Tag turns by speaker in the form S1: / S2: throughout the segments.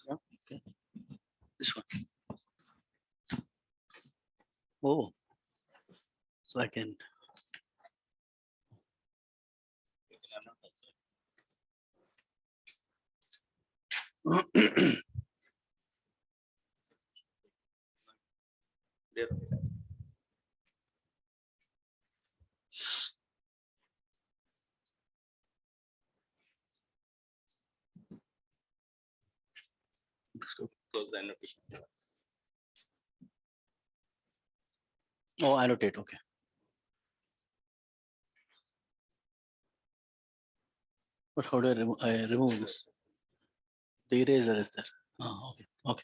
S1: Yeah. Okay. This one. Oh, so I can. There. Close the annotation. Oh, annotate. Okay. But how do I remove this? The eraser is there. Oh, okay. Okay.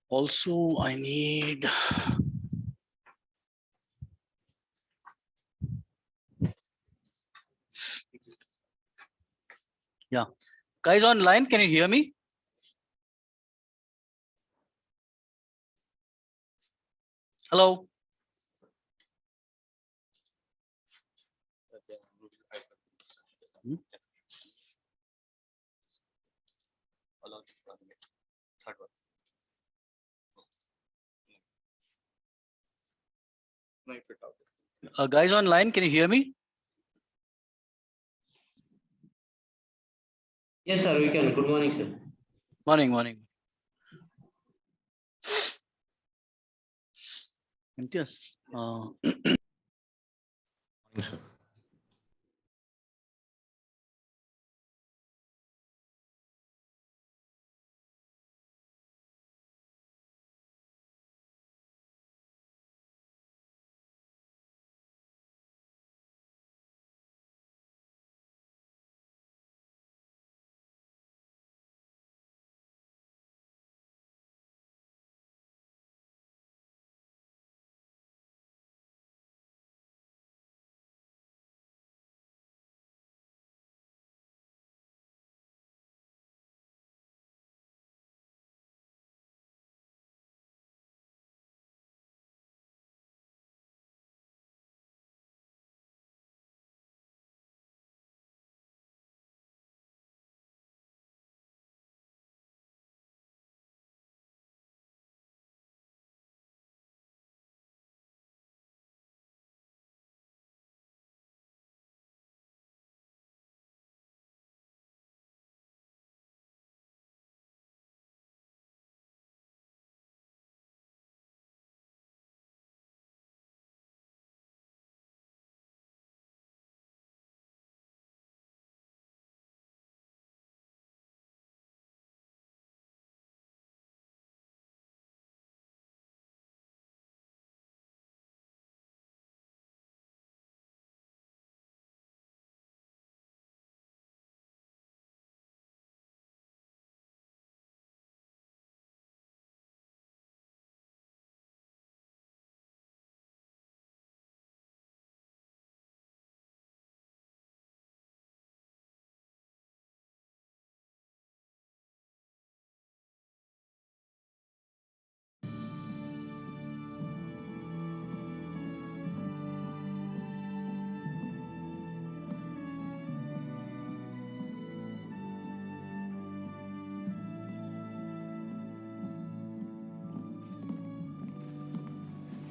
S1: Also, I need. Yeah. Guys online, can you hear me? Hello. Hmm? Guys online, can you hear me?
S2: Yes, sir, we can. Good morning, sir.
S1: Morning, morning. Yes.
S3: Yes, sir.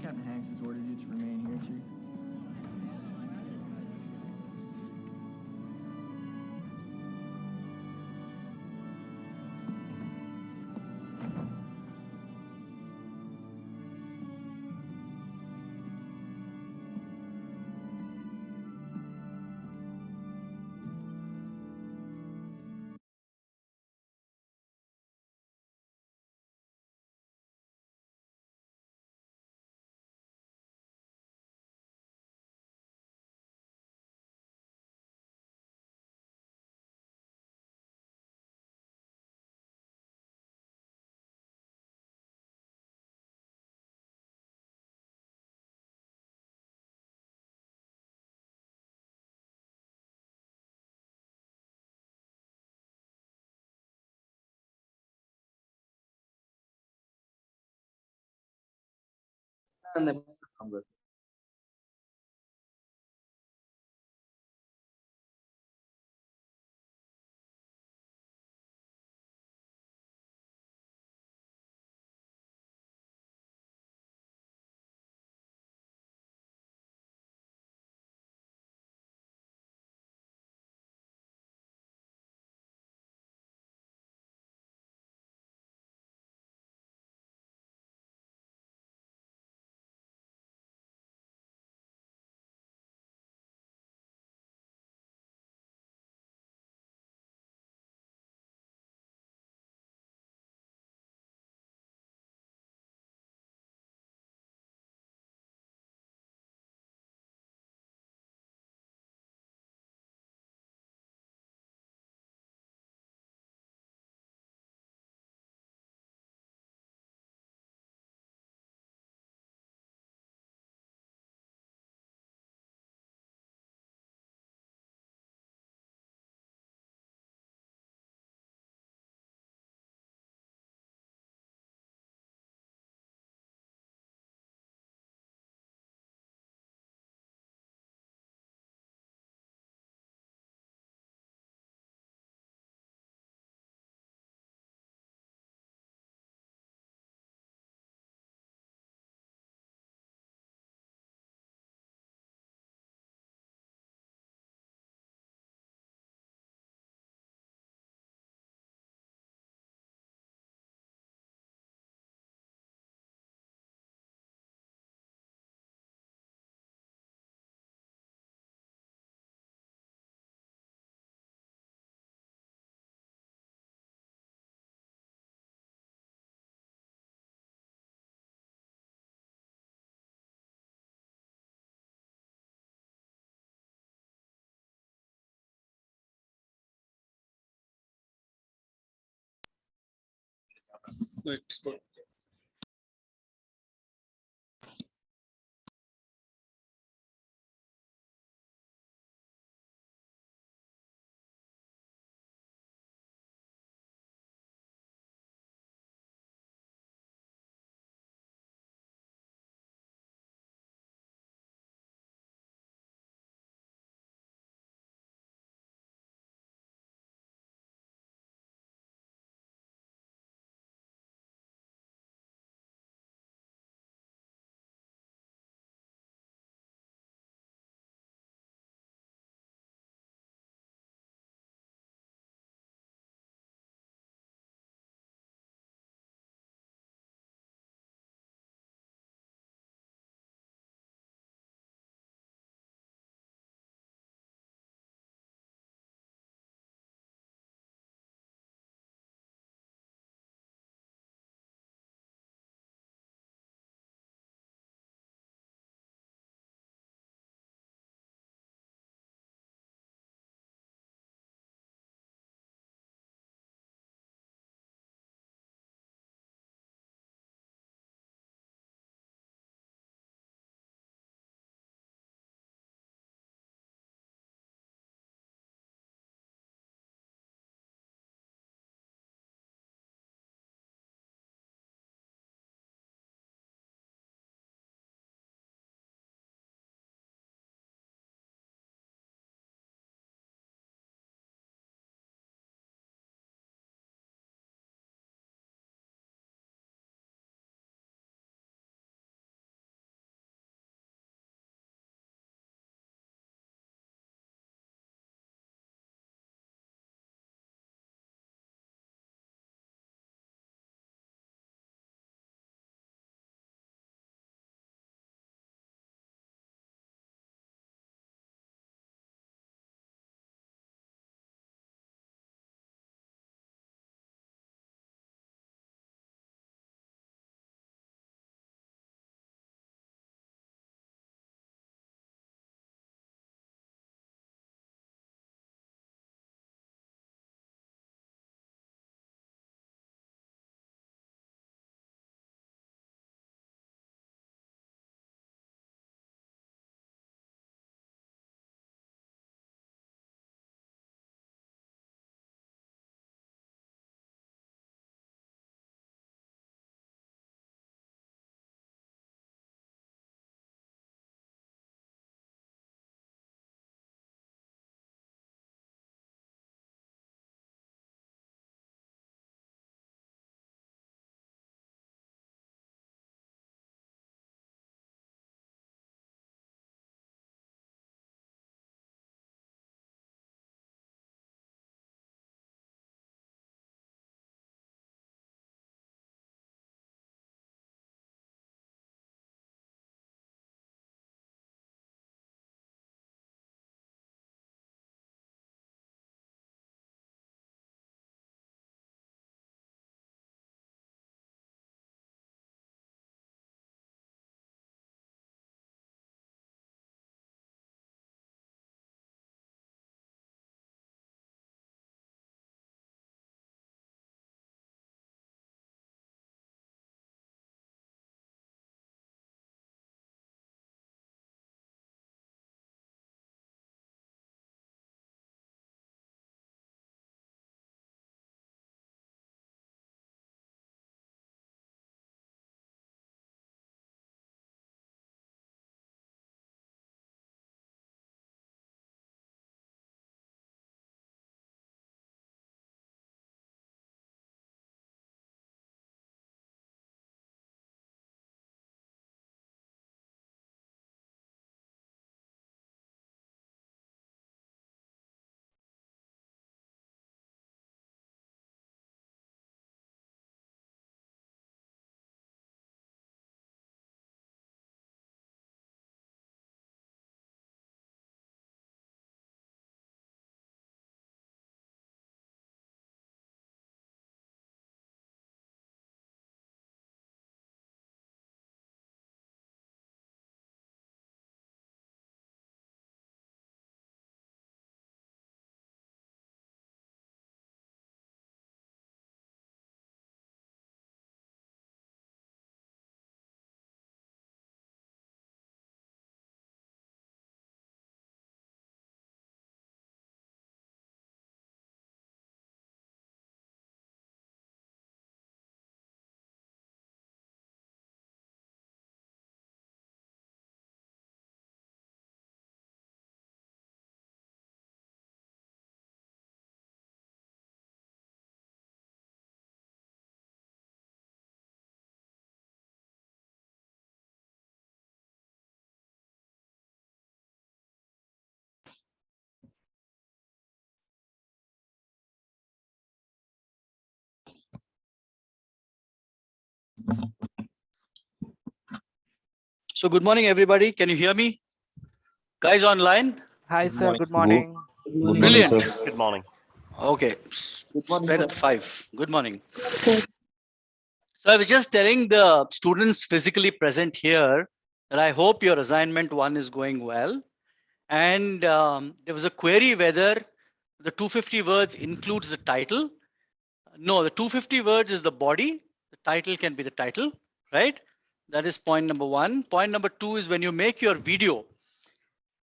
S4: Captain Hanks has ordered you to remain here, Chief.
S1: It's good. So good morning, everybody. Can you hear me? Guys online?
S3: Hi, sir. Good morning.
S2: Good morning.
S1: Brilliant.
S5: sir.
S6: Good morning.
S1: Okay.
S3: Good morning,
S1: Strength
S3: sir.
S1: 5. Good morning.
S7: Sir.
S1: So I was just telling the students physically present here that I hope your assignment 1 is going well. And there was a query whether the 250 words includes the title. No, the 250 words is the body. The title can be the title, right? That is point number 1. Point number 2 is when you make your video,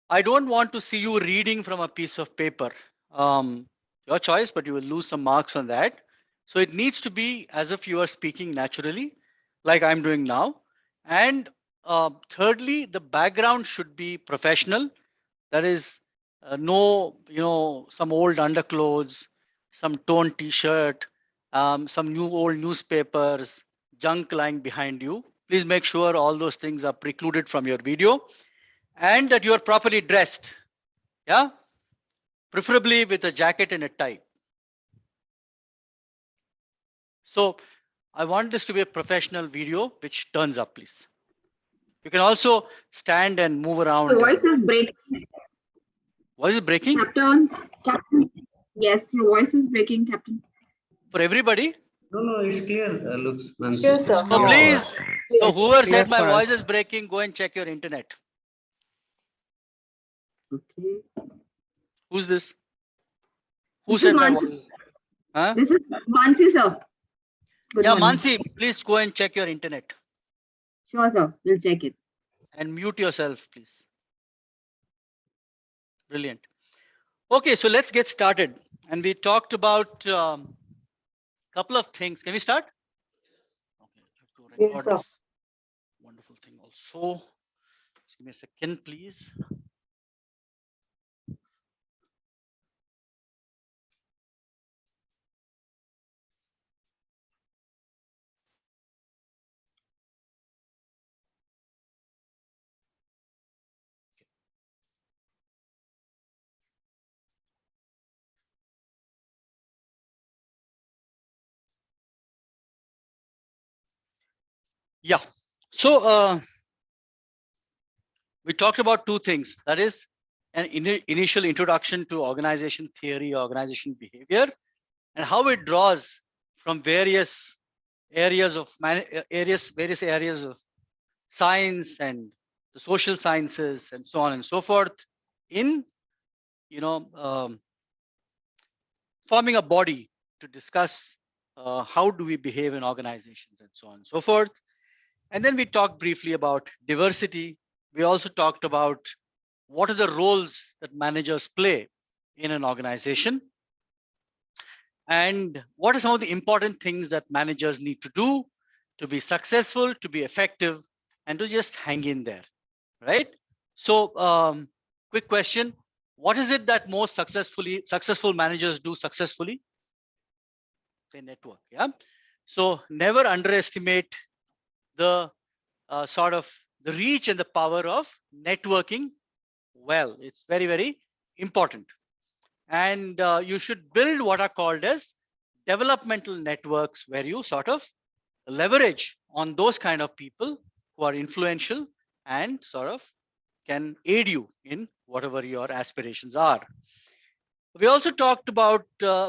S1: I don't want to see you reading from a piece of paper. Your choice, but you will lose some marks on that. So it needs to be as if you are speaking naturally, like I'm doing now. And thirdly, the background should be professional. That is no, some old underclothes, some torn T-shirt, some new old newspapers, junk lying behind you. Please make sure all those things are precluded from your video and that you are properly dressed. Yeah, preferably with a jacket and a tie. So I want this to be a professional video which turns up, please. You can also stand and move around.
S8: The voice is breaking.
S1: Voice is breaking
S8: Captain. Yes, your voice is breaking, Captain.
S1: for everybody.
S2: No, it's clear. Looks.
S7: Yes, sir.
S1: So please, so whoever said my
S3: for us.
S1: voice is breaking, go and check your internet.
S8: Okay.
S1: Who's this? Who
S8: This
S1: said
S8: is
S1: my
S8: Mansi.
S1: voice? Huh?
S8: This is Mansi, sir. Good
S1: Yeah,
S8: morning.
S1: Mansi, please go and check your internet
S8: Sure, sir. We'll check it.
S1: and mute yourself, please. Brilliant. Okay, so let's get started. And we talked about couple of things. Can we start? Okay, I have to
S7: Yes,
S1: record
S7: sir.
S1: this wonderful thing also. Just give me a second, please. Yeah. So we talked about two things. That is an initial introduction to organization theory, organization behavior, and how it draws from various areas of various areas of science and the social sciences and so on and so forth in forming a body to discuss how do we behave in organizations and so on and so forth. And then we talked briefly about diversity. We also talked about what are the roles that managers play in an organization and what are some of the important things that managers need to do to be successful, to be effective, and to just hang in there, right? So quick question, what is it that most successful managers do successfully? They network. Yeah. So never underestimate the sort of the reach and the power of networking well. It's very, very important. And you should build what are called as developmental networks where you sort of leverage on those kind of people who are influential and sort of can aid you in whatever your aspirations are. We also talked about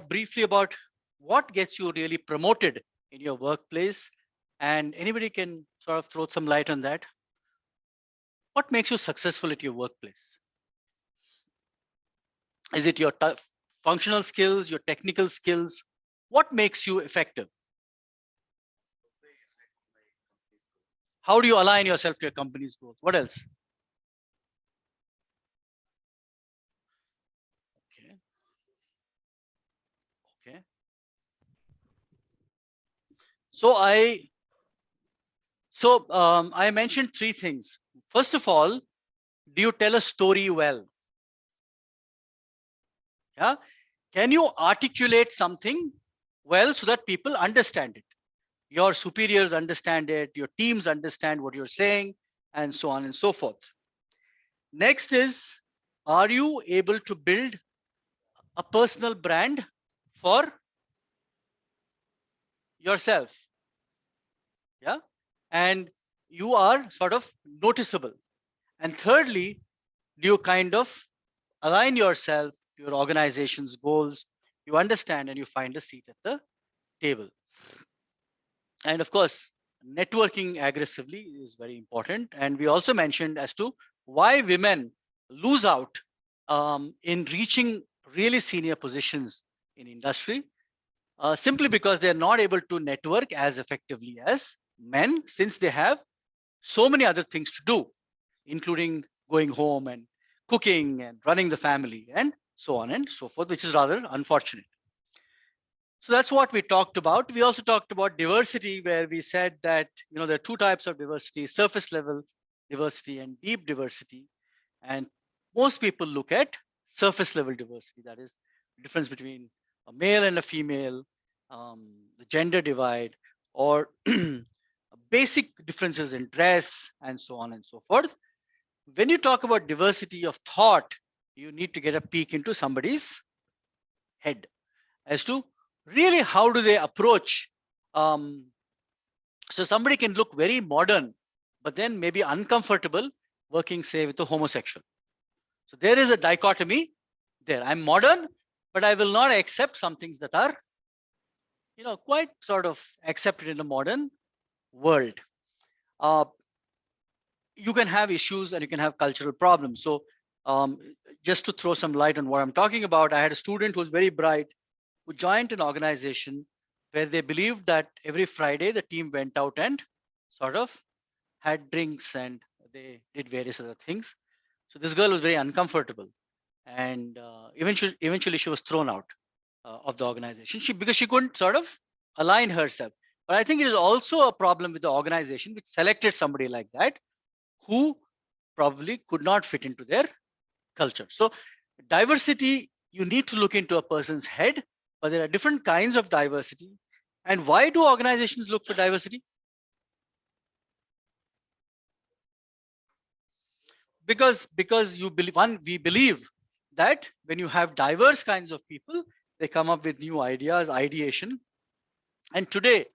S1: briefly about what gets you really promoted in your workplace, and anybody can sort of throw some light on that. What makes you successful at your workplace? Is it your functional skills, your technical skills? What makes you effective? How do you align yourself to your company's goals? What else? Okay. Okay. So I mentioned three things. First of all, do you tell a story well? Yeah. Can you articulate something well so that people understand it? Your superiors understand it, your teams understand what you're saying, and so on and so forth. Next is, are you able to build a personal brand for yourself? Yeah. And you are sort of noticeable. And thirdly, do you kind of align yourself to your organization's goals? You understand and you find a seat at the table. And of course, networking aggressively is very important. And we also mentioned as to why women lose out in reaching really senior positions in industry, simply because they're not able to network as effectively as men, since they have so many other things to do, including going home and cooking and running the family and so on and so forth, which is rather unfortunate. So that's what we talked about. We also talked about diversity, where we said that there are two types of diversity: surface level diversity and deep diversity. And most people look at surface level diversity, that is the difference between a male and a female, the gender divide, or basic differences in dress, and so on and so forth. When you talk about diversity of thought, you need to get a peek into somebody's head as to really how do they approach. um, so somebody can look very modern, but then maybe uncomfortable working, say, with a homosexual. So there is a dichotomy there. I'm modern, but I will not accept some things that are quite sort of accepted in the modern world. uh, you can have issues and you can have cultural problems. So um, just to throw some light on what I'm talking about, I had a student who was very bright, who joined an organization where they believed that every Friday the team went out and sort of had drinks and they did various other things. So this girl was very uncomfortable, and eventually she was thrown out of the organization, because she couldn't sort of align herself. But I think it is also a problem with the organization which selected somebody like that, who probably could not fit into their culture. So diversity, you need to look into a person's head, but there are different kinds of diversity. And why do organizations look for diversity? Because you believe, we believe that when you have diverse kinds of people, they come up with new ideas, ideation. And today,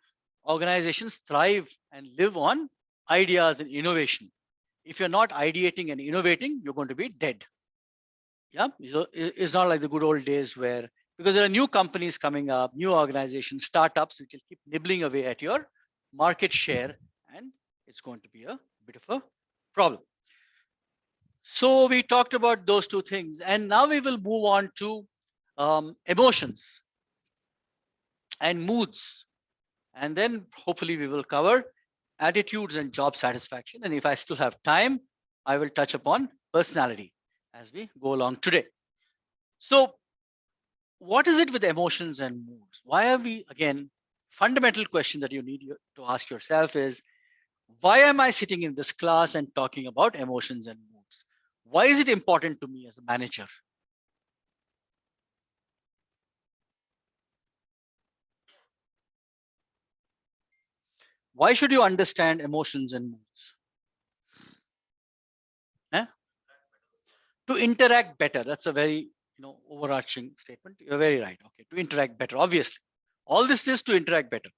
S1: organizations thrive and live on ideas and innovation. If you're not ideating and innovating, you're going to be dead. Yeah, so it's not like the good old days where, because there are new companies coming up, new organizations, startups, which will keep nibbling away at your market share, and it's going to be a bit of a problem. So we talked about those two things, and now we will move on to emotions and moods, and then hopefully we will cover attitudes and job satisfaction. And if I still have time, I will touch upon personality as we go along today. So what is it with emotions and moods? Why are we, again, fundamental question that you need to ask yourself is, why am I sitting in this class and talking about emotions and moods? Why is it important to me as a manager? Why should you understand emotions and moods? Eh? To interact better. That's a very overarching statement. You're very right. Okay, to interact better. Obviously, all this is to interact better.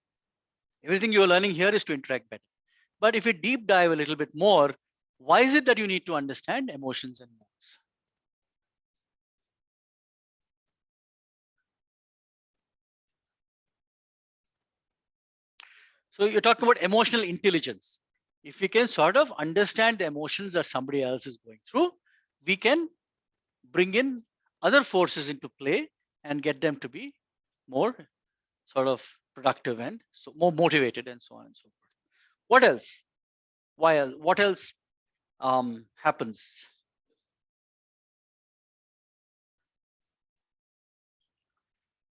S1: Everything you're learning here is to interact better. But if you deep dive a little bit more, why is it that you need to understand emotions and moods? So you're talking about emotional intelligence. If we can sort of understand the emotions that somebody else is going through, we can bring in other forces into play and get them to be more sort of productive and so more motivated and so on and so forth. What else? Why else? What else happens?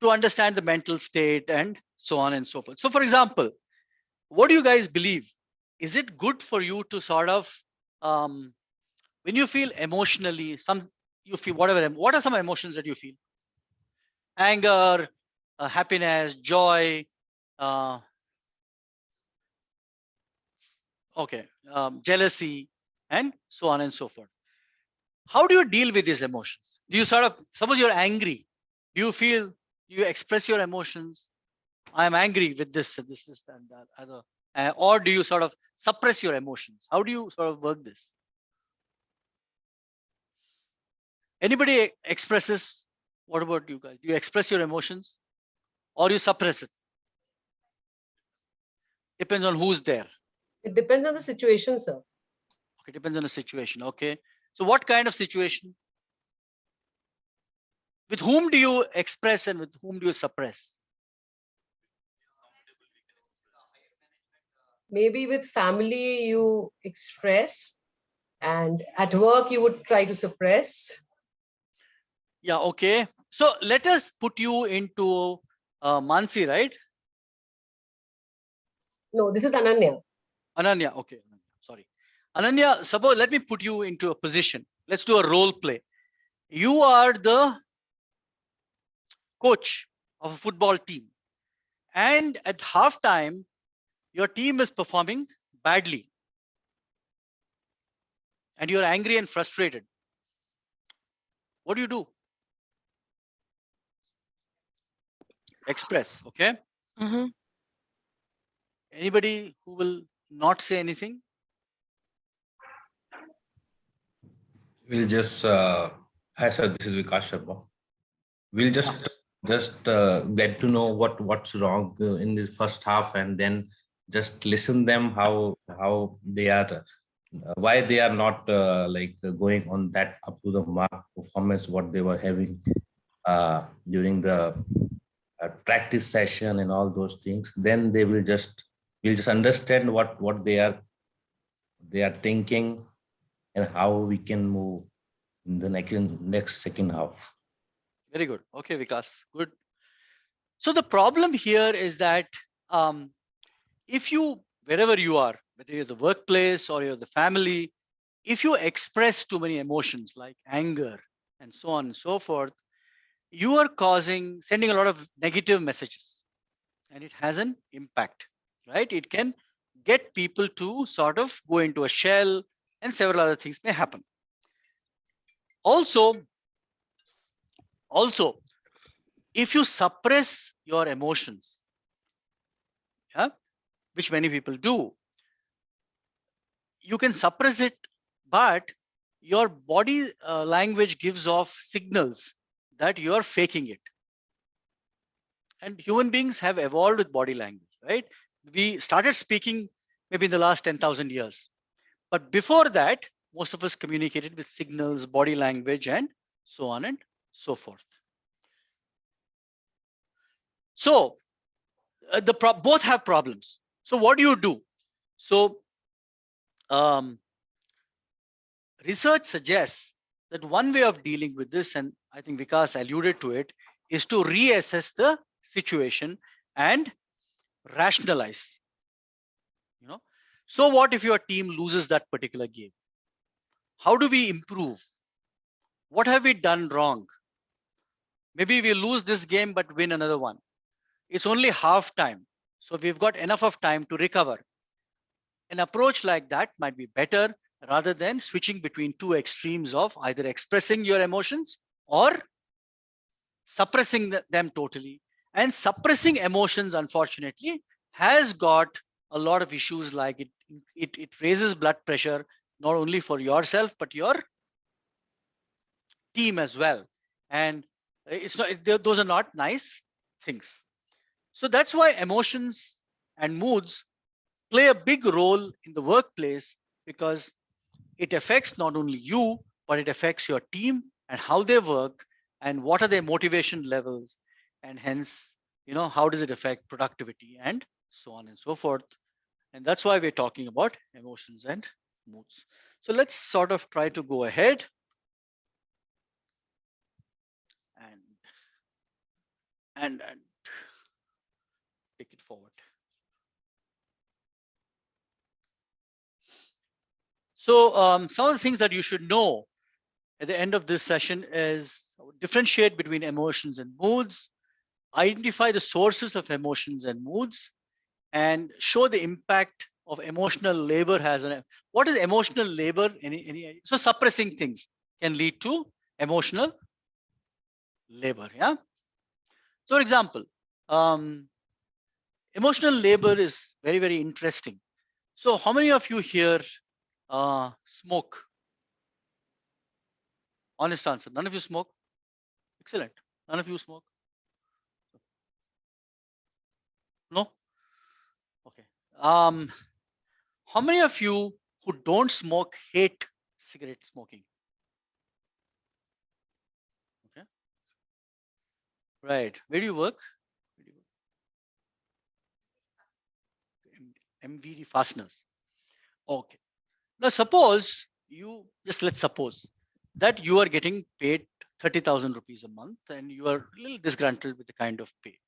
S1: To understand the mental state and so on and so forth. So for example, what do you guys believe? Is it good for you to sort of, when you feel emotionally, you feel whatever, what are some emotions that you feel? Anger, happiness, joy, uh, okay, jealousy, and so on and so forth. How do you deal with these emotions? Do you sort of, suppose you're angry, do you feel, do you express your emotions? I'm angry with this and that other. or do you sort of suppress your emotions? How do you sort of work this? Anybody expresses? What about you guys? Do you express your emotions or you suppress it? Depends on who's there.
S5: It depends on the situation, sir.
S1: Okay, depends on the situation. Okay. So what kind of situation? With whom do you express and with whom do you suppress?
S5: Maybe with family you express, and at work you would try to suppress.
S1: Yeah, okay. So let us put you into Mansi, right?
S5: No, this is Ananya.
S1: Ananya, okay. Sorry. Ananya, suppose let me put you into a position. Let's do a role play. You are the coach of a football team. And at halftime, your team is performing badly. And you're angry and frustrated. What do? Express, okay? Anybody who will not say anything?
S6: We'll just, hi sir, this is Vikas Sharma. We'll just get to know what's wrong in the first half, and then just listen them how they are, why they are not going on that up to the mark performance what they were having during the practice session and all those things. Then we'll just understand what they are thinking and how we can move in the next second half.
S1: Very good. Okay, Vikas, good. So the problem here is that if you, wherever you are, whether you're the workplace or you're the family, if you express too many emotions like anger and so on and so forth, you are sending a lot of negative messages, and it has an impact, right? It can get people to sort of go into a shell, and several other things may happen. Also, if you suppress your emotions, yeah, which many people do, you can suppress it, but your body language gives off signals that you are faking it. And human beings have evolved with body language, right? We started speaking maybe in the last 10,000 years. But before that, most of us communicated with signals, body language, and so on and so forth. So both have problems. So what do you do? So research suggests that one way of dealing with this, and I think Vikas alluded to it, is to reassess the situation and rationalize. So what if your team loses that particular game? How do we improve? What have we done wrong? Maybe we lose this game but win another one. It's only half time, so we've got enough of time to recover. An approach like that might be better rather than switching between two extremes of either expressing your emotions or suppressing them totally. And suppressing emotions, unfortunately, has got a lot of issues like it raises blood pressure, not only for yourself, but your team as well. And those are not nice things. So that's why emotions and moods play a big role in the workplace, because it affects not only you, but it affects your team and how they work and what are their motivation levels. And hence, how does it affect productivity and so on and so forth. And that's why we're talking about emotions and moods. So let's sort of try to go ahead and take it forward. So some of the things that you should know at the end of this session is differentiate between emotions and moods, identify the sources of emotions and moods, and show the impact of emotional labor has on it. What is emotional labor? So suppressing things can lead to emotional labor. Yeah. So, for example, emotional labor is very, very interesting. So how many of you here smoke? Honest answer. None of you smoke? Excellent. None of you smoke? No? Okay. How many of you who don't smoke hate cigarette smoking? Okay. Right. Where do you work? Where do you work? MVD fasteners. Okay. Now suppose you let's suppose that you are getting paid 30,000 rupees a month and you are a little disgruntled with the kind of pay.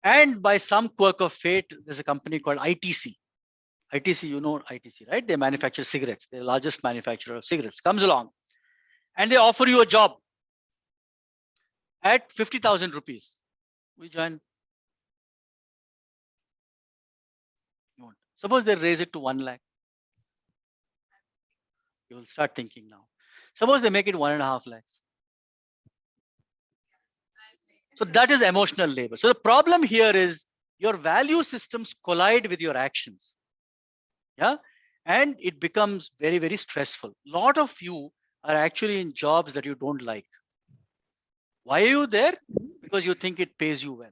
S1: And by some quirk of fate, there's a company called ITC. ITC, you know ITC, right? They manufacture cigarettes. They're the largest manufacturer of cigarettes. Comes along and they offer you a job at 50,000 rupees. We join. You won't. Suppose they raise it to 1 lakh. You will start thinking now. Suppose they make it 1.5 lakhs. So that is emotional labor. So the problem here is your value systems collide with your actions. Yeah. And it becomes very, very stressful. A lot of you are actually in jobs that you don't like. Why are you there? Because you think it pays you well.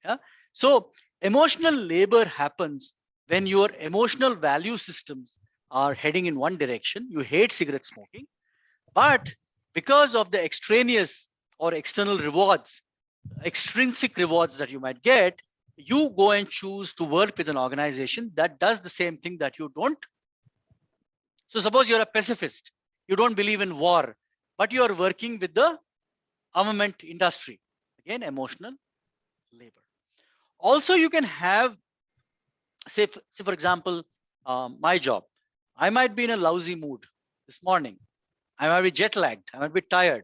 S1: Yeah. So emotional labor happens when your emotional value systems are heading in one direction. You hate cigarette smoking, but because of the extraneous or external rewards, extrinsic rewards that you might get, you go and choose to work with an organization that does the same thing that you don't. So suppose you're a pacifist, you don't believe in war, but you are working with the armament industry. Again, emotional labor. Also, you can have, say for example, my job. I might be in a lousy mood this morning. I might be jet lagged. I might be tired.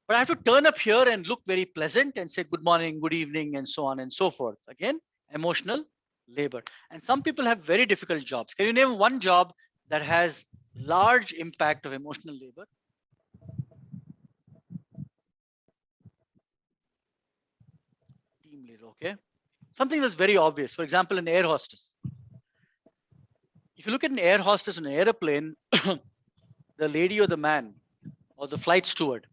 S1: But I have to turn up here and look very pleasant and say good morning, good evening, and so on and so forth. Again, emotional labor. And some people have very difficult jobs. Can you name one job that has large impact of emotional labor? Team leader, okay. Something that's very obvious. For example, an air hostess. If you look at an air hostess on an airplane, the lady or the man or the flight steward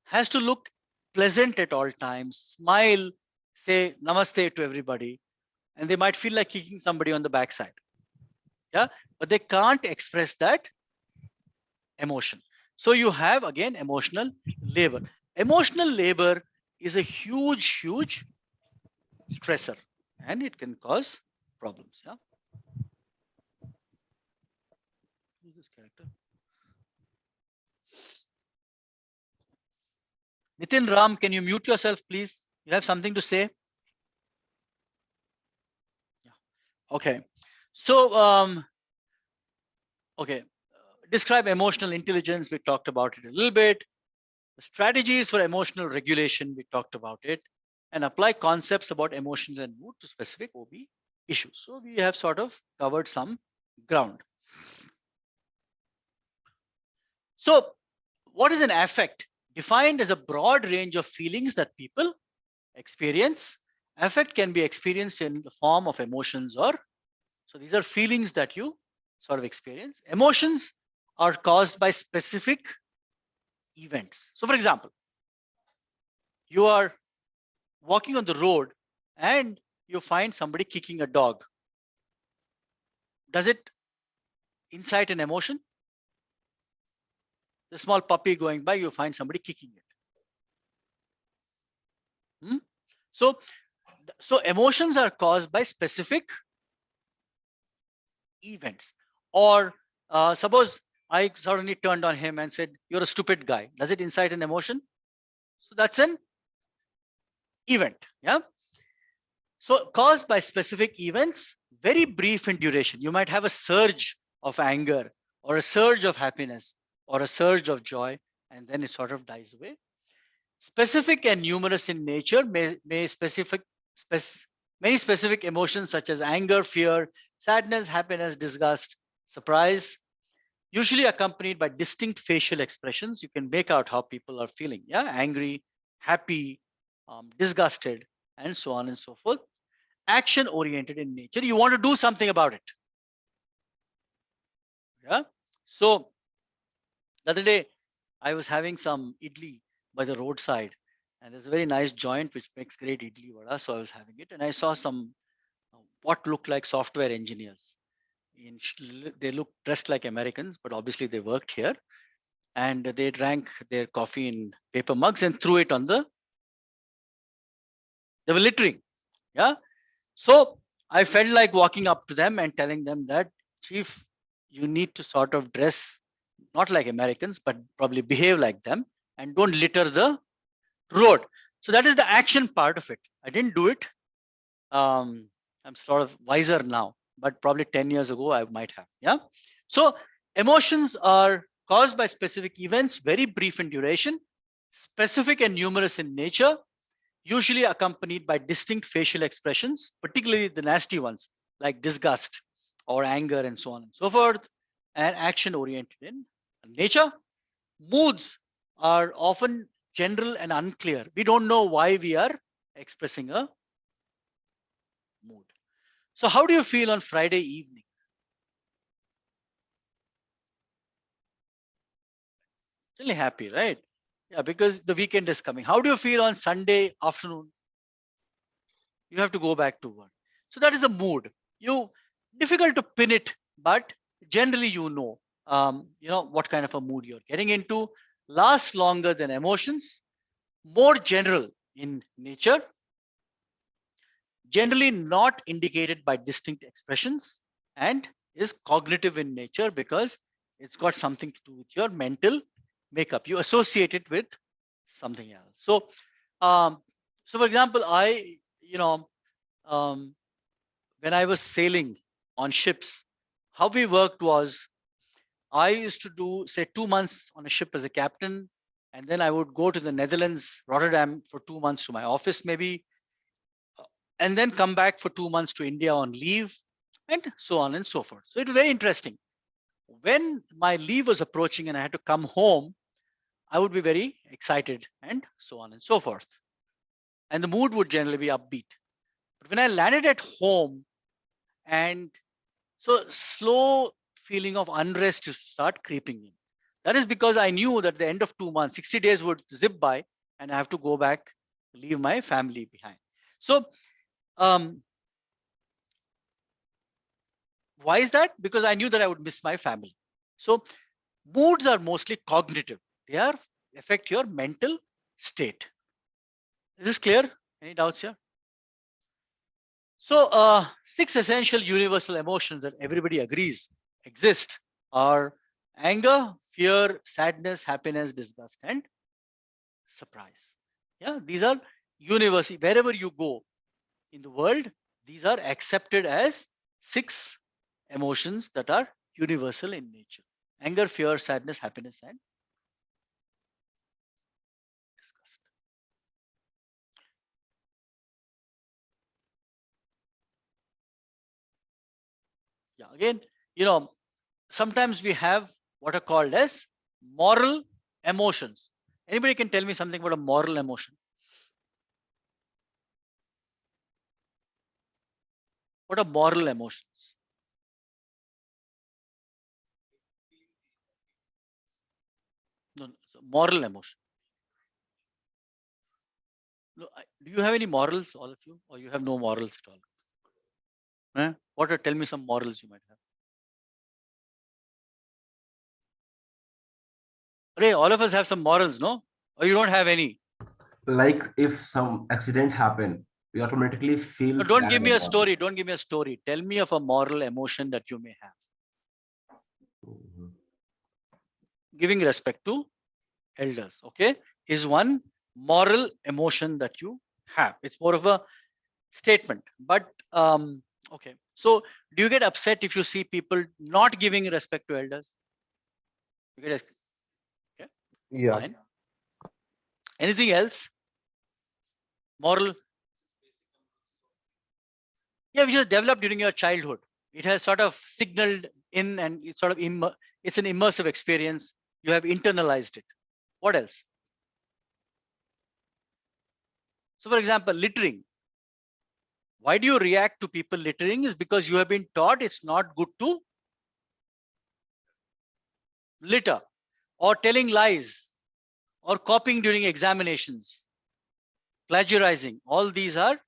S1: has to look pleasant at all times, smile, say namaste to everybody, and they might feel like kicking somebody on the backside. Yeah, but they can't express that emotion. So you have again emotional labor. Emotional labor is a huge, huge stressor, and it can cause problems. Yeah. Who's this character? Nitin Ram, can you mute yourself, please? You have something to say? Yeah. Okay. So, okay. Describe emotional intelligence. We talked about it a little bit. The strategies for emotional regulation. We talked about it. And apply concepts about emotions and mood to specific OB issues. So we have sort of covered some ground. So what is an affect? Defined as a broad range of feelings that people experience. Affect can be experienced in the form of emotions or, so these are feelings that you sort of experience. Emotions are caused by specific events. So for example, you are walking on the road and you find somebody kicking a dog. Does it incite an emotion? The small puppy going by, you find somebody kicking it. So emotions are caused by specific events. Or suppose I suddenly turned on him and said, "You're a stupid guy." Does it incite an emotion? So that's an event. Yeah. So caused by specific events, very brief in duration. You might have a surge of anger or a surge of happiness or a surge of joy, and then it sort of dies away. Specific and numerous in nature, many specific emotions such as anger, fear, sadness, happiness, disgust, surprise, usually accompanied by distinct facial expressions. You can make out how people are feeling. Yeah, angry, happy, disgusted. and so on and so forth. Action oriented in nature. You want to do something about it. Yeah. So the other day, I was having some idli by the roadside, and there's a very nice joint which makes great idli vada. So I was having it, and I saw some what looked like software engineers. They look dressed like Americans, but obviously they worked here, and they drank their coffee in paper mugs and threw it on they were littering. Yeah. So I felt like walking up to them and telling them that, Chief, you need to sort of dress not like Americans, but probably behave like them and don't litter the road. So that is the action part of it. I didn't do it. I'm sort of wiser now, but probably 10 years ago I might have. Yeah. So emotions are caused by specific events, very brief in duration, specific and numerous in nature, usually accompanied by distinct facial expressions, particularly the nasty ones like disgust or anger and so on and so forth, and action oriented in nature. Moods are often general and unclear. We don't know why we are expressing a mood. So how do you feel on Friday evening? Really happy, right? Yeah, because the weekend is coming. How do you feel on Sunday afternoon? You have to go back to work. So that is a mood. You difficult to pin it, but generally you know what kind of a mood you're getting into. Lasts longer than emotions, more general in nature, generally not indicated by distinct expressions, and is cognitive in nature because it's got something to do with your mental makeup. You associate it with something else. Um, so for example, um, when I was sailing on ships, how we worked was I used to do, say, 2 months on a ship as a captain, and then I would go to the Netherlands, Rotterdam, for 2 months to my office, maybe, and then come back for 2 months to India on leave, and so on and so forth. So it was very interesting. When my leave was approaching and I had to come home, I would be very excited, and so on and so forth. And the mood would generally be upbeat. But when I landed at home, and so slow feeling of unrest to start creeping in. That is because I knew that at the end of 2 months, 60 days would zip by and I have to go back, leave my family behind. So why is that? Because I knew that I would miss my family. So moods are mostly cognitive. They are affect your mental state. Is this clear? Any doubts here? So 6 essential universal emotions that everybody agrees exist are anger, fear, sadness, happiness, disgust, and surprise. Yeah, these are universal. Wherever you go in the world, these are accepted as 6 emotions that are universal in nature. Anger, fear, sadness, happiness, and disgust. Yeah, again, sometimes we have what are called as moral emotions. Anybody can tell me something about a moral emotion? What are moral emotions? No, so moral emotion. No, do you have any morals, all of you, or you have no morals at all? What are, tell me some morals you might have. Hey, all of us have some morals, no? Or you don't have any?
S7: Like if some accident happen, we automatically
S1: No,
S7: feel
S1: don't
S7: sad
S1: give me a
S7: about it.
S1: story. Don't give me a story. Tell me of a moral emotion that you may have.
S7: Mhm.
S1: Giving respect to elders, okay, is one moral emotion that you have. It's more of a statement, but okay. So do you get upset if you see people not giving respect to elders? You get okay,
S3: Yeah.
S1: fine. Anything else? Moral? Yeah, which is developed during your childhood. It has sort of signaled in, and it's sort of it's an immersive experience. You have internalized it. What else? So, for example, littering. Why do you react to people littering? Is because you have been taught it's not good to litter, or telling lies, or copying during examinations, plagiarizing. All these are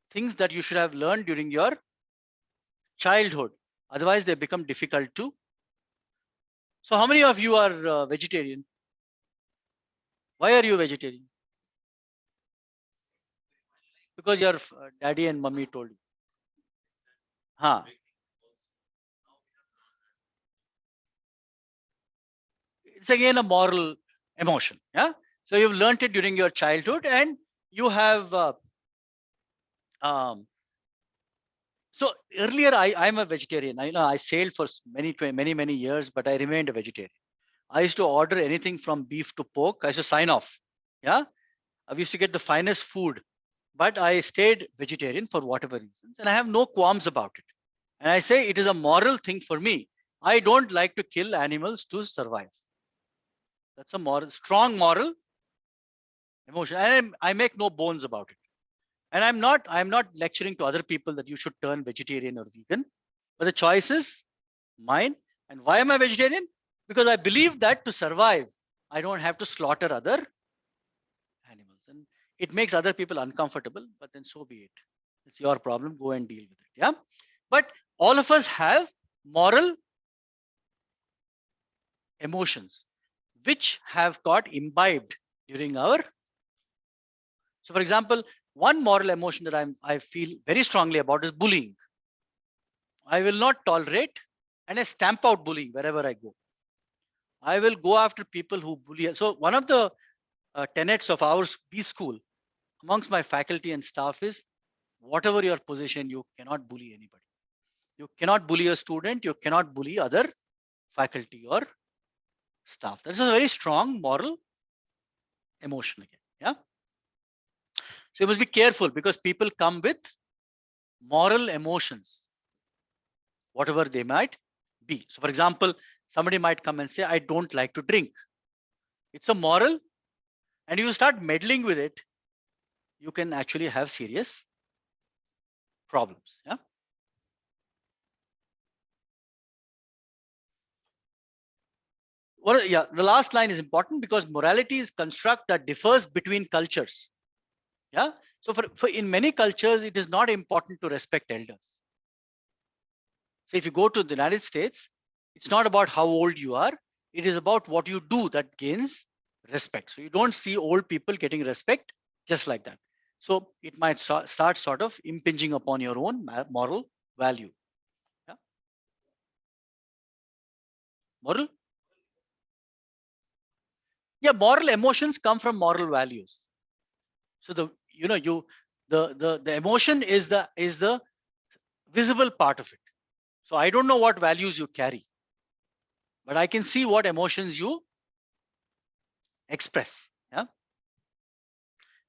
S1: things that you should have learned during your childhood. Otherwise, they become difficult to. So how many of you are vegetarian? Why are you vegetarian? Because your daddy and mummy told you. Huh. It's again a moral emotion. Yeah. So you've learned it during your childhood, and you have. So earlier, I'm a vegetarian. I sailed for many years, but I remained a vegetarian. I used to order anything from beef to pork. I used to sign off. Yeah. I used to get the finest food, but I stayed vegetarian for whatever reasons, and I have no qualms about it. And I say it is a moral thing for me. I don't like to kill animals to survive. That's a strong moral emotion, and I make no bones about it. And I'm not lecturing to other people that you should turn vegetarian or vegan, but the choice is mine. And why am I vegetarian? Because I believe that to survive, I don't have to slaughter other animals, and it makes other people uncomfortable. But then so be it. It's your problem. Go and deal with it. Yeah. But all of us have moral emotions which have got imbibed during our. So, for example, one moral emotion that I feel very strongly about is bullying. I will not tolerate, and I stamp out bullying wherever I go. I will go after people who bully. So one of the tenets of our B school amongst my faculty and staff is, whatever your position, you cannot bully anybody. You cannot bully a student. You cannot bully other faculty or staff. That is a very strong moral emotion again. Yeah. So you must be careful, because people come with moral emotions, whatever they might be. So for example, somebody might come and say, I don't like to drink. It's a moral, and you start meddling with it, you can actually have serious problems. Yeah. Yeah, the last line is important, because morality is construct that differs between cultures. Yeah. So for in many cultures, it is not important to respect elders. So if you go to the United States, it's not about how old you are. It is about what you do that gains respect. So you don't see old people getting respect just like that. So it might start sort of impinging upon your own moral value. Yeah. Moral. Yeah, moral emotions come from moral values. So the emotion is the visible part of it. So I don't know what values you carry, but I can see what emotions you express. Yeah.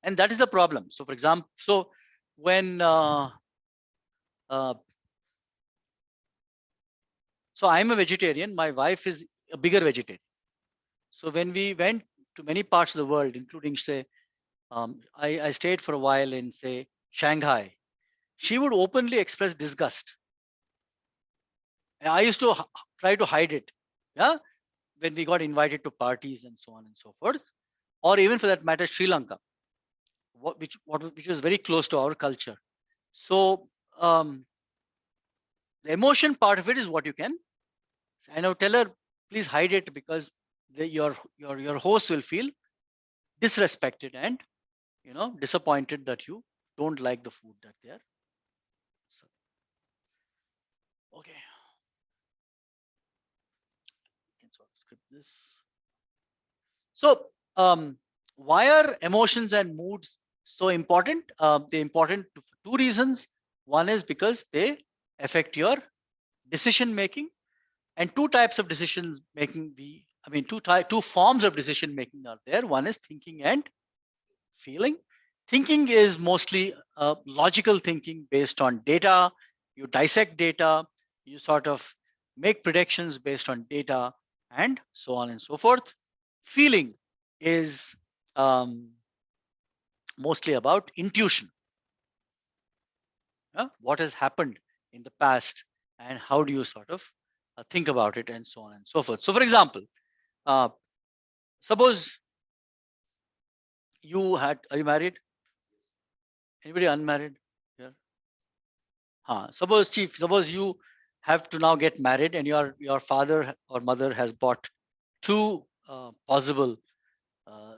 S1: And that is the problem. So for example, so when so I'm a vegetarian, my wife is a bigger vegetarian. So when we went to many parts of the world, including say I stayed for a while in say Shanghai, she would openly express disgust. And I used to try to hide it. Yeah. When we got invited to parties and so on and so forth, or even for that matter, Sri Lanka, which was very close to our culture. So the emotion part of it is what you can. And I would tell her, please hide it, because your host will feel disrespected and disappointed that you don't like the food that they are. So, okay, can sort of script this. So why are emotions and moods so important? They're important for two reasons. One is because they affect your decision making, and two types of decisions making. Two forms of decision making are there. One is thinking and feeling. Thinking is mostly logical thinking based on data. You dissect data, you sort of make predictions based on data, and so on and so forth. Feeling is mostly about intuition. What has happened in the past, and how do you sort of think about it, and so on and so forth. So, for example, suppose are you married? Anybody unmarried here? Suppose you have to now get married, and your father or mother has bought two possible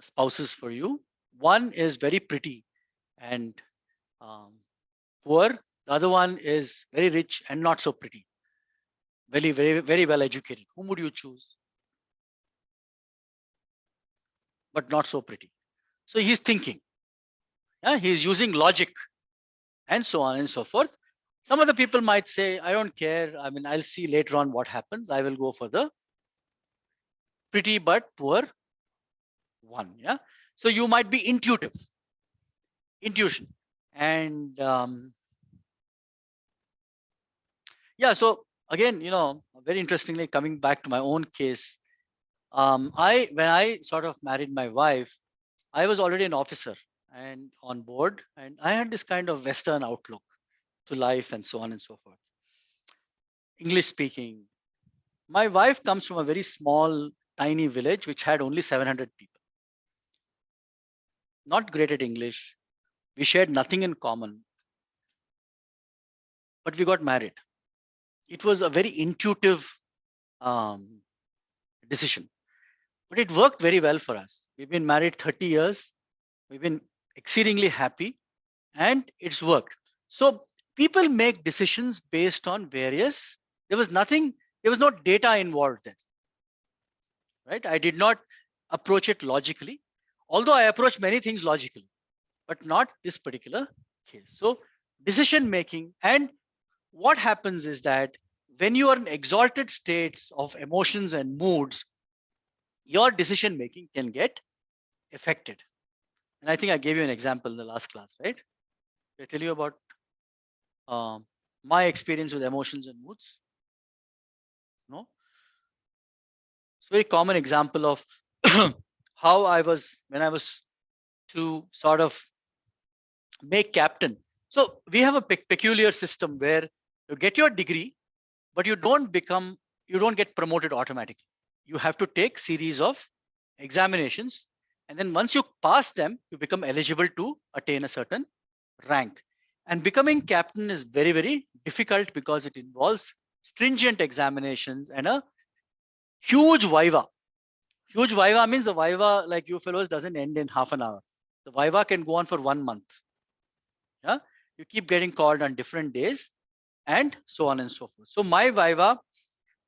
S1: spouses for you. One is very pretty and um, poor. The other one is very rich and not so pretty. Very well educated. Whom would you choose? But not so pretty. So he's thinking. Yeah, he's using logic and so on and so forth. Some of the people might say, I don't care. I mean, I'll see later on what happens. I will go for the pretty but poor one. Yeah. So you might be intuition. And yeah, so again, very interestingly, coming back to my own case, when I sort of married my wife, I was already an officer and on board, and I had this kind of Western outlook to life and so on and so forth. English speaking. My wife comes from a very small, tiny village which had only 700 people. Not great at English. We shared nothing in common, but we got married. It was a very intuitive decision, but it worked very well for us. We've been married 30 years. We've been exceedingly happy, and it's worked. So people make decisions based on various. There was no data involved there, right? I did not approach it logically, although I approach many things logically, but not this particular case. So decision making, and what happens is that when you are in exalted states of emotions and moods, your decision making can get affected. And I think I gave you an example in the last class, right? Did I tell you about my experience with emotions and moods? No? It's a very common example of how when I was to sort of make captain. So we have a peculiar system where you get your degree, but you don't get promoted automatically. You have to take series of examinations, and then once you pass them, you become eligible to attain a certain rank. And becoming captain is very difficult because it involves stringent examinations and a huge viva. Huge viva means the viva, like you fellows, doesn't end in half an hour. The viva can go on for 1 month. Yeah, you keep getting called on different days, and so on and so forth. So my viva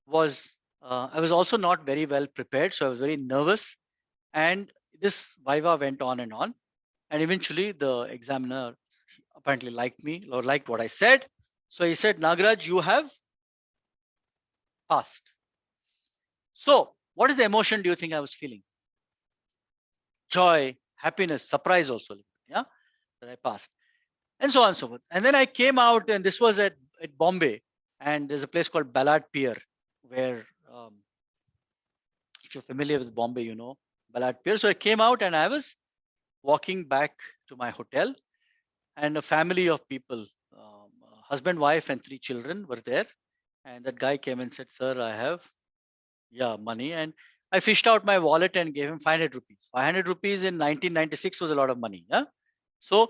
S1: was, I was also not very well prepared, so I was very nervous. And this viva went on, and eventually the examiner apparently liked me or liked what I said. So he said, Nagaraj, you have passed. So what is the emotion do you think I was feeling? Joy, happiness, surprise also. Yeah, that I passed. And so on and so forth. And then I came out, and this was at Bombay, and there's a place called Ballard Pier, where if you're familiar with Bombay, you know Ballard Pier. So I came out, and I was walking back to my hotel, and a family of people, husband, wife, and 3 children were there. And that guy came and said, sir, I have money. And I fished out my wallet and gave him 500 rupees. 500 rupees in 1996 was a lot of money. Yeah. So,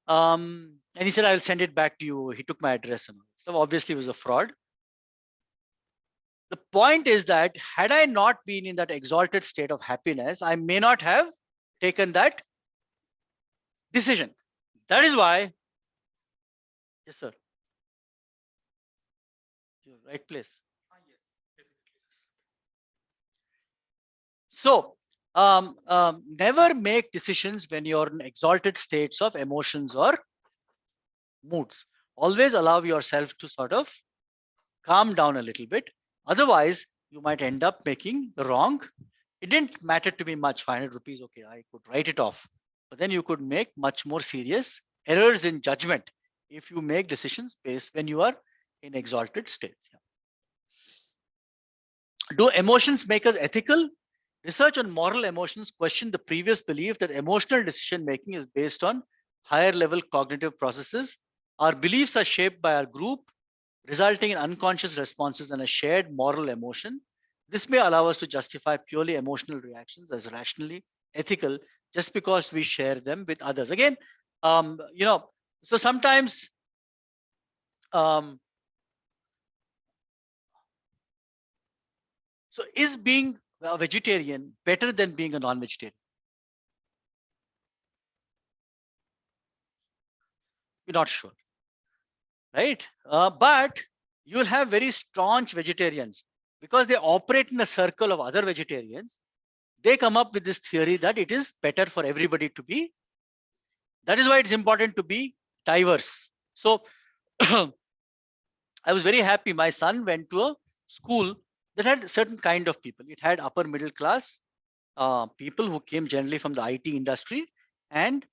S1: and he said, I'll send it back to you. He took my address and all. So obviously it was a fraud. The point is that had I not been in that exalted state of happiness, I may not have taken that decision. That is why, yes, sir. You're right place. So never make decisions when you're in exalted states of emotions or moods. Always allow yourself to sort of calm down a little bit. Otherwise, you might end up making the wrong. It didn't matter to me much, 500 rupees. Okay, I could write it off. But then you could make much more serious errors in judgment if you make decisions based when you are in exalted states. Do emotions make us ethical? Research on moral emotions question the previous belief that emotional decision making is based on higher level cognitive processes Our beliefs are shaped by our group, resulting in unconscious responses and a shared moral emotion. This may allow us to justify purely emotional reactions as rationally ethical just because we share them with others. Again, so sometimes um, so is being a vegetarian better than being a non-vegetarian? We're not sure, right? But you'll have very staunch vegetarians because they operate in a circle of other vegetarians. They come up with this theory that it is better for everybody to be. That is why it's important to be diverse. So I was very happy. My son went to a school that had certain kind of people. It had upper middle class people who came generally from the IT industry and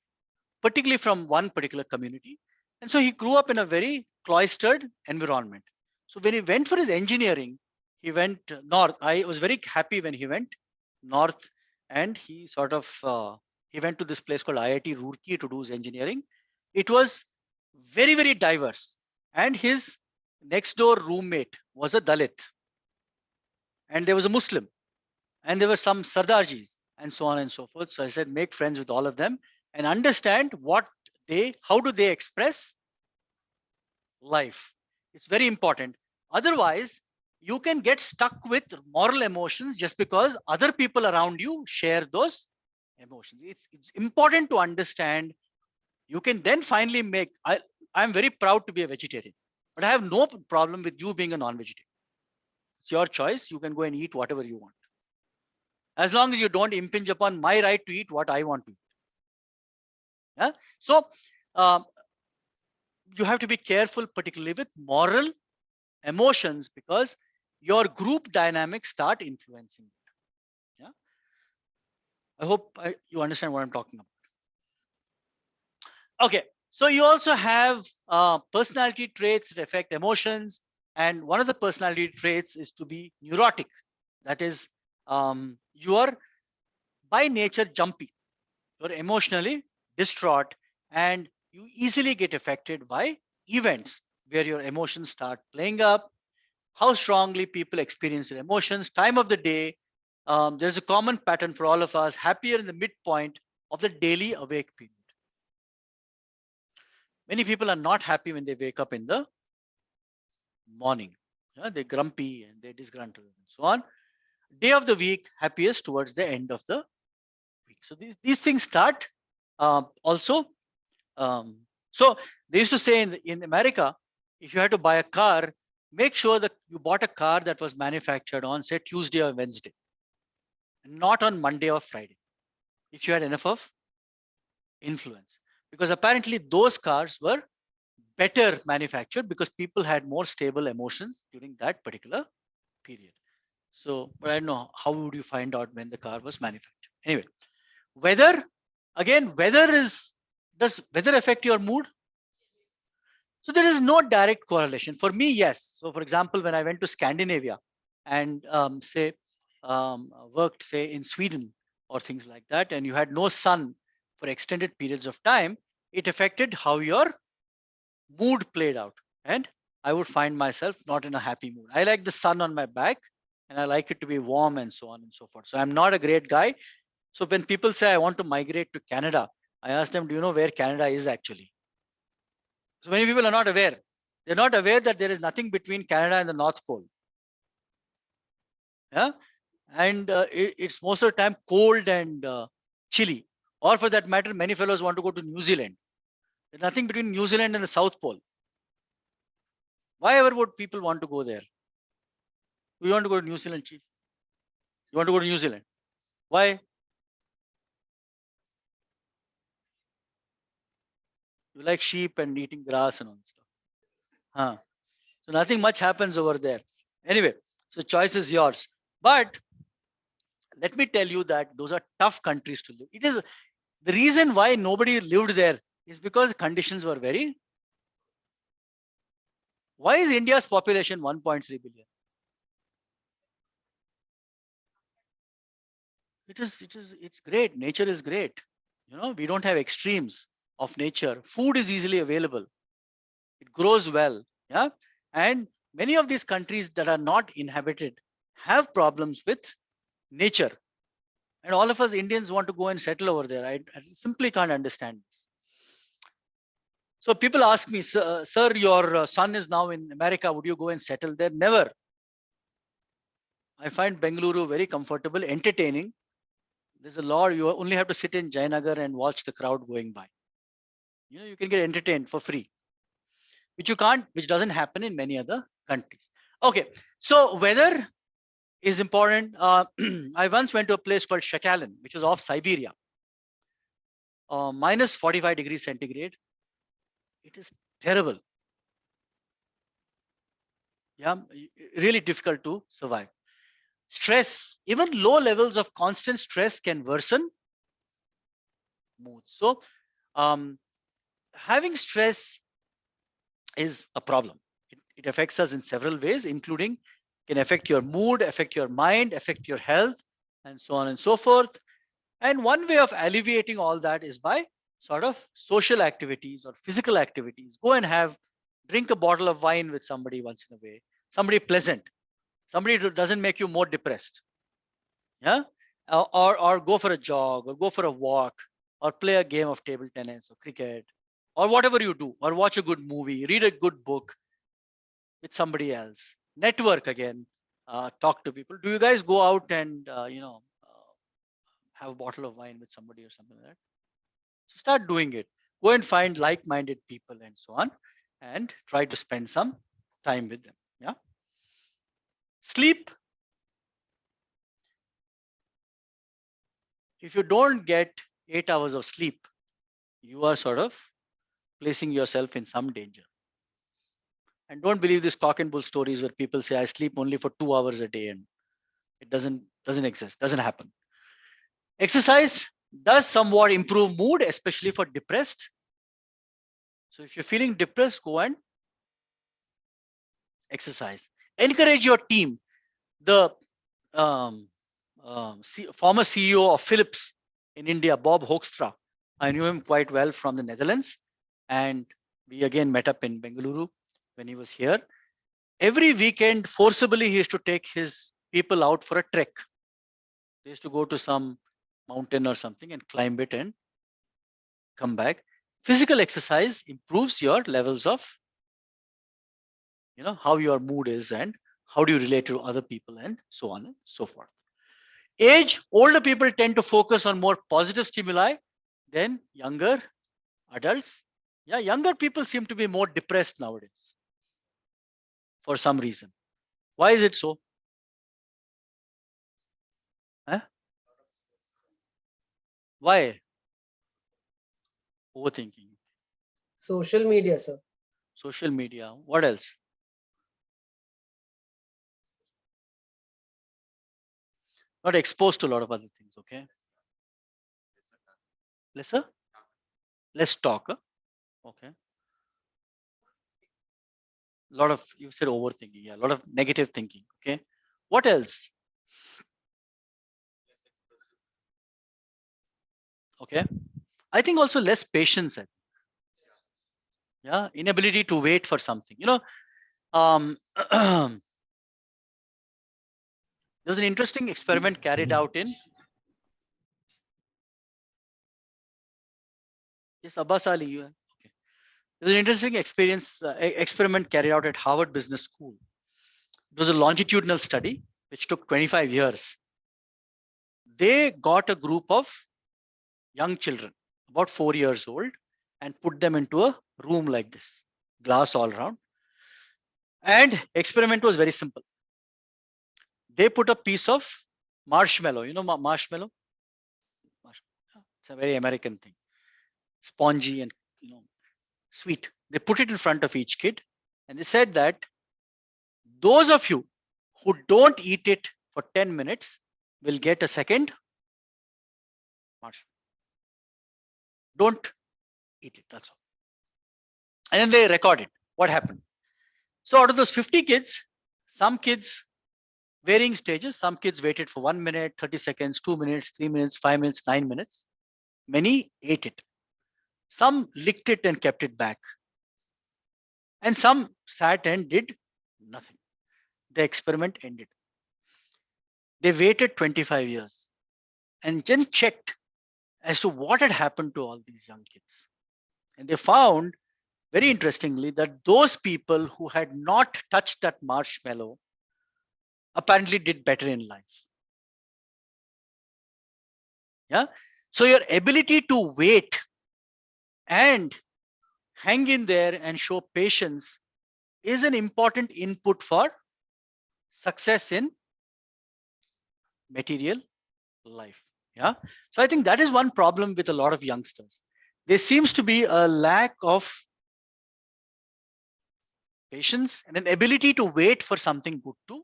S1: particularly from one particular community. And so he grew up in a very cloistered environment. So when he went for his engineering, he went north. I was very happy when he went north, and he sort of he went to this place called IIT Roorkee to do his engineering. It was very diverse, and his next door roommate was a Dalit, and there was a Muslim, and there were some Sardarjis, and so on and so forth. So I said, make friends with all of them and understand how do they express life. It's very important. Otherwise, you can get stuck with moral emotions just because other people around you share those emotions. It's important to understand. You can then finally I'm very proud to be a vegetarian, but I have no problem with you being a non-vegetarian. It's your choice. You can go and eat whatever you want, as long as you don't impinge upon my right to eat what I want to eat. Yeah? So you have to be careful, particularly with moral emotions, because your group dynamics start influencing it. Yeah, I hope you understand what I'm talking about. Okay, so you also have personality traits that affect emotions, and one of the personality traits is to be neurotic. That is, you are by nature jumpy, you're emotionally distraught, and you easily get affected by events where your emotions start playing up, how strongly people experience their emotions, time of the day. There's a common pattern for all of us: happier in the midpoint of the daily awake period. Many people are not happy when they wake up in the morning. Yeah, they're grumpy and they're disgruntled and so on. Day of the week, happiest towards the end of the week. So these things start also. So they used to say in America, if you had to buy a car, make sure that you bought a car that was manufactured on, say, Tuesday or Wednesday, not on Monday or Friday, if you had enough of influence. Because apparently those cars were better manufactured because people had more stable emotions during that particular period. So, but I don't know, how would you find out when the car was manufactured? Anyway, weather, again, does weather affect your mood? So there is no direct correlation. For me, yes. So for example, when I went to Scandinavia and worked, say, in Sweden or things like that, and you had no sun for extended periods of time, it affected how your mood played out. And I would find myself not in a happy mood. I like the sun on my back and I like it to be warm and so on and so forth. So I'm not a great guy. So when people say I want to migrate to Canada, I ask them, do you know where Canada is actually? So many people are not aware. They're not aware that there is nothing between Canada and the North Pole. Yeah, and it's most of the time cold and chilly. Or for that matter, many fellows want to go to New Zealand. There's nothing between New Zealand and the South Pole. Why ever would people want to go there? We want to go to New Zealand, chief. You want to go to New Zealand? Why? You like sheep and eating grass and all that stuff. Huh. So nothing much happens over there. Anyway, so choice is yours. But let me tell you that those are tough countries to live. It is the reason why nobody lived there is because conditions were very. Why is India's population 1.3 billion? It's great. Nature is great. You know, we don't have extremes of nature. Food is easily available. It grows well. Yeah. And many of these countries that are not inhabited have problems with nature. And all of us Indians want to go and settle over there. I simply can't understand this. So people ask me, sir, your son is now in America. Would you go and settle there? Never. I find Bengaluru very comfortable, entertaining. There's a lot. You only have to sit in Jayanagar and watch the crowd going by. You can get entertained for free, which doesn't happen in many other countries. Okay, so weather is important. I once went to a place called Shakalan, which is off Siberia. Minus 45 degrees centigrade. It is terrible. Yeah, really difficult to survive. Stress, even low levels of constant stress can worsen mood. So having stress is a problem. It affects us in several ways, including can affect your mood, affect your mind, affect your health, and so on and so forth. And one way of alleviating all that is by sort of social activities or physical activities. Go and drink a bottle of wine with somebody once in a way, somebody pleasant, somebody who doesn't make you more depressed. Yeah. Or go for a jog or go for a walk or play a game of table tennis or cricket or whatever you do, or watch a good movie, read a good book with somebody else, network again, talk to people. Do you guys go out and have a bottle of wine with somebody or something like that? So start doing it. Go and find like-minded people and so on, and try to spend some time with them. Yeah. Sleep. If you don't get 8 hours of sleep, you are sort of placing yourself in some danger. And don't believe these cock and bull stories where people say I sleep only for 2 hours a day, and it doesn't exist, doesn't happen. Exercise does somewhat improve mood, especially for depressed. So if you're feeling depressed, go and exercise. Encourage your team. The former CEO of Philips in India, Bob Hoekstra, I knew him quite well from the Netherlands, and we again met up in Bengaluru when he was here. Every weekend, forcibly, he used to take his people out for a trek. They used to go to some mountain or something and climb it and come back. Physical exercise improves your levels of, how your mood is and how do you relate to other people and so on and so forth. Age, older people tend to focus on more positive stimuli than younger adults. Yeah, younger people seem to be more depressed nowadays for some reason. Why is it so? Huh? Why? Overthinking.
S5: Social media, sir.
S1: Social media. What else? Not exposed to a lot of other things. Okay. Lesser? Less talk. Huh? Okay. A lot of, you said overthinking. Yeah. A lot of negative thinking. Okay. What else? Okay. I think also less patience. Yeah. Inability to wait for something. There's an interesting experiment carried out in. Yes, Abbas Ali. Okay. There's an interesting experiment carried out at Harvard Business School. It was a longitudinal study which took 25 years. They got a group of young children, about 4 years old, and put them into a room like this, glass all around. And experiment was very simple. They put a piece of marshmallow, marshmallow? It's a very American thing. Spongy and sweet. They put it in front of each kid and they said that those of you who don't eat it for 10 minutes will get a second marshmallow. Don't eat it, that's all. And then they recorded what happened. So out of those 50 kids, some kids, varying stages, some kids waited for 1 minute, 30 seconds, 2 minutes, 3 minutes, 5 minutes, 9 minutes. Many ate it. Some licked it and kept it back. And some sat and did nothing. The experiment ended. They waited 25 years and then checked as to what had happened to all these young kids. And they found, very interestingly, that those people who had not touched that marshmallow apparently did better in life. Yeah. So your ability to wait and hang in there and show patience is an important input for success in material life. Yeah. So I think that is one problem with a lot of youngsters. There seems to be a lack of patience and an ability to wait for something good to.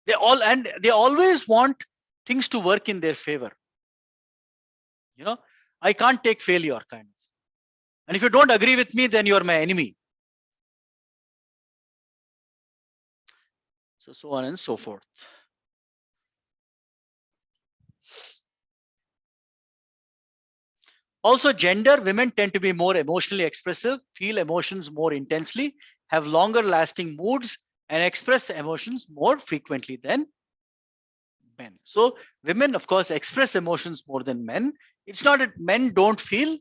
S1: They always want things to work in their favor. I can't take failure, kind of. And if you don't agree with me, then you're my enemy. So on and so forth. Also, gender, women tend to be more emotionally expressive, feel emotions more intensely, have longer lasting moods, and express emotions more frequently than men. So women, of course, express emotions more than men. It's not that men don't feel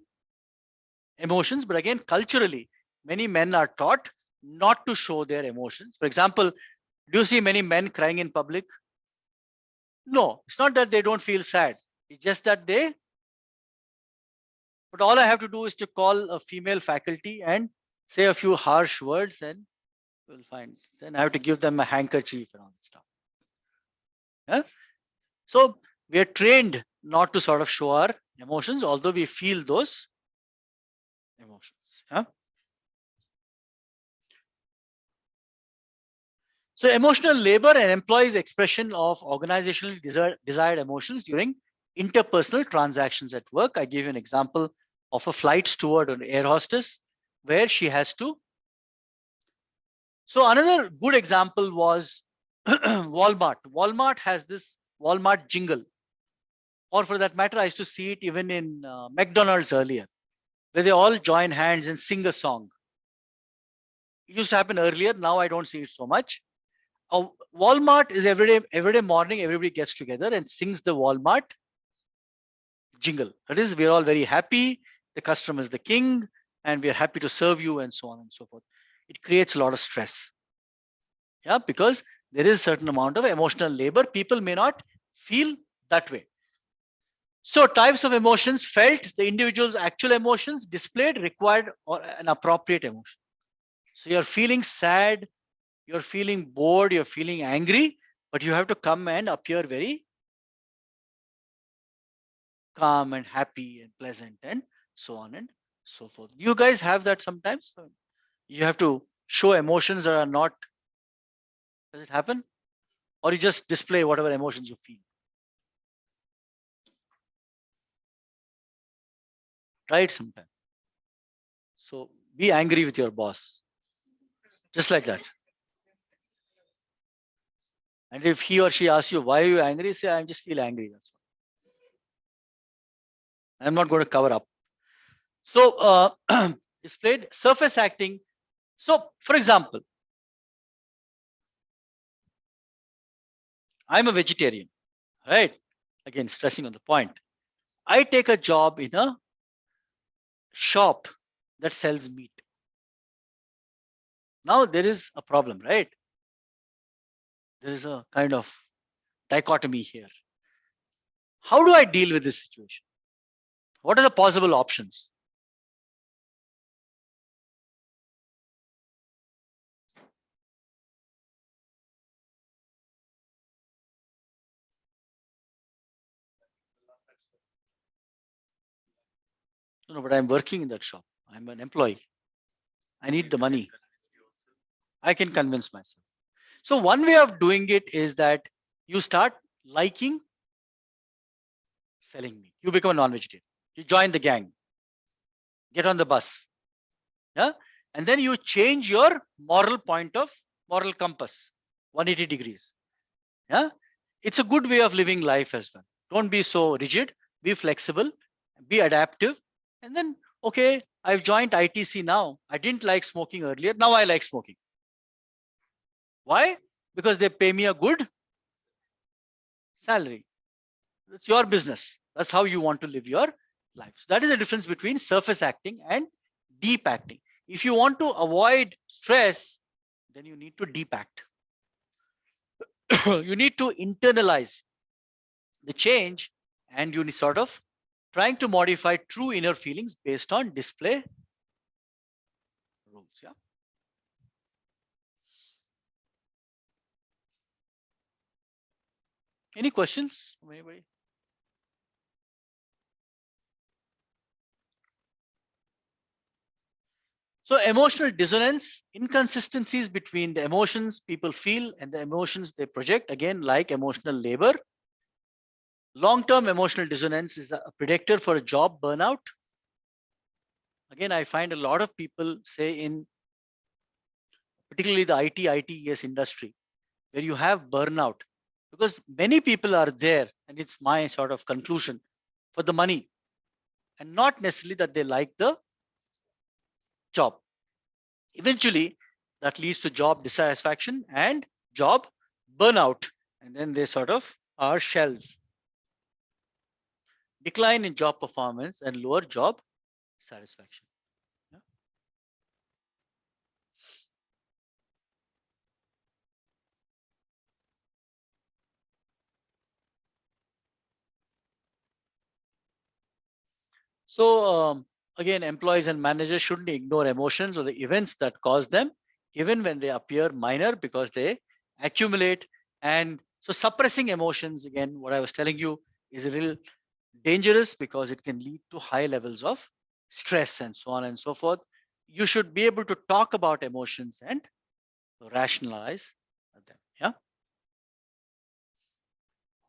S1: emotions, but again, culturally, many men are taught not to show their emotions. For example, do you see many men crying in public? No, it's not that they don't feel sad. It's just that but all I have to do is to call a female faculty and say a few harsh words and we'll find. Then I have to give them a handkerchief and all that stuff. Yeah? So we are trained not to sort of show our emotions, although we feel those emotions. Yeah? So emotional labor and employees expression of organizationally desired emotions during interpersonal transactions at work. I gave you an example of a flight steward or air hostess where she has to. So another good example was Walmart. Walmart has this Walmart jingle, or for that matter, I used to see it even in McDonald's earlier, where they all join hands and sing a song. It used to happen earlier. Now I don't see it so much. Walmart is every day morning, everybody gets together and sings the Walmart jingle. That is, we're all very happy. The customer is the king, and we are happy to serve you, and so on and so forth. It creates a lot of stress. Yeah, because there is a certain amount of emotional labor. People may not feel that way. So types of emotions felt, the individual's actual emotions displayed, required or an appropriate emotion. So you're feeling sad, you're feeling bored, you're feeling angry, but you have to come and appear very calm and happy and pleasant and so on and so forth. You guys have that sometimes? You have to show emotions that are not, does it happen? Or you just display whatever emotions you feel? Try it sometime. So be angry with your boss, just like that. And if he or she asks you, why are you angry? Say, I just feel angry. That's all. I'm not going to cover up. So displayed surface acting. So for example, I'm a vegetarian, right? Again, stressing on the point. I take a job in a shop that sells meat. Now there is a problem, right? There is a kind of dichotomy here. How do I deal with this situation? What are the possible options? No, but I'm working in that shop. I'm an employee. I need the money. I can convince myself. So one way of doing it is that you start liking selling meat. You become a non-vegetarian. You join the gang. Get on the bus. Yeah. And then you change your moral compass 180 degrees. Yeah. It's a good way of living life as well. Don't be so rigid, be flexible, be adaptive. And then Okay, I've joined ITC now. I didn't like smoking earlier. Now I like smoking. Why? Because they pay me a good salary. It's your business. That's how you want to live your life. So that is the difference between surface acting and deep acting. If you want to avoid stress, then you need to deep act. You need to internalize the change, and you sort of trying to modify true inner feelings based on display rules. Yeah. Any questions from anybody? So emotional dissonance, inconsistencies between the emotions people feel and the emotions they project, again, like emotional labor. Long-term emotional dissonance is a predictor for a job burnout. Again, I find a lot of people say in particularly the ITES industry, where you have burnout, because many people are there, and it's my sort of conclusion, for the money, and not necessarily that they like the job. Eventually, that leads to job dissatisfaction and job burnout, and then they sort of are shells. Decline in job performance and lower job satisfaction. Yeah. So again, employees and managers shouldn't ignore emotions or the events that cause them, even when they appear minor, because they accumulate. And so suppressing emotions, again, what I was telling you, is a little dangerous because it can lead to high levels of stress and so on and so forth. You should be able to talk about emotions and rationalize them. Yeah.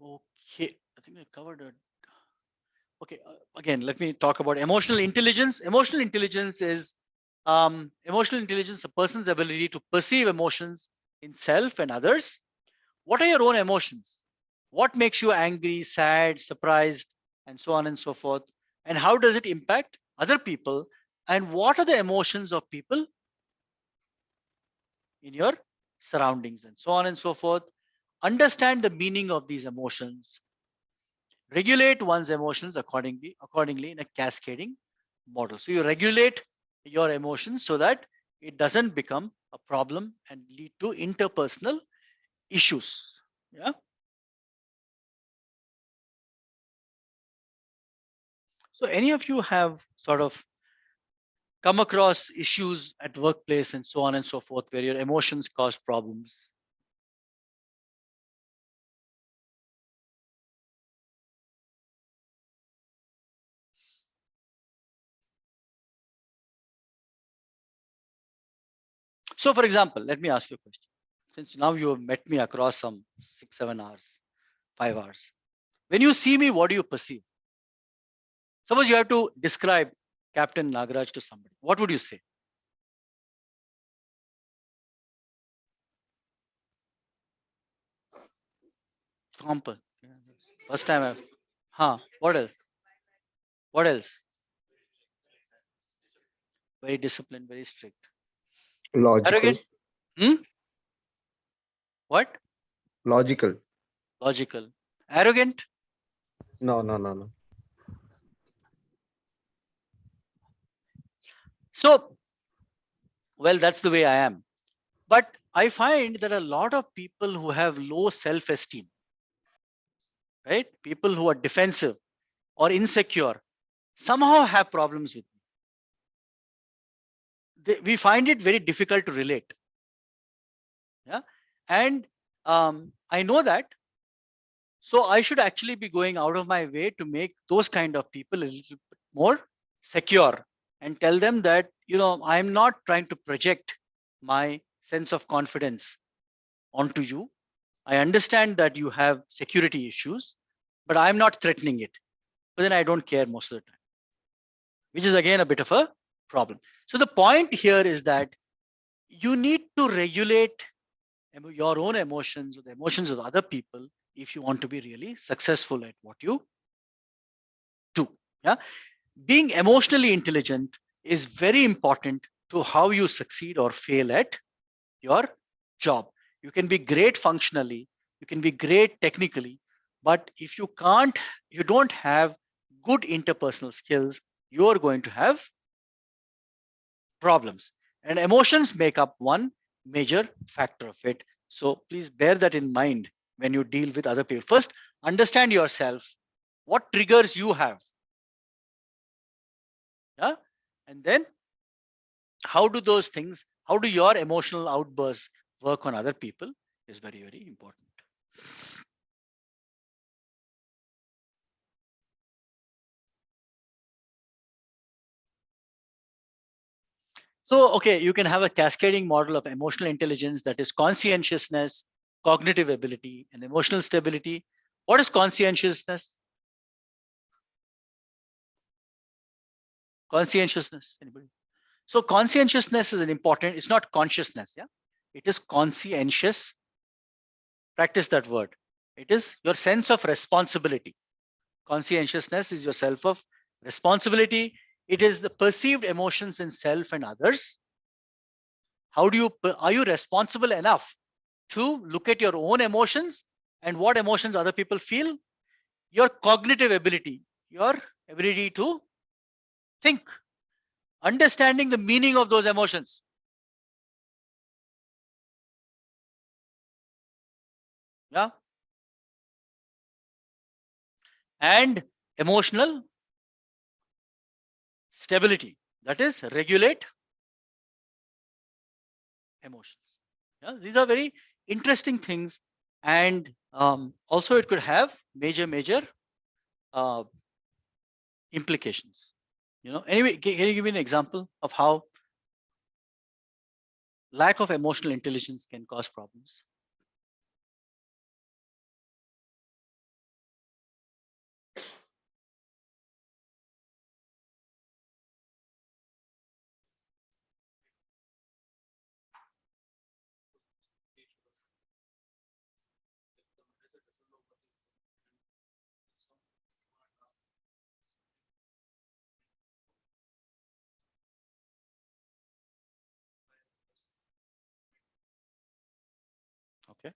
S1: Okay. I think I covered it. Okay, again, let me talk about emotional intelligence. Emotional intelligence is a person's ability to perceive emotions in self and others. What are your own emotions? What makes you angry, sad, surprised, and so on and so forth? And how does it impact other people? And what are the emotions of people in your surroundings, and so on and so forth? Understand the meaning of these emotions. Regulate one's emotions accordingly in a cascading model. So you regulate your emotions so that it doesn't become a problem and lead to interpersonal issues. Yeah. So any of you have sort of come across issues at workplace and so on and so forth where your emotions cause problems? So for example, let me ask you a question. Since now you have met me across some 6, 7 hours, 5 hours. When you see me, what do you perceive? Suppose you have to describe Captain Nagaraj to somebody. What would you say? Competent. First time I've. Huh. What else? What else? Very disciplined, very strict.
S3: Logical.
S1: Arrogant? Hmm? What?
S3: Logical.
S1: Logical. Arrogant?
S3: No, no, no, no.
S1: So, well, that's the way I am. But I find that a lot of people who have low self-esteem, right? People who are defensive or insecure, somehow have problems with me. We find it very difficult to relate. Yeah. And I know that. So I should actually be going out of my way to make those kind of people a little bit more secure and tell them that, I'm not trying to project my sense of confidence onto you. I understand that you have security issues, but I'm not threatening it. But then I don't care most of the time, which is again a bit of a problem. So the point here is that you need to regulate your own emotions or the emotions of other people if you want to be really successful at what you do. Yeah. being emotionally intelligent is very important to how you succeed or fail at your job. You can be great functionally, you can be great technically, but if you don't have good interpersonal skills, you are going to have problems. And emotions make up one major factor of it. So please bear that in mind when you deal with other people. First, understand yourself, what triggers you have. Yeah. And then how do your emotional outbursts work on other people is very, very important. So, okay, you can have a cascading model of emotional intelligence, that is conscientiousness, cognitive ability, and emotional stability. What is conscientiousness? Conscientiousness, anybody? So conscientiousness is an important, it's not consciousness, yeah? It is conscientious. Practice that word. It is your sense of responsibility. Conscientiousness is your self of responsibility. It is the perceived emotions in self and others. Are you responsible enough to look at your own emotions and what emotions other people feel? Your cognitive ability, your ability to think, understanding the meaning of those emotions. Yeah. And emotional stability, that is regulate emotions. Yeah, these are very interesting things, and also it could have major uh, implications. Anyway, can you give me an example of how lack of emotional intelligence can cause problems? Okay.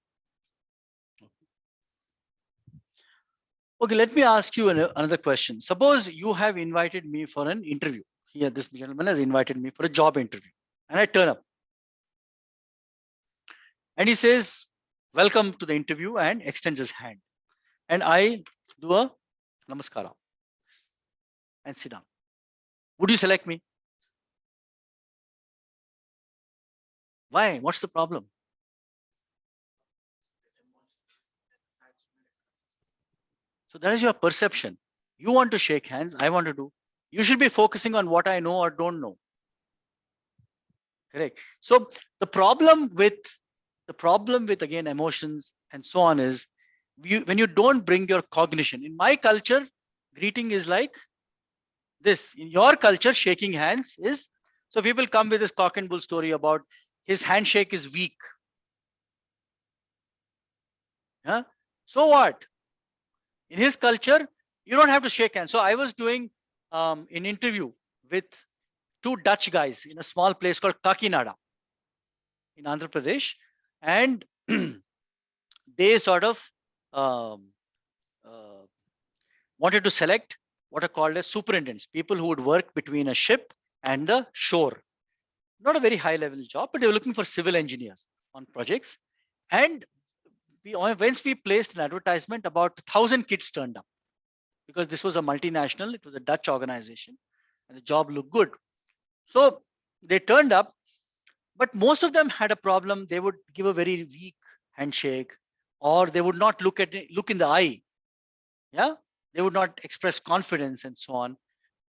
S1: Okay, let me ask you another question. Suppose you have invited me for an interview. Here, this gentleman has invited me for a job interview, and I turn up. And he says, "Welcome to the interview," and extends his hand. And I do a namaskara and sit down. Would you select me? Why? What's the problem? So that is your perception. You want to shake hands, I want to do. You should be focusing on what I know or don't know. Correct. So the problem with again emotions and so on is when you don't bring your cognition. In my culture, greeting is like this. In your culture, shaking hands is, so people come with this cock and bull story about his handshake is weak. Yeah. So what? In his culture, you don't have to shake hands. So I was doing an interview with two Dutch guys in a small place called Kakinada in Andhra Pradesh, and they sort of um, uh, wanted to select what are called as superintendents, people who would work between a ship and the shore. Not a very high level job, but they were looking for civil engineers on projects. And once we placed an advertisement, about 1,000 kids turned up because this was a multinational, it was a Dutch organization, and the job looked good. So they turned up, but most of them had a problem. They would give a very weak handshake, or they would not look in the eye. Yeah, they would not express confidence and so on.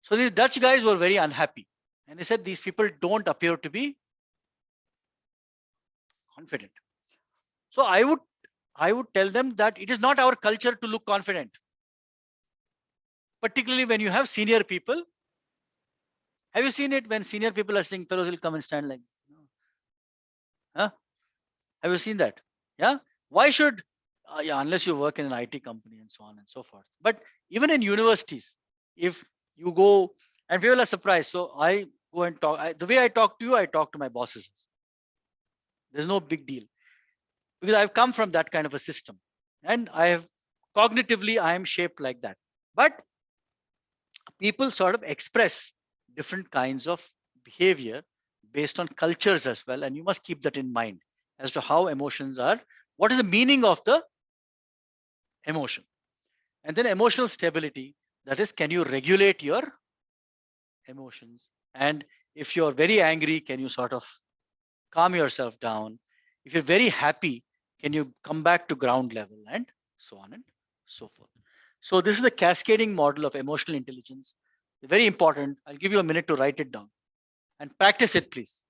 S1: So these Dutch guys were very unhappy, and they said these people don't appear to be confident. So I would tell them that it is not our culture to look confident, particularly when you have senior people. Have you seen it when senior people are saying fellows will come and stand like this? Huh? Have you seen that? Yeah. Why should, yeah, unless you work in an IT company and so on and so forth. But even in universities, if You go and people are surprised. So I go and talk. The way I talk to you, I talk to my bosses. There's no big deal because I've come from that kind of a system, and I have cognitively I am shaped like that. But people sort of express different kinds of behavior based on cultures as well, and you must keep that in mind as to how emotions are. What is the meaning of the emotion? And then emotional stability. That is, can you regulate your emotions? And if you're very angry, can you sort of calm yourself down? If you're very happy, can you come back to ground level, and so on and so forth? So this is the cascading model of emotional intelligence. Very important. I'll give you a minute to write it down and practice it, please.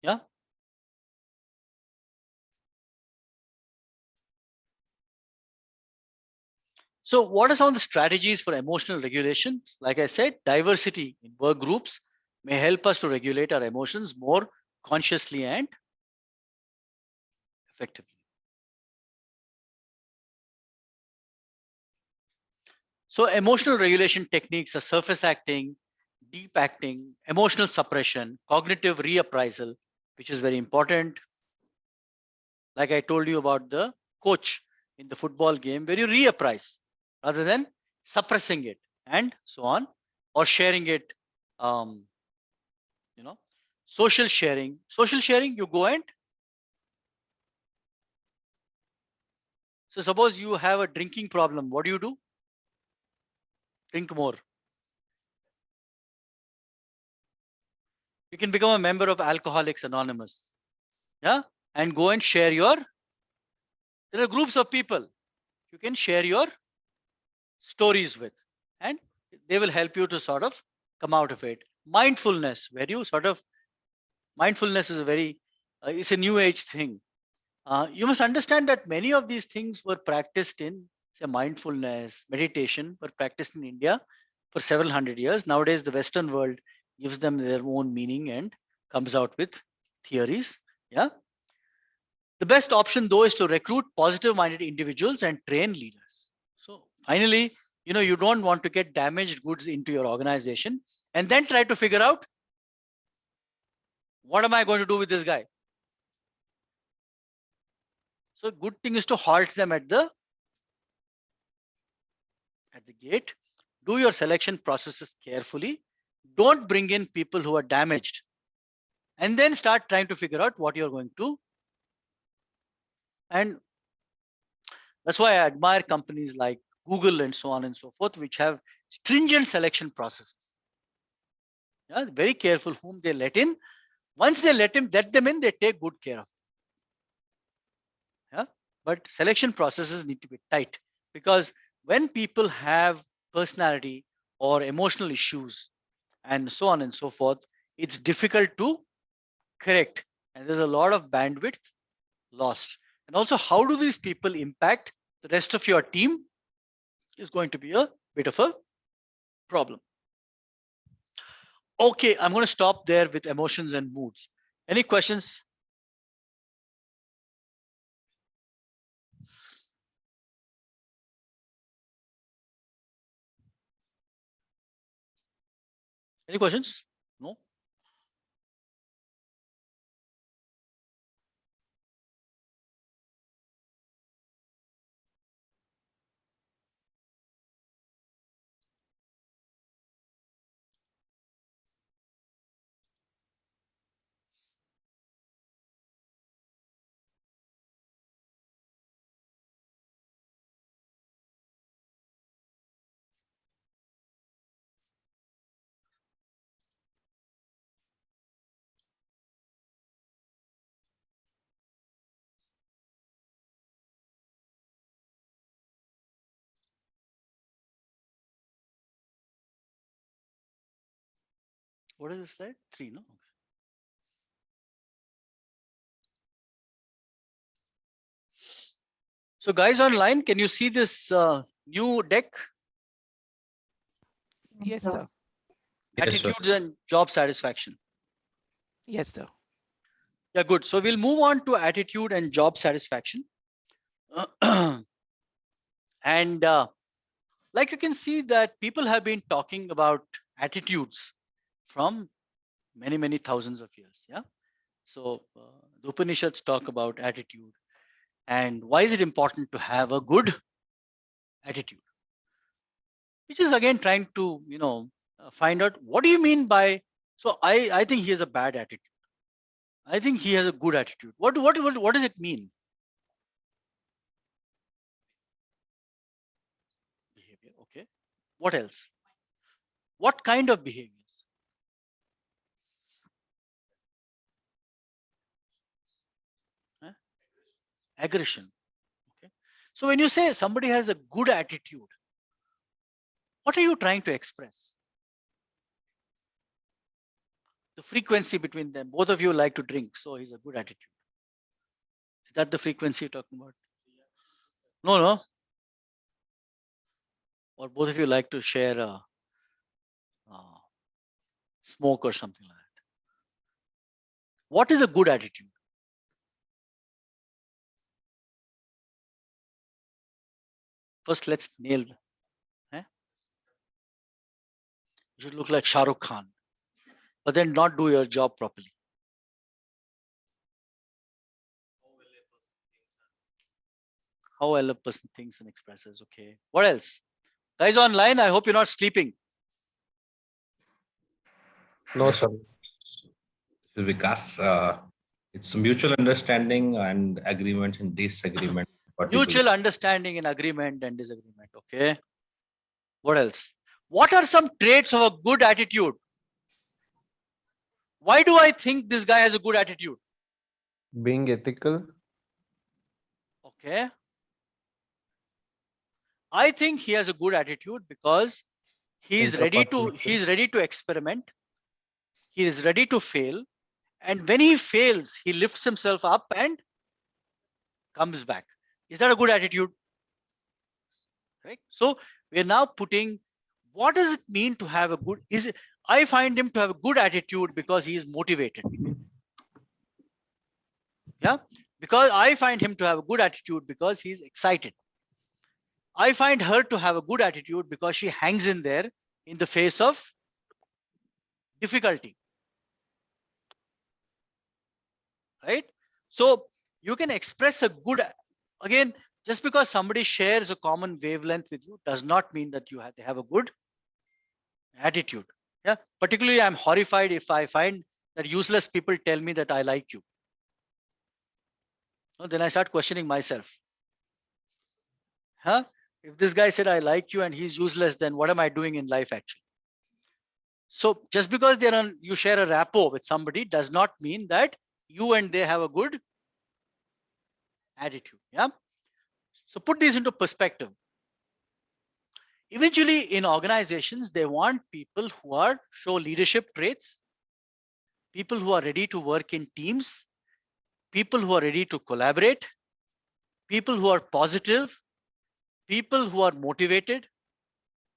S1: Yeah. So what are some of the strategies for emotional regulation? Like I said, diversity in work groups may help us to regulate our emotions more consciously and effectively. So emotional regulation techniques are surface acting, deep acting, emotional suppression, cognitive reappraisal, which is very important. Like I told you about the coach in the football game, where you reappraise rather than suppressing it and so on, or sharing it. Um, you know, social sharing. Social sharing, you go and so suppose you have a drinking problem. What do? Drink more. You can become a member of Alcoholics Anonymous. Yeah, and go and share your. There are groups of people you can share your stories with, and they will help you to sort of come out of it. Mindfulness, where you sort of mindfulness is a very it's a new age thing. You must understand that many of these things were practiced in say mindfulness, meditation were practiced in India for several hundred years. Nowadays, the Western world gives them their own meaning and comes out with theories. Yeah. The best option though is to recruit positive minded individuals and train leaders. So finally, you don't want to get damaged goods into your organization and then try to figure out what am I going to do with this guy. So good thing is to halt them at the gate. Do your selection processes carefully. Don't bring in people who are damaged and then start trying to figure out what you're going to. And that's why I admire companies like Google and so on and so forth, which have stringent selection processes. Yeah, very careful whom they let in. Once they let them in, they take good care of them. Yeah, but selection processes need to be tight because when people have personality or emotional issues and so on and so forth, it's difficult to correct, and there's a lot of bandwidth lost. And also, how do these people impact the rest of your team is going to be a bit of a problem. Okay, I'm going to stop there with emotions and moods. Any questions? Any questions? No? What is this slide? 3, no? Okay. So guys online, can you see this new deck?
S9: Yes, sir.
S6: Yes, sir.
S1: Attitudes and job satisfaction.
S9: Yes, sir.
S1: Yeah, good. So we'll move on to attitude and job satisfaction. And like you can see that people have been talking about attitudes from many, many thousands of years. Yeah. So the Upanishads talk about attitude. And why is it important to have a good attitude? Which is again trying to, find out what do you mean by, so I think he has a bad attitude. I think he has a good attitude. What does it mean? Behavior. Okay. What else? What kind of behaviors? Huh? Aggression. Okay. So when you say somebody has a good attitude, what are you trying to express? The frequency between them. Both of you like to drink, so he's a good attitude. Is that the frequency you're talking about? No, no. Or both of you like to share a smoke or something like that. What is a good attitude? First, let's nail. You should look like Shah Rukh Khan, but then not do your job properly. How well a person thinks and expresses. Okay. What else? Guys online, I hope you're not sleeping.
S3: No, sir.
S6: Because it's mutual understanding and agreement and disagreement.
S1: Mutual understanding and agreement and disagreement. Okay. What else? What are some traits of a good attitude? Why do I think this guy has a good attitude?
S3: Being ethical.
S1: Okay. I think he has a good attitude because he's ready to experiment. He is ready to fail. And when he fails, he lifts himself up and comes back. Is that a good attitude? Right. So we're now putting, what does it mean to have a good, I find him to have a good attitude because he is motivated. Yeah. Because I find him to have a good attitude because he's excited. I find her to have a good attitude because she hangs in there in the face of difficulty. Right. So you can express a good, again, just because somebody shares a common wavelength with you does not mean that they have a good attitude. Yeah. Particularly, I'm horrified if I find that useless people tell me that I like you. Well, then I start questioning myself. Huh? If this guy said I like you and he's useless, then what am I doing in life actually? So just because you share a rapport with somebody does not mean that you and they have a good attitude. Yeah. So put these into perspective. Eventually, in organizations, they want people who show leadership traits, people who are ready to work in teams, people who are ready to collaborate, people who are positive, people who are motivated,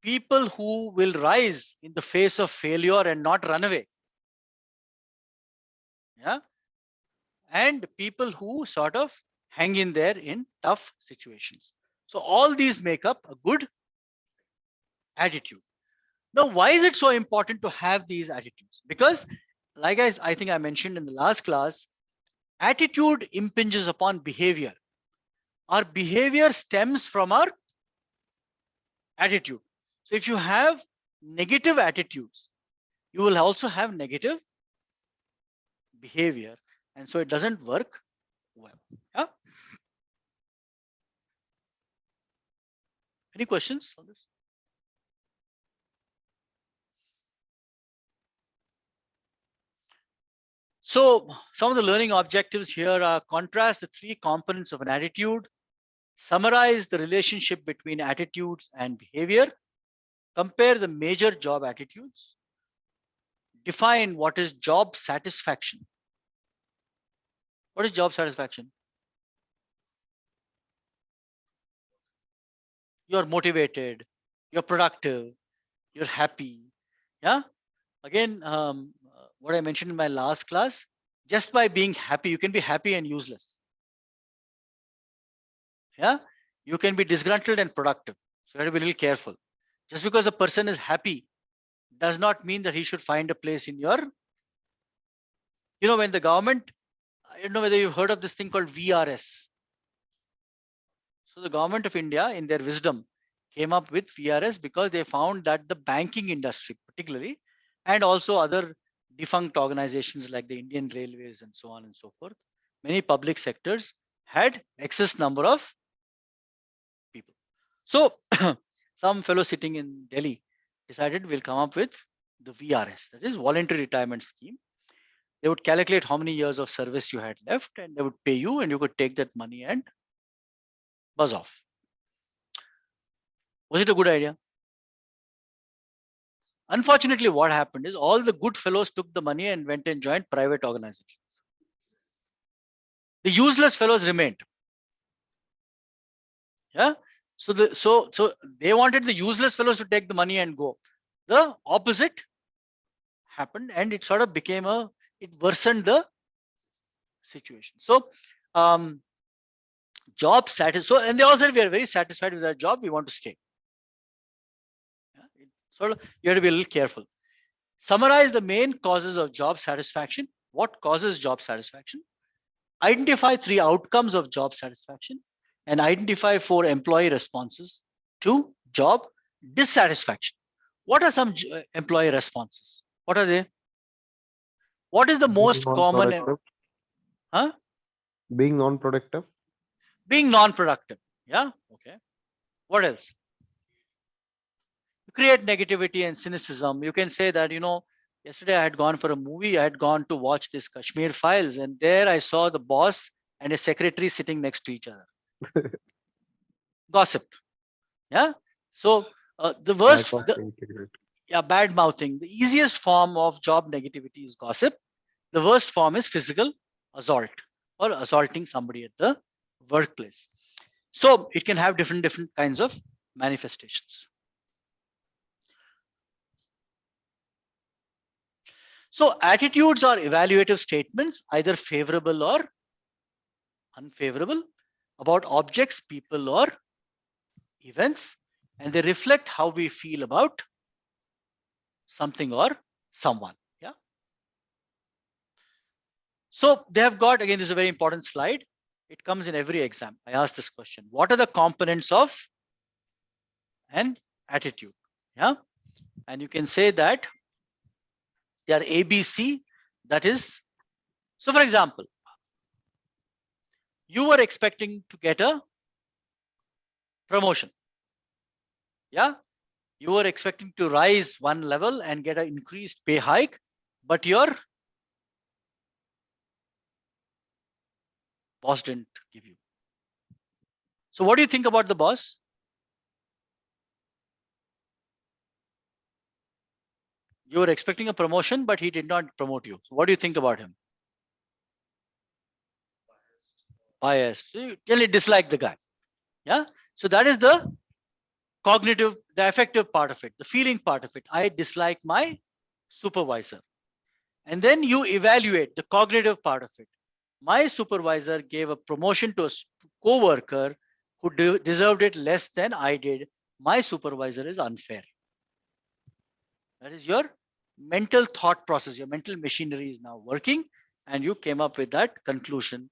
S1: people who will rise in the face of failure and not run away. Yeah. And people who sort of hang in there in tough situations. So all these make up a good attitude. Now, why is it so important to have these attitudes? Because, like I think I mentioned in the last class, attitude impinges upon behavior. Our behavior stems from our attitude. So if you have negative attitudes, you will also have negative behavior. And so it doesn't work well. Yeah? Any questions on this? So some of the learning objectives here are: contrast the three components of an attitude, summarize the relationship between attitudes and behavior, compare the major job attitudes, define what is job satisfaction. What is job satisfaction? You're motivated, you're productive, you're happy. Yeah. Again, what I mentioned in my last class, just by being happy, you can be happy and useless. Yeah. You can be disgruntled and productive. So you have to be a little careful. Just because a person is happy does not mean that he should find a place in your, when the government, I don't know whether you've heard of this thing called VRS. So the government of India, in their wisdom, came up with VRS because they found that the banking industry, particularly, and also other defunct organizations like the Indian Railways and so on and so forth, many public sectors had excess number of people. So some fellow sitting in Delhi decided we'll come up with the VRS, that is voluntary retirement scheme. They would calculate how many years of service you had left and they would pay you and you could take that money and buzz off. Was it a good idea? Unfortunately, what happened is all the good fellows took the money and went and joined private organizations. The useless fellows remained. Yeah. So they wanted the useless fellows to take the money and go. The opposite happened, and it sort of became it worsened the situation. So job satisfied. So, and they all said we are very satisfied with our job. We want to stay. Yeah, sort of, you have to be a little careful. Summarize the main causes of job satisfaction. What causes job satisfaction? Identify 3 outcomes of job satisfaction and identify 4 employee responses to job dissatisfaction. What are some employee responses? What are they? What is the most common? Huh?
S3: Being non-productive.
S1: Being non-productive. Yeah. Okay. What else? You create negativity and cynicism. You can say that, yesterday I had gone for a movie. I had gone to watch this Kashmir Files, and there I saw the boss and a secretary sitting next to each other. Gossip. Yeah. So the worst, bad mouthing. The easiest form of job negativity is gossip. The worst form is physical assault or assaulting somebody at the workplace. So it can have different kinds of manifestations. So attitudes are evaluative statements, either favorable or unfavorable, about objects, people, or events, and they reflect how we feel about something or someone. Yeah. So they have got, again, this is a very important slide. It comes in every exam. I ask this question: what are the components of an attitude? Yeah. And you can say that they are ABC. That is, so for example, you were expecting to get a promotion. Yeah. You were expecting to rise one level and get an increased pay hike, but your boss didn't give you. So what do you think about the boss? You were expecting a promotion, but he did not promote you. So what do you think about him? Biased. So you really dislike the guy. Yeah. So that is the cognitive, the affective part of it, the feeling part of it. I dislike my supervisor. And then you evaluate the cognitive part of it. My supervisor gave a promotion to a co-worker who deserved it less than I did. My supervisor is unfair. That is your mental thought process. Your mental machinery is now working, and you came up with that conclusion.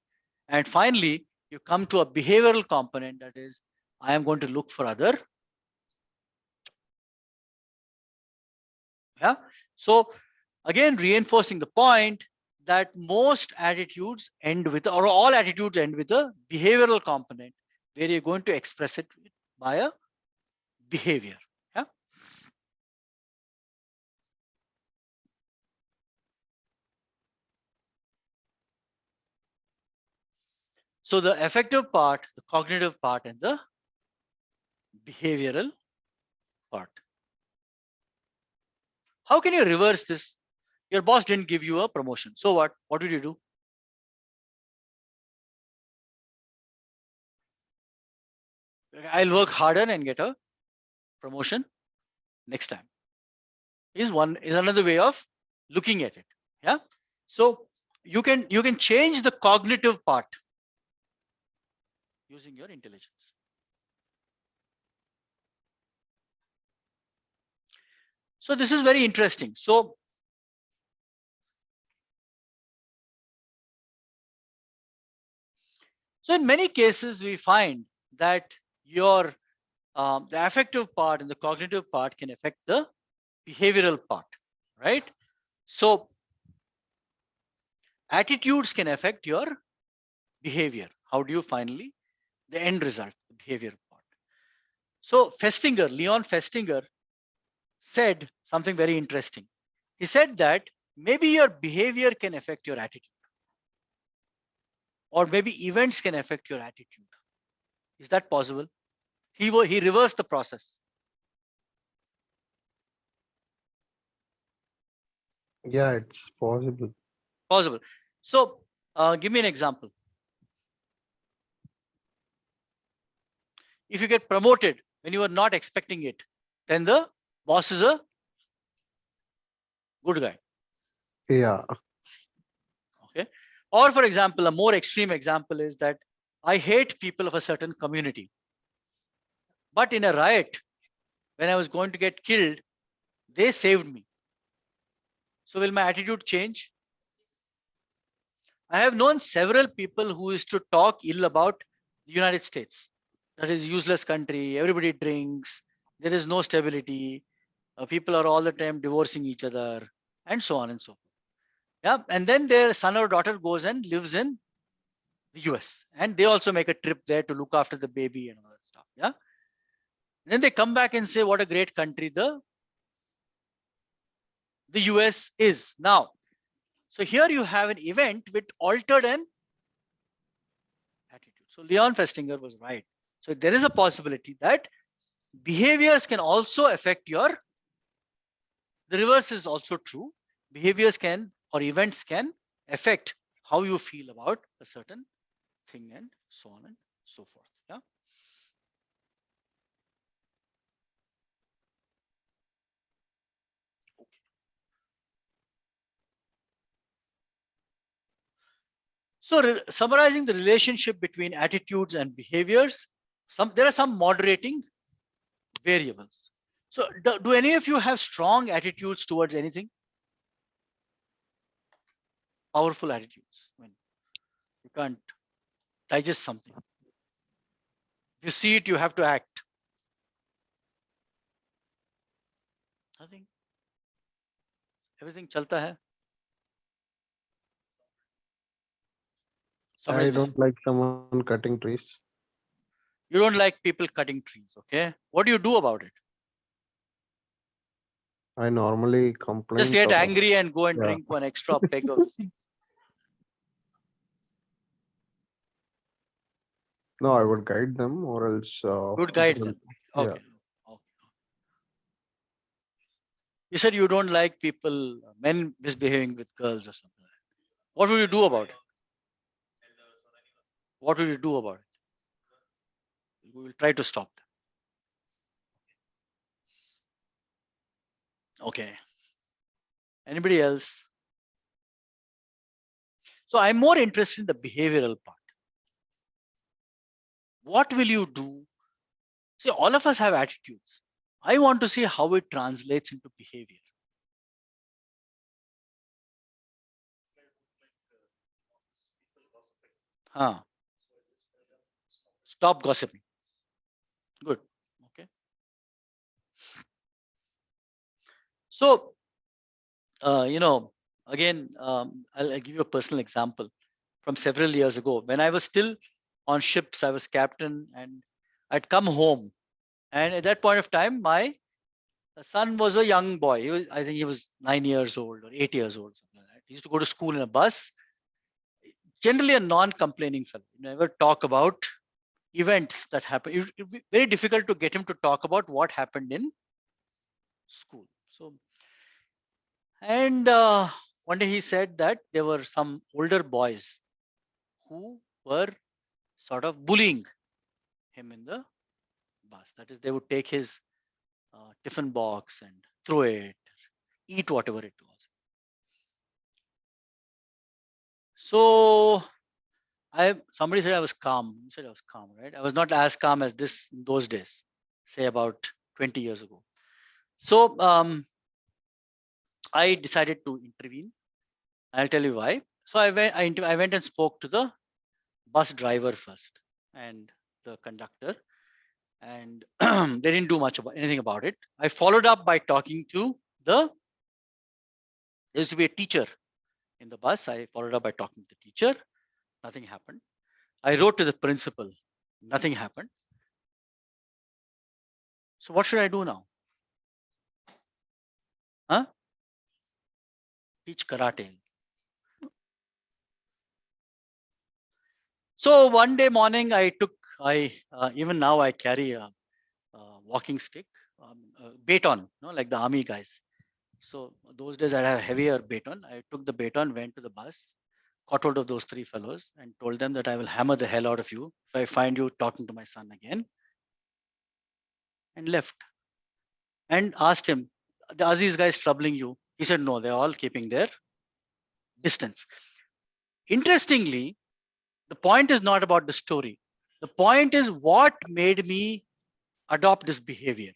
S1: And finally, you come to a behavioral component, that is, I am going to look for other. Yeah. So again, reinforcing the point that most attitudes end with, or all attitudes end with a behavioral component, where you're going to express it by a behavior. Yeah. So the affective part, the cognitive part, and the behavioral part. How can you reverse this? Your boss didn't give you a promotion. So what? What did you do? I'll work harder and get a promotion next time. Is another way of looking at it. Yeah. So you can change the cognitive part using your intelligence. So this is very interesting. So in many cases, we find that your the affective part and the cognitive part can affect the behavioral part, right? So attitudes can affect your behavior. How do you finally the end result, the behavior part? So Leon Festinger said something very interesting. He said that maybe your behavior can affect your attitude, or maybe events can affect your attitude. Is that possible? He reversed the process.
S3: Yeah, it's possible.
S1: Possible. So give me an example. If you get promoted when you were not expecting it, then the boss is a good guy.
S3: Yeah.
S1: Okay. Or for example, a more extreme example is that I hate people of a certain community. But in a riot, when I was going to get killed, they saved me. So will my attitude change? I have known several people who used to talk ill about the United States. That is a useless country. Everybody drinks. There is no stability. People are all the time divorcing each other, and so on and so forth. Yeah. And then their son or daughter goes and lives in the US, and they also make a trip there to look after the baby and all that stuff. Yeah. Then they come back and say, what a great country the US is now. So here you have an event which altered an attitude. So Leon Festinger was right. So there is a possibility that behaviors can also affect your, the reverse is also true. Behaviors can, or events can affect how you feel about a certain thing, and so on and so forth. Yeah. Okay. So summarizing the relationship between attitudes and behaviors, there are some moderating variables. So do any of you have strong attitudes towards anything? Powerful attitudes. I mean, you can't digest something. If you see it, you have to act. Nothing. Everything chalta hai.
S3: I don't like someone cutting trees.
S1: You don't like people cutting trees, okay? What do you do about it?
S3: I normally complain.
S1: Just get angry and go and drink one extra peg of thing.
S3: No, I would guide them, or else.
S1: Would guide them. Okay.
S3: Yeah.
S1: Okay. You said you don't like people, men misbehaving with girls or something like that. What would you do about it? What would you do about it? We will try to stop them. Okay. Anybody else? So I'm more interested in the behavioral part. What will you do? See, all of us have attitudes. I want to see how it translates into behavior. Huh. Stop gossiping. Good. Okay. So, again, I'll give you a personal example from several years ago. When I was still on ships, I was captain, and I'd come home. And at that point of time, my son was a young boy. I think he was 9 years old or 8 years old, something like that. He used to go to school in a bus. Generally, a non-complaining fellow. Never talk about events that happen. It would be very difficult to get him to talk about what happened in school. So, and one day he said that there were some older boys who were sort of bullying him in the bus. That is, they would take his tiffin box and throw it, eat whatever it was. So somebody said I was calm. You said I was calm, right? I was not as calm as this in those days, say about 20 years ago. So I decided to intervene. I'll tell you why. So I went and spoke to the bus driver first and the conductor, and they didn't do much about anything about it. I followed up by talking to there used to be a teacher in the bus. I followed up by talking to the teacher. Nothing happened. I wrote to the principal. Nothing happened. So what should I do now? Huh? Teach karate. So one day morning, even now I carry a walking stick, a baton, like the army guys. So those days I had a heavier baton. I took the baton, went to the bus, caught hold of those three fellows, and told them that I will hammer the hell out of you if I find you talking to my son again, and left. And asked him, are these guys troubling you? He said, no, they're all keeping their distance. Interestingly, the point is not about the story. The point is what made me adopt this behavior.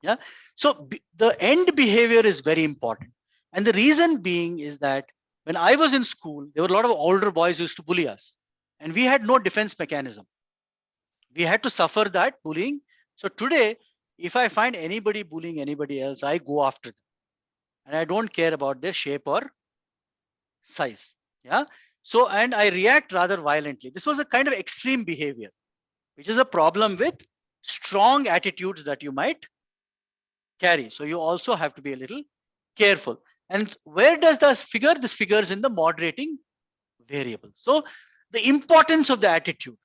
S1: Yeah. So the end behavior is very important. And the reason being is that when I was in school, there were a lot of older boys who used to bully us, and we had no defense mechanism. We had to suffer that bullying. So today, if I find anybody bullying anybody else, I go after them, and I don't care about their shape or size. Yeah. So, and I react rather violently. This was a kind of extreme behavior, which is a problem with strong attitudes that you might carry. So you also have to be a little careful. And where does this figure? This figures in the moderating variable. So the importance of the attitude.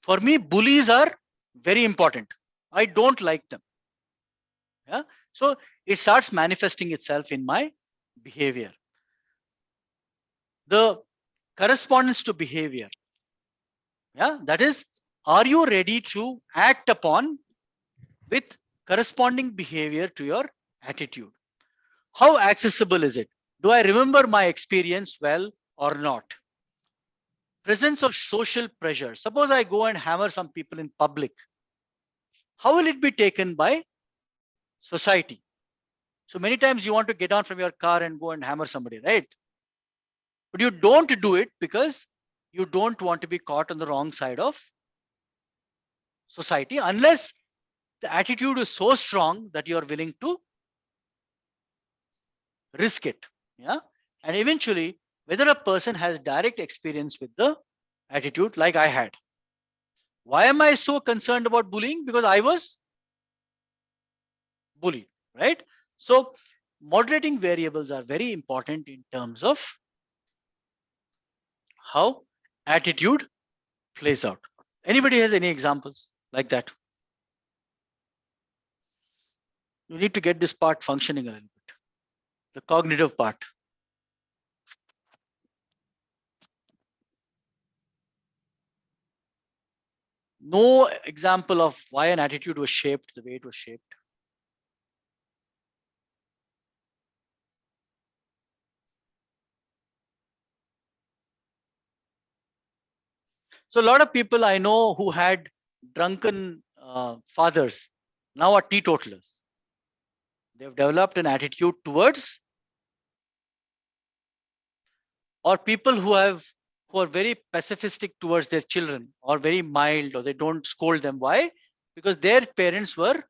S1: For me, bullies are very important. I don't like them. Yeah. So it starts manifesting itself in my behavior. The correspondence to behavior. Yeah. That is, are you ready to act upon with corresponding behavior to your attitude? How accessible is it? Do I remember my experience well or not? Presence of social pressure. Suppose I go and hammer some people in public. How will it be taken by society? So many times you want to get down from your car and go and hammer somebody, right? But you don't do it because you don't want to be caught on the wrong side of society, unless the attitude is so strong that you are willing to risk it. Yeah. And eventually, whether a person has direct experience with the attitude like I had. Why am I so concerned about bullying? Because I was bullied, right? So moderating variables are very important in terms of how attitude plays out. Anybody has any examples like that? You need to get this part functioning a little bit. The cognitive part. No example of why an attitude was shaped the way it was shaped. So a lot of people I know who had drunken fathers now are teetotalers. They've developed an attitude towards, or people who are very pacifistic towards their children, or very mild, or they don't scold them. Why? Because their parents were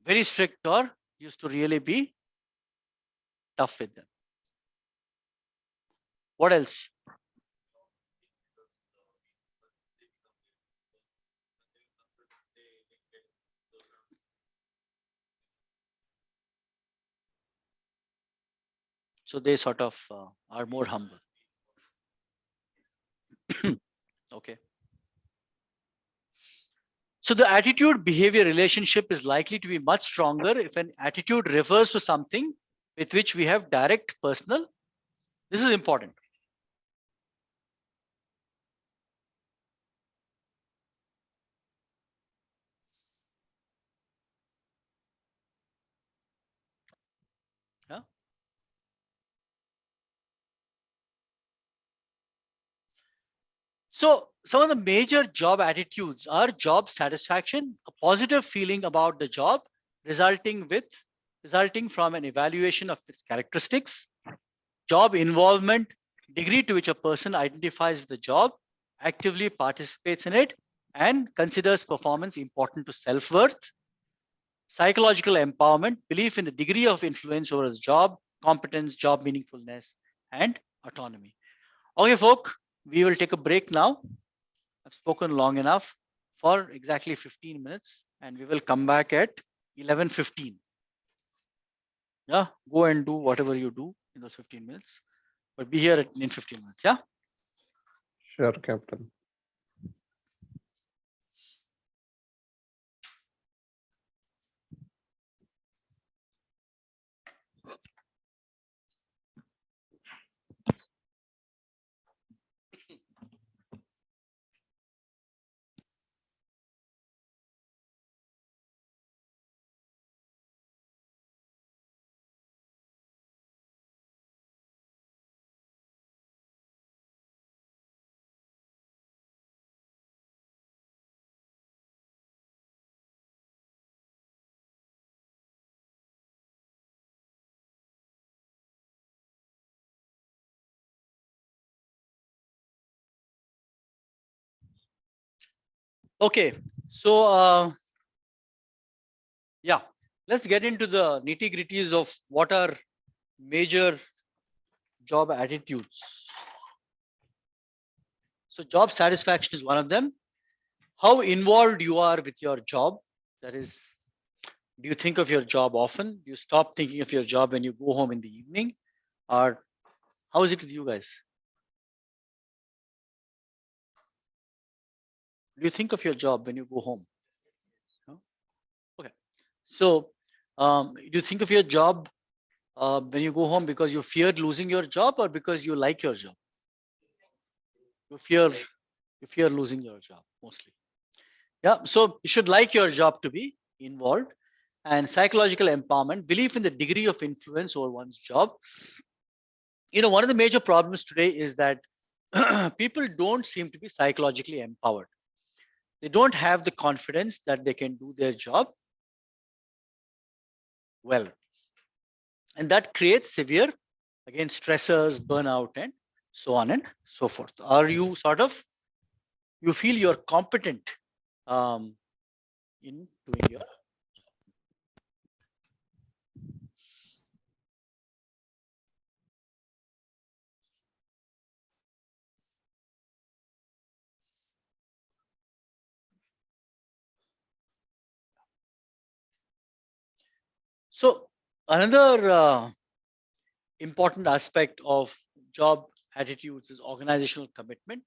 S1: very strict or used to really be tough with them. What else? So they sort of are more humble. Okay. So the attitude behavior relationship is likely to be much stronger if an attitude refers to something with which we have direct personal. This is important. Yeah. So some of the major job attitudes are job satisfaction, a positive feeling about the job resulting from an evaluation of its characteristics, job involvement, degree to which a person identifies with the job, actively participates in it, and considers performance important to self-worth, psychological empowerment, belief in the degree of influence over his job, competence, job meaningfulness, and autonomy. Okay, folk, we will take a break now. I've spoken long enough for exactly 15 minutes, and we will come back at 11:15. Yeah, go and do whatever you do in those 15 minutes, but be here in 15 minutes. Yeah.
S3: Sure, Captain.
S1: Okay, so yeah, let's get into the nitty gritties of what are major job attitudes. So job satisfaction is one of them. How involved you are with your job. That is, do you think of your job often? Do you stop thinking of your job when you go home in the evening? Or how is it with you guys? Do you think of your job when you go home? No? Okay. So do you think of your job when you go home because you feared losing your job, or because you like your job? You fear losing your job mostly. Yeah. So you should like your job to be involved. And psychological empowerment, belief in the degree of influence over one's job. One of the major problems today is that people don't seem to be psychologically empowered. They don't have the confidence that they can do their job well. And that creates severe, again, stressors, burnout, and so on and so forth. Are you you feel you're competent in doing your. So another important aspect of job attitudes is organizational commitment.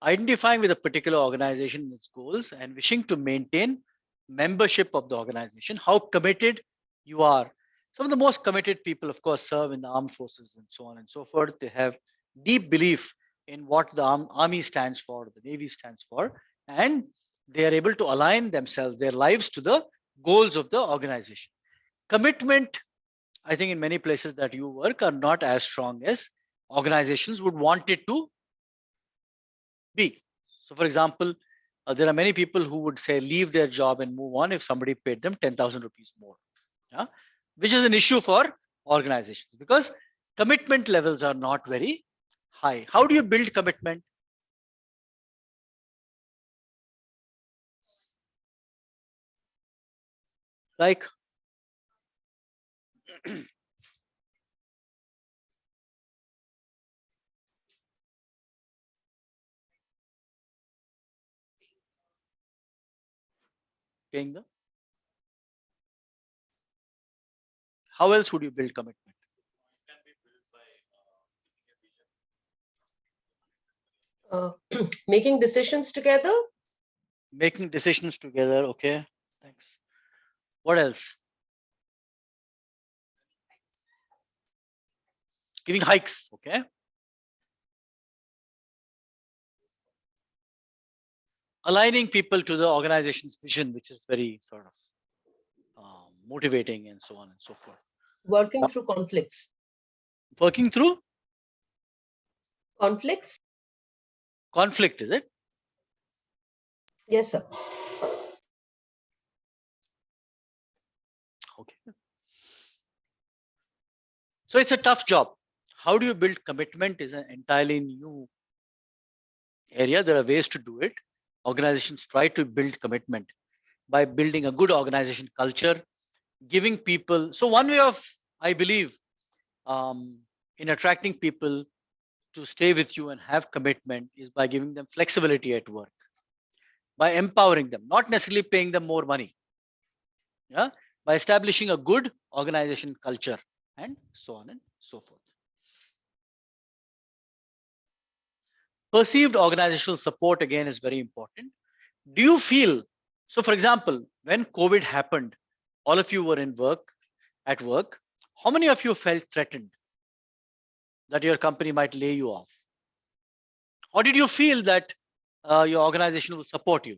S1: Identifying with a particular organization and its goals and wishing to maintain membership of the organization, how committed you are. Some of the most committed people, of course, serve in the armed forces and so on and so forth. They have deep belief in what the army stands for, the navy stands for, and they are able to align themselves, their lives, to the goals of the organization. Commitment, I think, in many places that you work are not as strong as organizations would want it to B. So, for example, there are many people who would say leave their job and move on if somebody paid them 10,000 rupees more, yeah? Which is an issue for organizations because commitment levels are not very high. How do you build commitment? Like, paying them. How else would you build commitment?
S5: Uh, making decisions together.
S1: Making decisions together. Okay, thanks. What else? Giving hikes. Okay. Aligning people to the organization's vision, which is very sort of motivating and so on and so forth.
S5: Working through conflicts.
S1: Working through
S5: Conflicts.
S1: conflict, is it?
S5: Yes, sir.
S1: Okay. So it's a tough job. How do you build commitment is an entirely new area. There are ways to do it. Organizations try to build commitment by building a good organization culture, giving people. So one way of, I believe, in attracting people to stay with you and have commitment is by giving them flexibility at work, by empowering them, not necessarily paying them more money. Yeah, by establishing a good organization culture and so on and so forth. Perceived organizational support again is very important. Do you feel so? For example, when COVID happened, all of you were in work at work. How many of you felt threatened that your company might lay you off? Or did you feel that your organization will support you?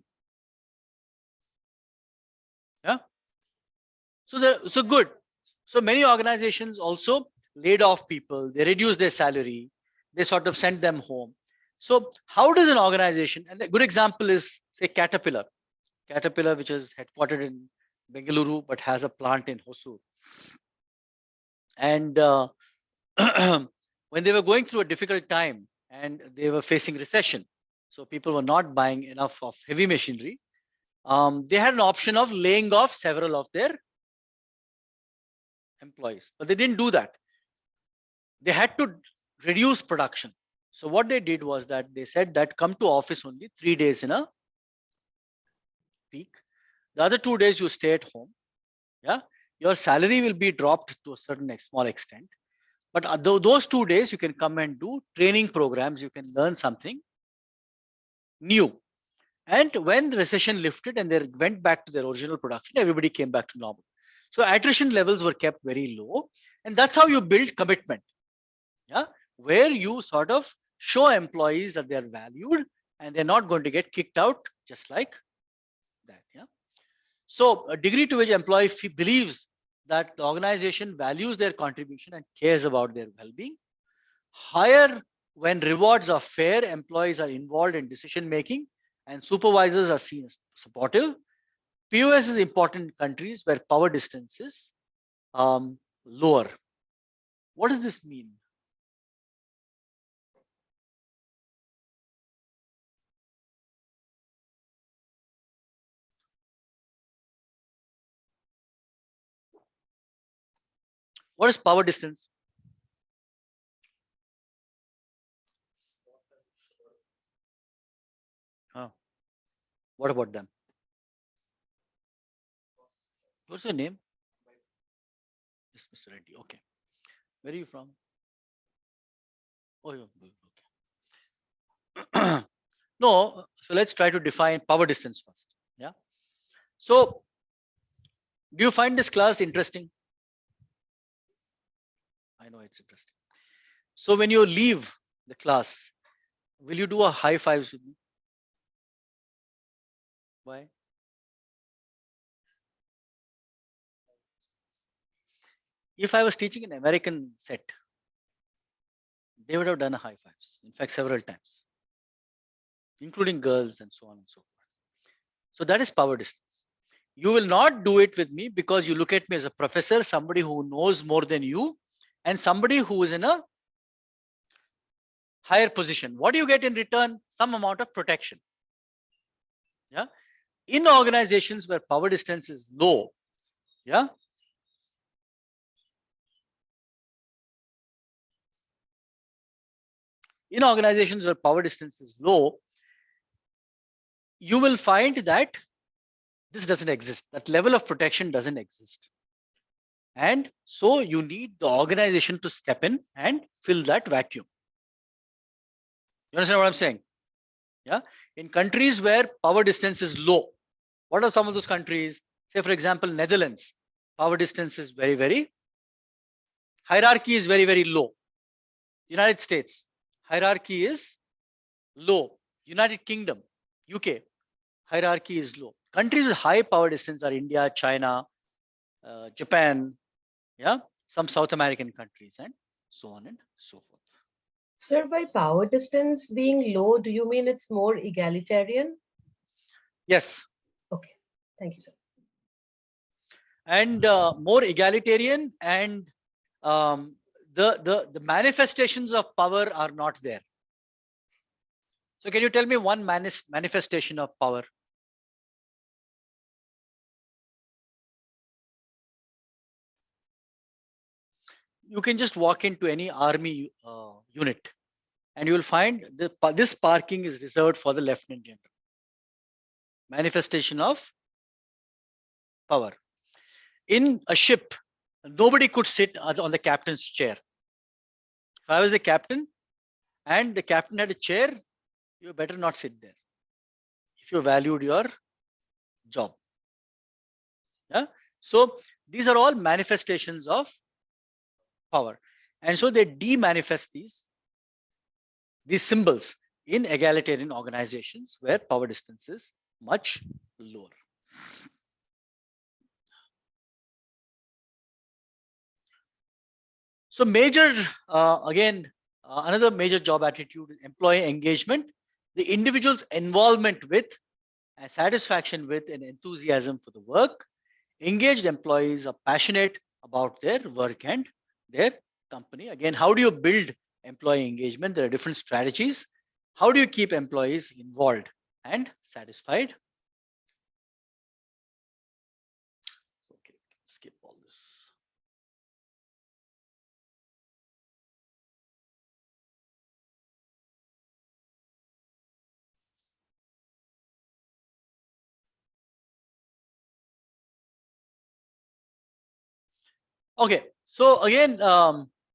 S1: Yeah. So good. So many organizations also laid off people. They reduced their salary. They sort of sent them home. So how does an organization? And a good example is say Caterpillar. Caterpillar, which is headquartered in Bengaluru but has a plant in Hosur. And when they were going through a difficult time and they were facing recession, so people were not buying enough of heavy machinery, they had an option of laying off several of their employees, but they didn't do that. They had to reduce production. So what they did was that they said that come to office only 3 days in a week. The other 2 days you stay at home. Yeah, your salary will be dropped to a certain small extent. But those 2 days you can come and do training programs. You can learn something new. And when the recession lifted and they went back to their original production, everybody came back to normal. So attrition levels were kept very low. And that's how you build commitment. Yeah, where you sort of show employees that they're valued and they're not going to get kicked out just like that. Yeah. So a degree to which employee believes that the organization values their contribution and cares about their well-being. Higher when rewards are fair, employees are involved in decision making and supervisors are seen as supportive. POS is important in countries where power distance is lower. What does this mean? What is power distance? What about them? What's your name? Yes, Mr. Reddy. Okay. Where are you from? Oh, you're good. Okay. No, so let's try to define power distance first. Yeah. So, do you find this class interesting? I know it's interesting. So, when you leave the class, will you do a high fives with me? Why? If I was teaching an American set, they would have done a high fives. In fact, several times. including girls and so on and so forth. So that is power distance. You will not do it with me because you look at me as a professor, somebody who knows more than you, and somebody who is in a higher position. What do you get in return? Some amount of protection. Yeah. In organizations where power distance is low, yeah, in organizations where power distance is low, you will find that this doesn't exist. That level of protection doesn't exist. And so you need the organization to step in and fill that vacuum. You understand what I'm saying? Yeah. In countries where power distance is low, what are some of those countries? Say, for example, Netherlands, power distance is very, very, hierarchy is very, very low. United States, hierarchy is low. United Kingdom, UK, hierarchy is low. Countries with high power distance are India, China, Japan, yeah, some South American countries, and so on and so forth.
S5: Sir, by power distance being low, do you mean it's more egalitarian?
S1: Yes.
S5: Okay, thank you, sir.
S1: And more egalitarian, and the manifestations of power are not there. So can you tell me one manifestation of power? You can just walk into any army unit and you will find this parking is reserved for the lieutenant general. Manifestation of power. In a ship, nobody could sit on the captain's chair. If I was the captain and the captain had a chair, you better not sit there if you valued your job. Yeah. So these are all manifestations of power. And so they de-manifest these symbols in egalitarian organizations where power distance is much lower. So major, another major job attitude is employee engagement. The individual's involvement with and satisfaction with and enthusiasm for the work. Engaged employees are passionate about their work and their company. Again, how do you build employee engagement? There are different strategies. How do you keep employees involved and satisfied? Okay, skip all this. Okay, so again,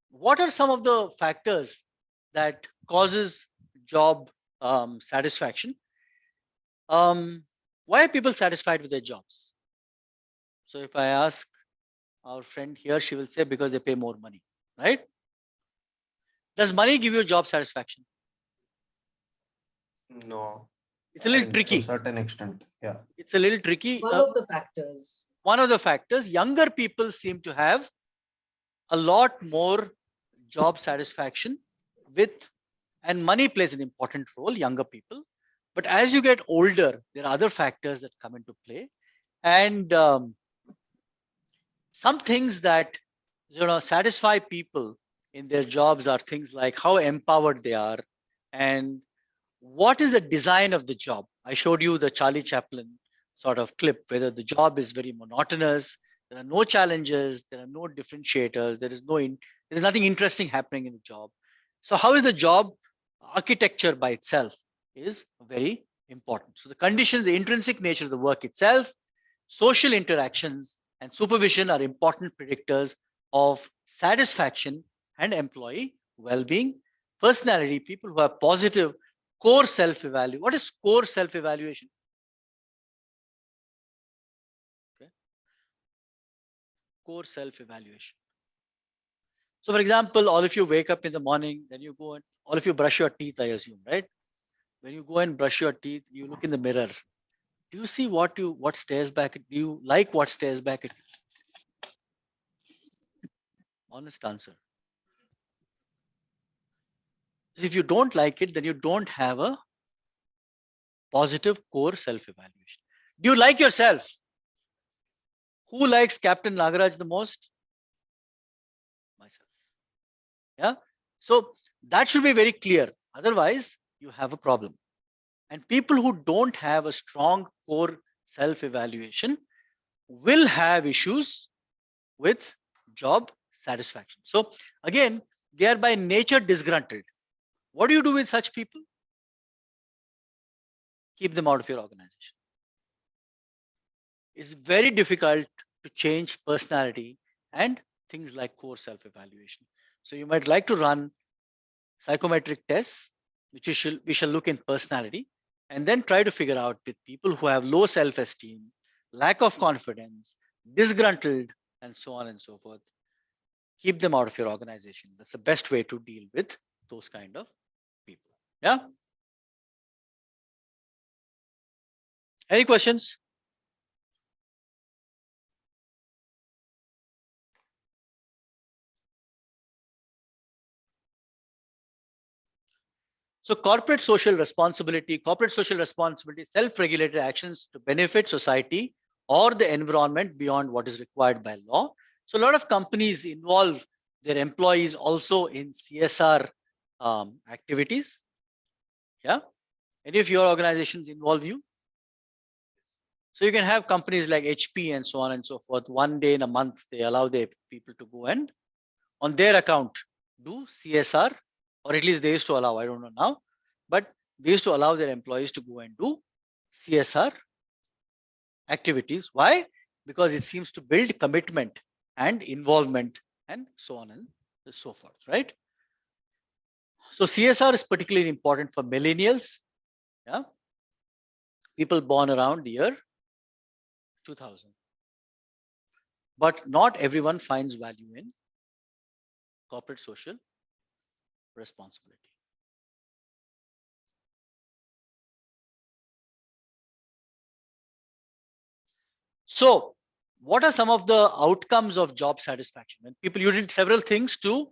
S1: what are some of the factors that causes job satisfaction? Why are people satisfied with their jobs? So if I ask our friend here, she will say because they pay more money, right? Does money give you job satisfaction?
S3: No.
S1: It's a little
S3: To a
S1: tricky.
S3: certain extent. Yeah.
S1: It's a little tricky.
S5: One of the factors.
S1: One of the factors, younger people seem to have a lot more job satisfaction with, and money plays an important role, younger people. But as you get older, there are other factors that come into play. And some things that satisfy people in their jobs are things like how empowered they are and what is the design of the job. I showed you the Charlie Chaplin sort of clip, whether the job is very monotonous, there are no challenges, there are no differentiators, there is nothing interesting happening in the job. So how is the job architecture by itself is very important. So the conditions, the intrinsic nature of the work itself, social interactions and supervision are important predictors of satisfaction and employee well-being. Personality, people who have positive core self-evaluation. What is core self-evaluation? Okay. Core self-evaluation. So for example, all of you wake up in the morning, then you go and all of you brush your teeth, I assume, right? When you go and brush your teeth, you look in the mirror. Do you see what stares back at you? Do you like what stares back at you? Honest answer. If you don't like it, then you don't have a positive core self-evaluation. Do you like yourself? Who likes Captain Nagaraj the most? Myself. Yeah. So that should be very clear. Otherwise, you have a problem. And people who don't have a strong core self-evaluation will have issues with job satisfaction. So again, they are by nature disgruntled. What do you do with such people? Keep them out of your organization. It's very difficult to change personality and things like core self-evaluation. So you might like to run psychometric tests, which we shall look in personality, and then try to figure out with people who have low self-esteem, lack of confidence, disgruntled, and so on and so forth. Keep them out of your organization. That's the best way to deal with those kind of people. Yeah. Any questions? So corporate social responsibility, self-regulated actions to benefit society or the environment beyond what is required by law. So a lot of companies involve their employees also in CSR activities. Yeah. Any of your organizations involve you? So you can have companies like HP and so on and so forth. One day in a month, they allow their people to go and on their account do CSR, or at least they used to allow, I don't know now, but they used to allow their employees to go and do CSR activities. Why? Because it seems to build commitment and involvement and so on and so forth, right? So CSR is particularly important for millennials, yeah, people born around the year 2000. But not everyone finds value in corporate social responsibility. So what are some of the outcomes of job satisfaction? When people, you did several things to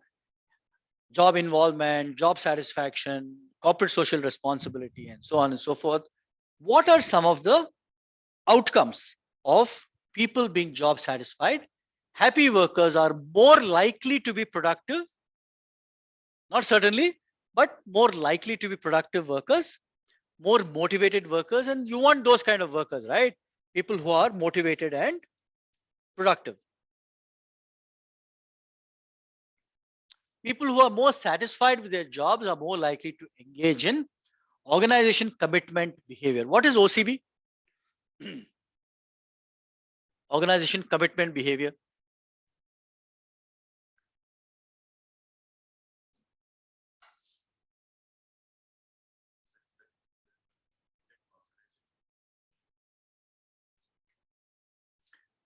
S1: job involvement, job satisfaction, corporate social responsibility, and so on and so forth. What are some of the outcomes of people being job satisfied? Happy workers are more likely to be productive, not certainly, but more likely to be productive workers, more motivated workers, and you want those kind of workers, right? People who are motivated and productive. People who are more satisfied with their jobs are more likely to engage in organization commitment behavior. What is OCB? Organization commitment behavior.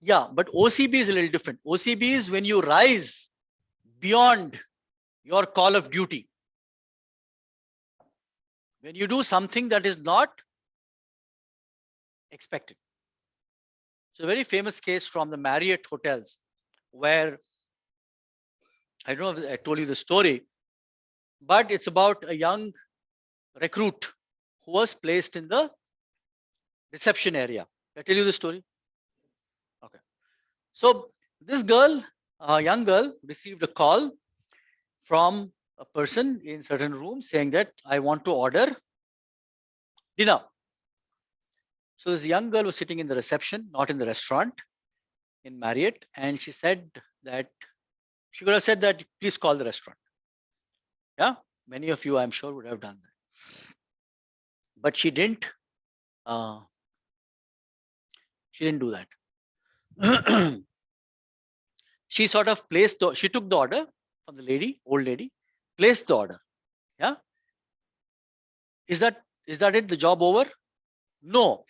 S1: Yeah, but OCB is a little different. OCB is when you rise beyond your call of duty. When you do something that is not expected. So a very famous case from the Marriott hotels where, I don't know if I told you the story, but it's about a young recruit who was placed in the reception area. Did I tell you the story? Okay. So this girl, a young girl, received a call from a person in certain room saying that I want to order dinner. So this young girl was sitting in the reception, not in the restaurant in Marriott, and she said that she could have said that please call the restaurant. Yeah, many of you I'm sure would have done that, but she didn't. She didn't do that. She sort of placed. She took the order from the lady, old lady, placed the order. Yeah. Is that it? The job over? No.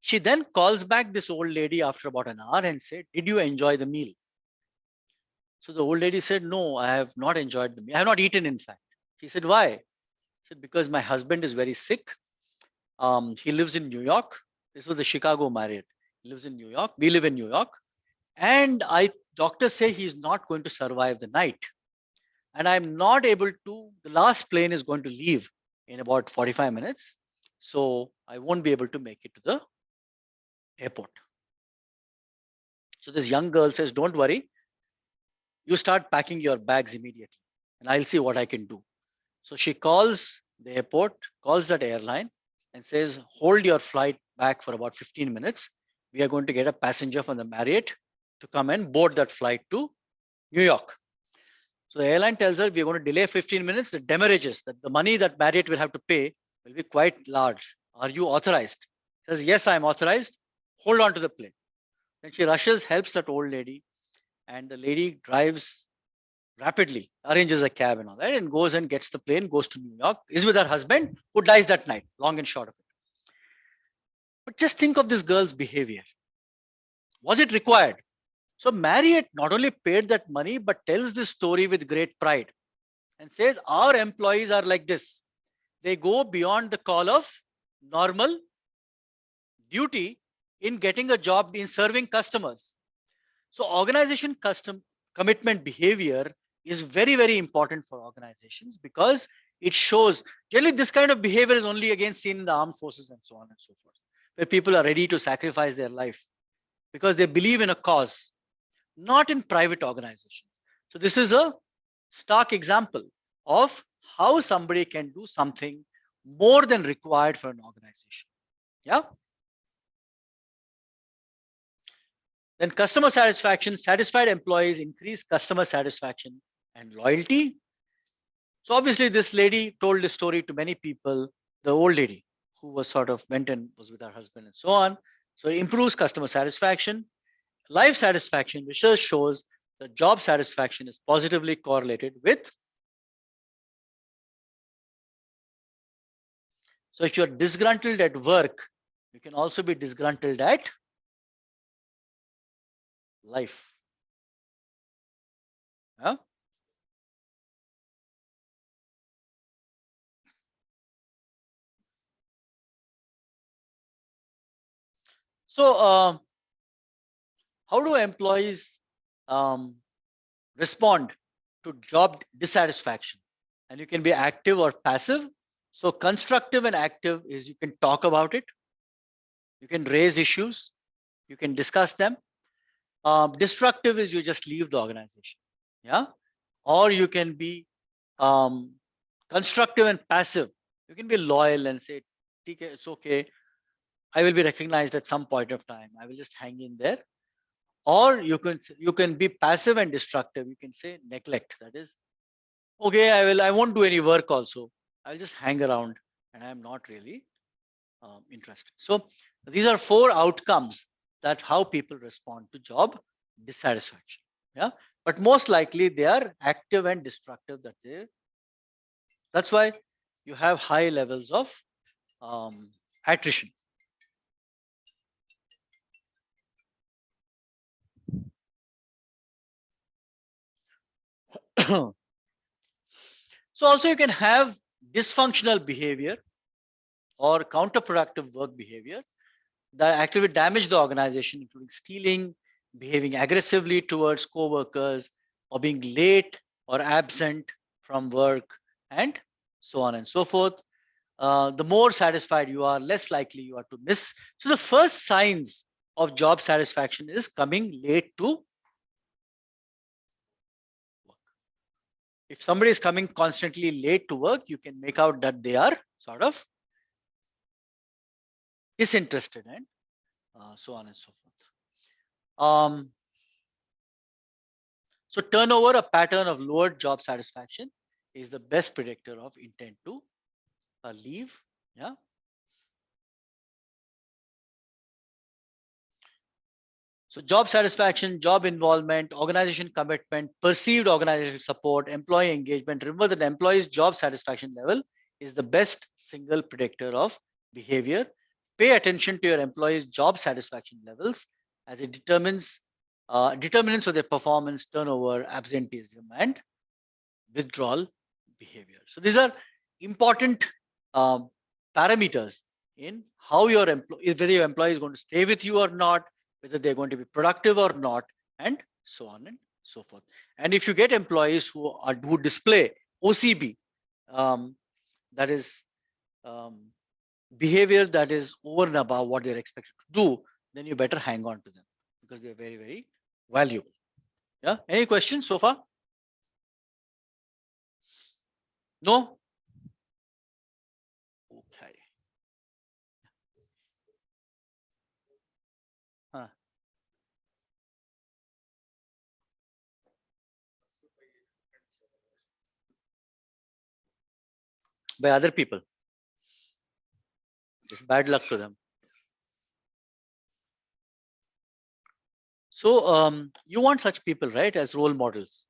S1: She then calls back this old lady after about an hour and said, "Did you enjoy the meal?" So the old lady said, "No, I have not enjoyed the meal. I have not eaten, in fact." She said, "Why?" She said, "Because my husband is very sick. He lives in New York." This was the Chicago Marriott. He lives in New York. We live in New York. And doctors say he's not going to survive the night. And I'm not able to, the last plane is going to leave in about 45 minutes. so I won't be able to make it to the airport. So this young girl says, don't worry, you start packing your bags immediately and I'll see what I can do. So she calls the airport, calls that airline and says, hold your flight back for about 15 minutes. We are going to get a passenger from the Marriott to come and board that flight to New York. So the airline tells her, we're going to delay 15 minutes. The demurrages, that the money that Marriott will have to pay will be quite large. Are you authorized? She says, yes, I'm authorized. Hold on to the plane. Then she rushes, helps that old lady, and the lady drives rapidly, arranges a cab and all that, and goes and gets the plane, goes to New York, is with her husband, who dies that night, long and short of it. But just think of this girl's behavior. Was it required? So Marriott not only paid that money, but tells this story with great pride and says, our employees are like this. They go beyond the call of normal duty in getting a job in serving customers. So organization commitment behavior is very, very important for organizations because it shows generally this kind of behavior is only again seen in the armed forces and so on and so forth, where people are ready to sacrifice their life because they believe in a cause, not in private organizations. So this is a stark example of how somebody can do something more than required for an organization. Yeah. Then customer satisfaction, satisfied employees increase customer satisfaction and loyalty. So obviously this lady told this story to many people, the old lady who was sort of went and was with her husband and so on. So it improves customer satisfaction. Life satisfaction, research shows that job satisfaction is positively correlated with. So if you're disgruntled at work, you can also be disgruntled at life. Yeah? So how do employees respond to job dissatisfaction? And you can be active or passive. So constructive and active is you can talk about it, you can raise issues, you can discuss them. Destructive is you just leave the organization. Yeah. Or you can be constructive and passive. You can be loyal and say, it's okay, I will be recognized at some point of time, I will just hang in there. Or you can be passive and destructive. You can say neglect, that is, okay, I won't do any work also, I'll just hang around and I'm not really interested. So these are 4 outcomes that how people respond to job dissatisfaction. Yeah, but most likely they are active and destructive. That's why you have high levels of attrition. So also you can have dysfunctional behavior or counterproductive work behavior that actually damage the organization, including stealing, behaving aggressively towards co-workers, or being late or absent from work, and so on and so forth. The more satisfied you are, less likely you are to miss. So the first signs of job satisfaction is coming late to work. If somebody is coming constantly late to work, you can make out that they are sort of disinterested and so on and so forth. So turnover, a pattern of lowered job satisfaction, is the best predictor of intent to leave. Yeah. So job satisfaction, job involvement, organization commitment, perceived organizational support, employee engagement. Remember that the employee's job satisfaction level is the best single predictor of behavior. Pay attention to your employees' job satisfaction levels as it determines determinants of their performance, turnover, absenteeism, and withdrawal behavior. So these are important parameters in how your employee, whether your employee is going to stay with you or not, whether they're going to be productive or not, and so on and so forth. And if you get employees who display OCB, that is behavior that is over and above what they're expected to do, then you better hang on to them because they're very, very valuable. Yeah. Any questions so far? No? Okay. Huh. By other people. Just bad luck to them. So you want such people, right, as role models.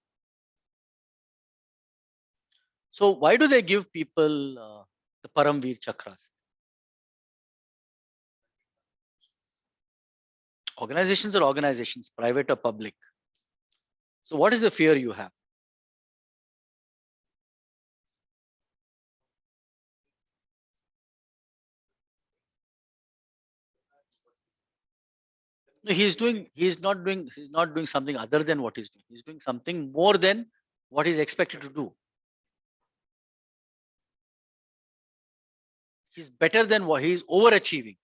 S1: So why do they give people the Paramveer Chakras? Organizations are organizations, private or public. So what is the fear you have? No, he's not doing something other than what he's doing. He's doing something more than what he's expected to do. He's better than what he's overachieving.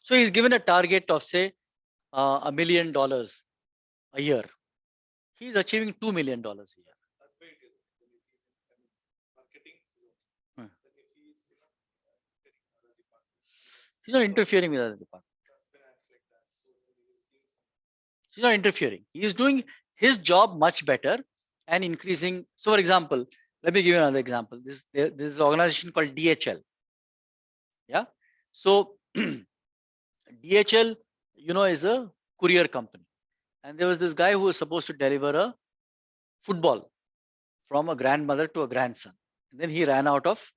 S1: So he's given a target of say $1 million a year. He's achieving $2 million a year. Hmm. He's not interfering with other departments. He's not interfering. He is doing his job much better and increasing. So, for example, let me give you another example. This is an organization called DHL. Yeah. So DHL, is a courier company. And there was this guy who was supposed to deliver a football from a grandmother to a grandson. And then he ran out of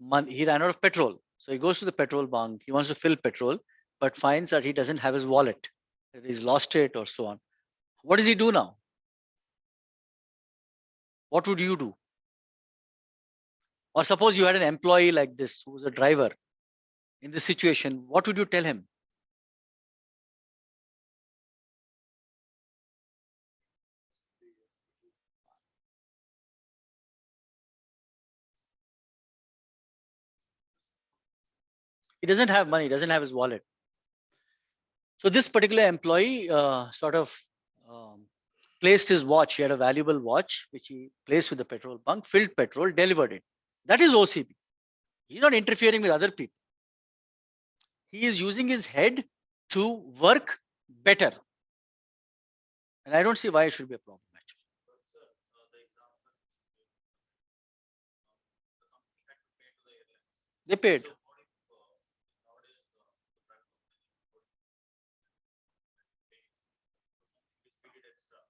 S1: money. He ran out of petrol. So he goes to the petrol bunk. He wants to fill petrol, but finds that he doesn't have his wallet. That he's lost it or so on. What does he do now? What would you do? Or suppose you had an employee like this who was a driver in this situation, what would you tell him? He doesn't have money, doesn't have his wallet. So this particular employee sort of placed his watch. He had a valuable watch, which he placed with the petrol bunk, filled petrol, delivered it. That is OCP. He's not interfering with other people. He is using his head to work better. And I don't see why it should be a problem, actually. They paid.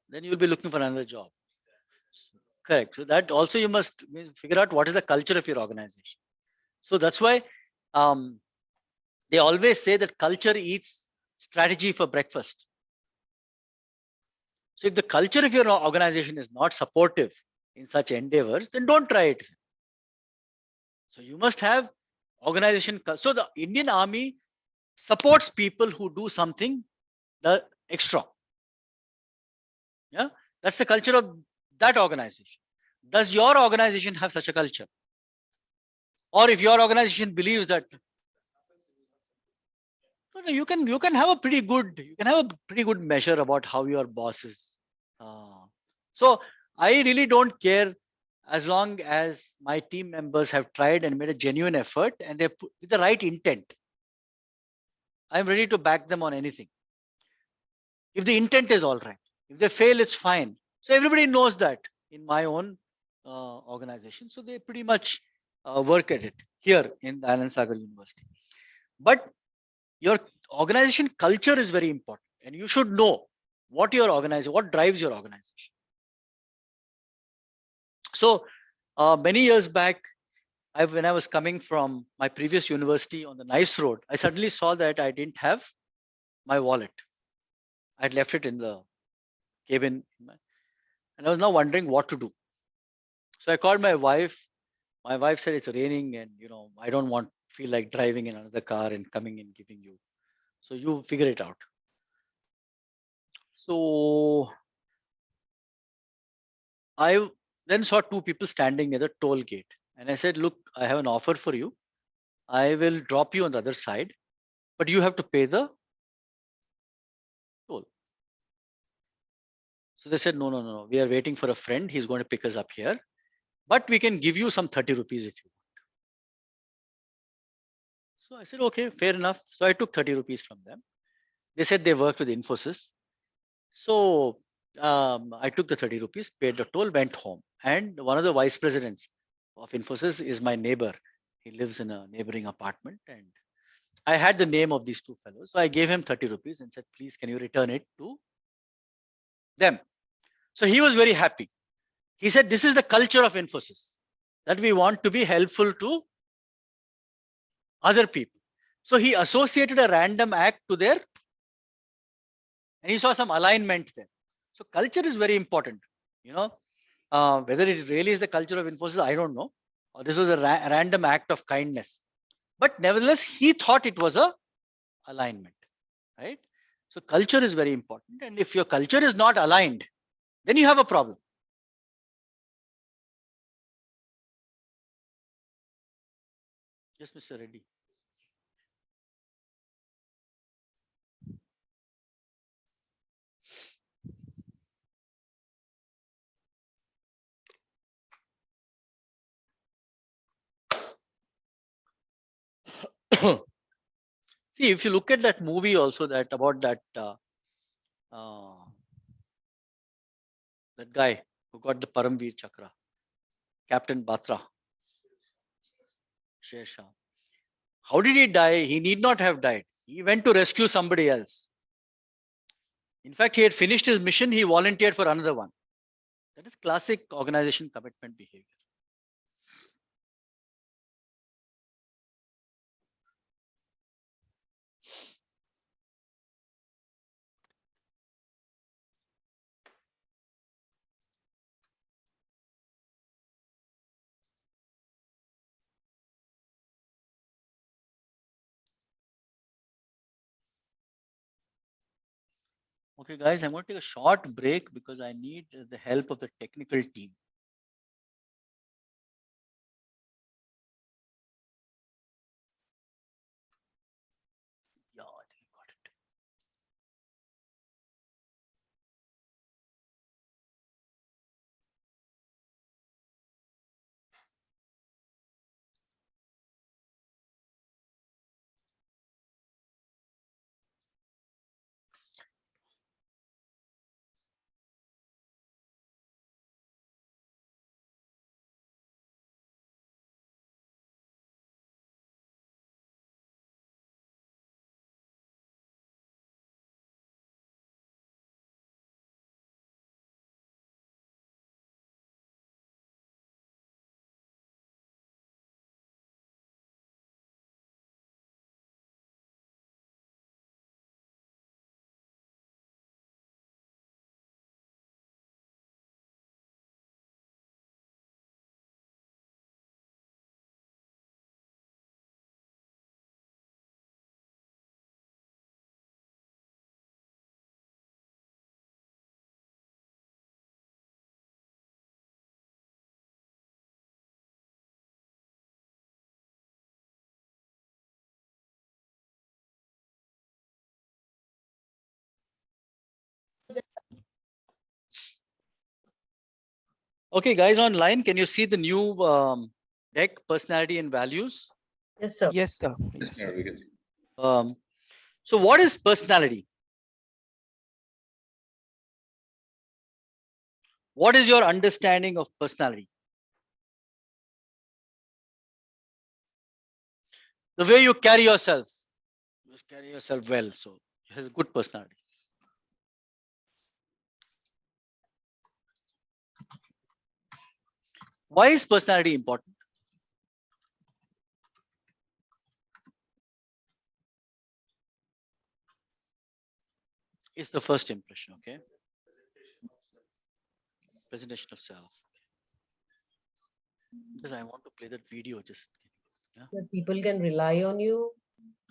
S1: Then you'll be looking for another job. Correct. So that also you must figure out what is the culture of your organization. So that's why they always say that culture eats strategy for breakfast. So if the culture of your organization is not supportive in such endeavors, then don't try it. So you must have organization. So the Indian Army supports people who do something the extra. Yeah, that's the culture of that organization. Does your organization have such a culture? Or if your organization believes that you can have a pretty good measure about how your boss is. So I really don't care as long as my team members have tried and made a genuine effort and they put with the right intent. I'm ready to back them on anything. If the intent is all right, if they fail, it's fine. So everybody knows that in my own organization. So they pretty much work at it here in the Anand Sagar University. But your organization culture is very important, and you should know what drives your organization. So many years back, when I was coming from my previous university on the Nice Road, I suddenly saw that I didn't have my wallet. I'd left it in the cabin, and I was now wondering what to do. So I called my wife. My wife said it's raining, and I don't feel like driving in another car and coming and giving you. So you figure it out. So I then saw two people standing near the toll gate. And I said, look, I have an offer for you. I will drop you on the other side, but you have to pay the toll. So they said, no, no, no, no. We are waiting for a friend. He's going to pick us up here, but we can give you some 30 rupees if you want. So I said, okay, fair enough. So I took 30 rupees from them. They said they worked with Infosys. So I took the 30 rupees, paid the toll, went home. And one of the vice presidents of Infosys is my neighbor. He lives in a neighboring apartment. And I had the name of these two fellows. So I gave him 30 rupees and said, please, can you return it to them? So he was very happy. He said, this is the culture of Infosys, that we want to be helpful to other people. So he associated a random act to their, and he saw some alignment there. So culture is very important. You know, whether it really is the culture of Infosys, I don't know. Or this was a random act of kindness. But nevertheless, he thought it was a alignment, right? So culture is very important. And if your culture is not aligned, then you have a problem. Yes, Mr. Reddy. See, if you look at that movie also, that about that that guy who got the Paramveer Chakra, Captain Batra, Sher Shah. How did he die? He need not have died. He went to rescue somebody else. In fact, he had finished his mission. He volunteered for another one. That is classic organization commitment behavior. Okay, guys, I'm going to take a short break because I need the help of the technical team. Yeah, I think I got it. Okay, guys, online, can you see the new deck, personality and values?
S5: Yes, sir.
S9: Yes, sir. Yes, sir.
S1: So what is personality? What is your understanding of personality? The way you carry yourself. You carry yourself well, so it has a good personality. Why is personality important? It's the first impression, okay? Presentation of self. Because I want to play that video. Just
S5: That people can rely on you.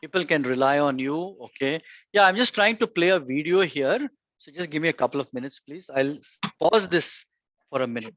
S1: people can rely on you, okay? Yeah, I'm just trying to play a video here So just give me a couple of minutes, please. I'll pause this for a minute.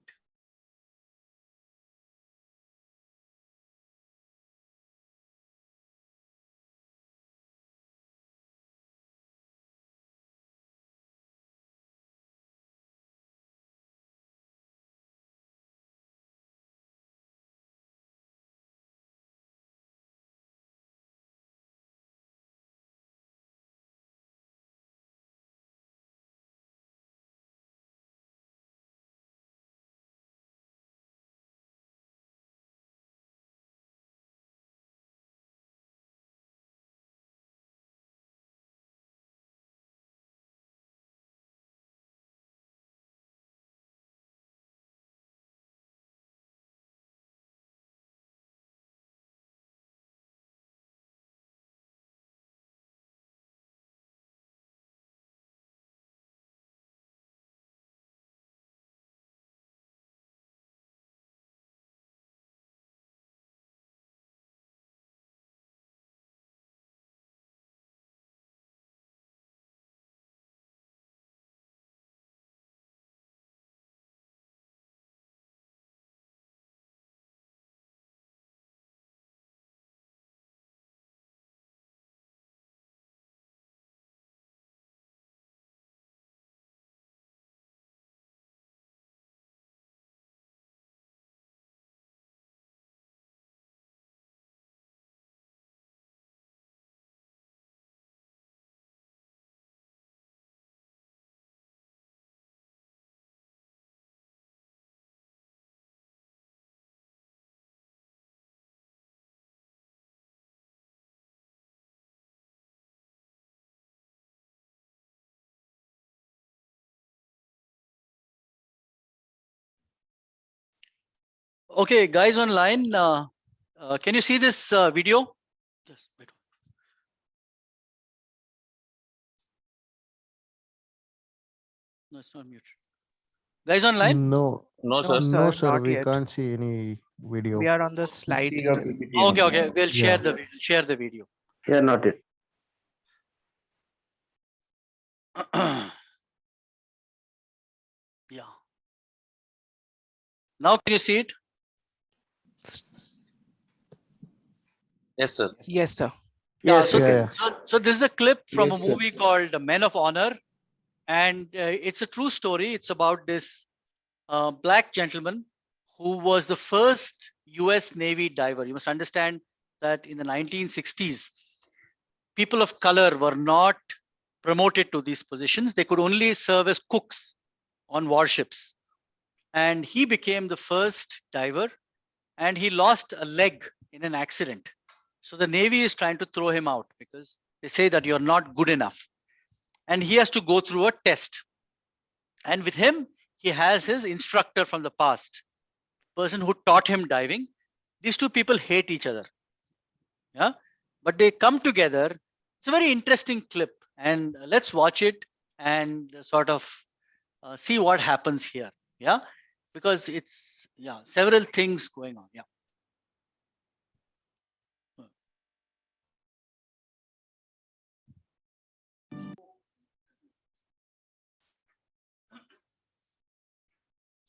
S1: Okay, guys online, can you see this video? Just wait. No, it's not mute. Guys online?
S3: No,
S9: No,
S3: no,
S9: sir,
S3: sir.
S9: not
S3: We
S9: yet.
S3: can't see any video.
S9: We are on the slide
S2: See your
S9: still.
S2: PPT
S1: Okay,
S2: only.
S1: okay. We'll
S3: Yeah.
S1: share the video.
S2: Yeah, not it.
S1: Yeah. Now can you see it?
S6: Yes, sir.
S9: Yes, sir.
S1: Yeah.
S2: Yes,
S1: So,
S3: Yeah, yeah.
S1: so this is a clip from a
S2: Yes, sir.
S1: movie called Men of Honor, and it's a true story. It's about this black gentleman who was the first U.S. Navy diver. You must understand that in the 1960s, people of color were not promoted to these positions. They could only serve as cooks on warships. And he became the first diver, and he lost a leg in an accident. So the Navy is trying to throw him out because they say that you're not good enough. And he has to go through a test. And with him, he has his instructor from the past, person who taught him diving. These two people hate each other. Yeah. But they come together. It's a very interesting clip. And let's watch it and sort of see what happens here. Yeah. Because it's, yeah, several things going on. Yeah.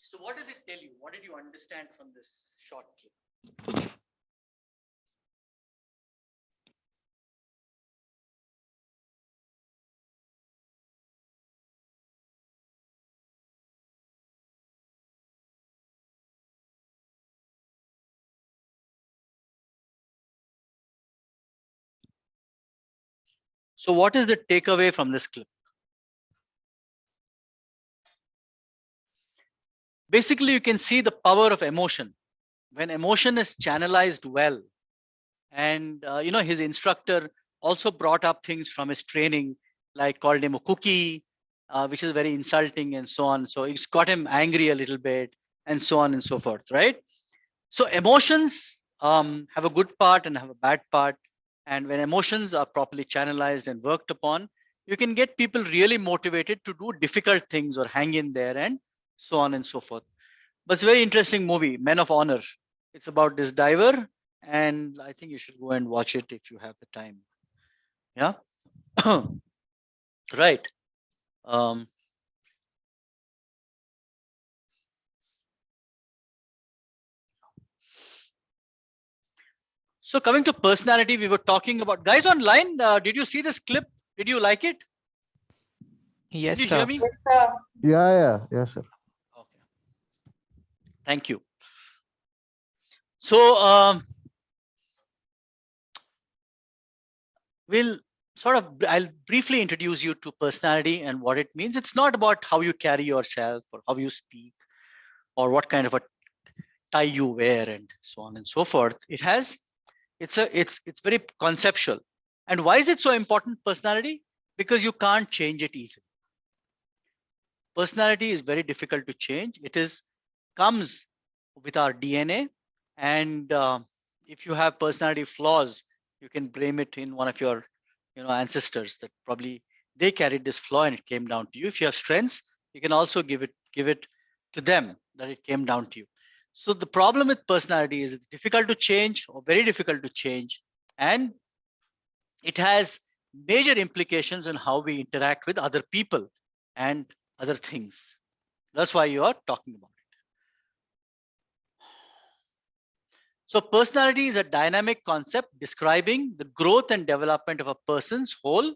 S1: So what does it tell you? What did you understand from this short clip? So what is the takeaway from this clip? Basically, you can see the power of emotion. When emotion is channelized well, and his instructor also brought up things from his training, like called him a cookie, which is very insulting and so on. So it's got him angry a little bit and so on and so forth, right? So emotions have a good part and have a bad part. And when emotions are properly channelized and worked upon, you can get people really motivated to do difficult things or hang in there and so on and so forth. But it's a very interesting movie, Men of Honor. It's about this diver, and I think you should go and watch it if you have the time. Yeah. Right. Um, so coming to personality, we were talking about guys online. Did you see this clip? Did you like it?
S9: Yes,
S1: Did you hear
S9: sir.
S1: me?
S3: Yes, sir.
S1: Okay. Thank you. So we'll I'll briefly introduce you to personality and what it means. It's not about how you carry yourself or how you speak or what kind of a tie you wear and so on and so forth. It's very conceptual. And why is it so important, personality? Because you can't change it easily. Personality is very difficult to change. Comes with our DNA, and if you have personality flaws, you can blame it in one of your ancestors that probably they carried this flaw and it came down to you. If you have strengths, you can also give it to them that it came down to you. So the problem with personality is it's difficult to change or very difficult to change, and it has major implications on how we interact with other people and other things. That's why you are talking about it. So personality is a dynamic concept describing the growth and development of a person's whole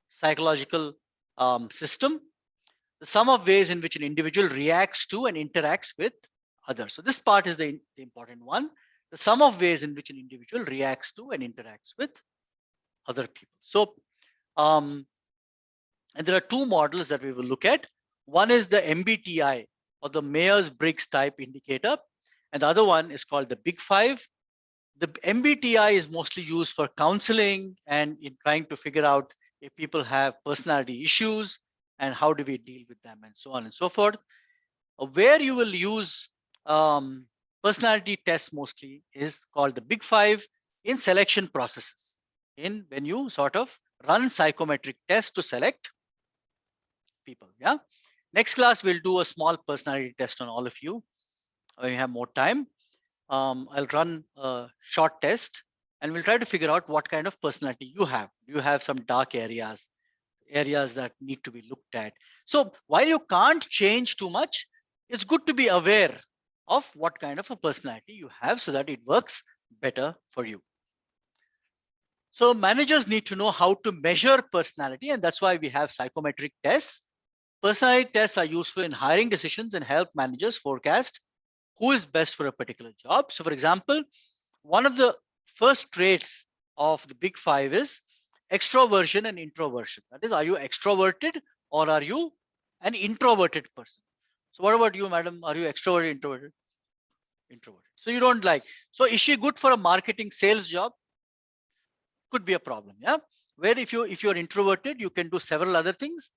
S1: psychological system, the sum of ways in which an individual reacts to and interacts with others. So this part is the important one, the sum of ways in which an individual reacts to and interacts with other people. So and there are two models that we will look at. One is the MBTI, or the Myers-Briggs type indicator, and the other one is called the Big Five. The MBTI is mostly used for counseling and in trying to figure out if people have personality issues and how do we deal with them and so on and so forth. Where you will use personality tests mostly is called the Big Five in selection processes. When you sort of run psychometric tests to select people. Yeah. Next class, we'll do a small personality test on all of you. When we have more time, I'll run a short test and we'll try to figure out what kind of personality you have. Do you have some dark areas that need to be looked at? So while you can't change too much, it's good to be aware of what kind of a personality you have so that it works better for you. So managers need to know how to measure personality, and that's why we have psychometric tests. Personality tests are useful in hiring decisions and help managers forecast who is best for a particular job. So for example, one of the first traits of the Big Five is extroversion and introversion. That is, are you extroverted or are you an introverted person? So what about you, madam? Are you extroverted, introverted? Introverted. So you don't like. So is she good for a marketing sales job? Could be a problem. Yeah. Where if you're introverted, you can do several other things,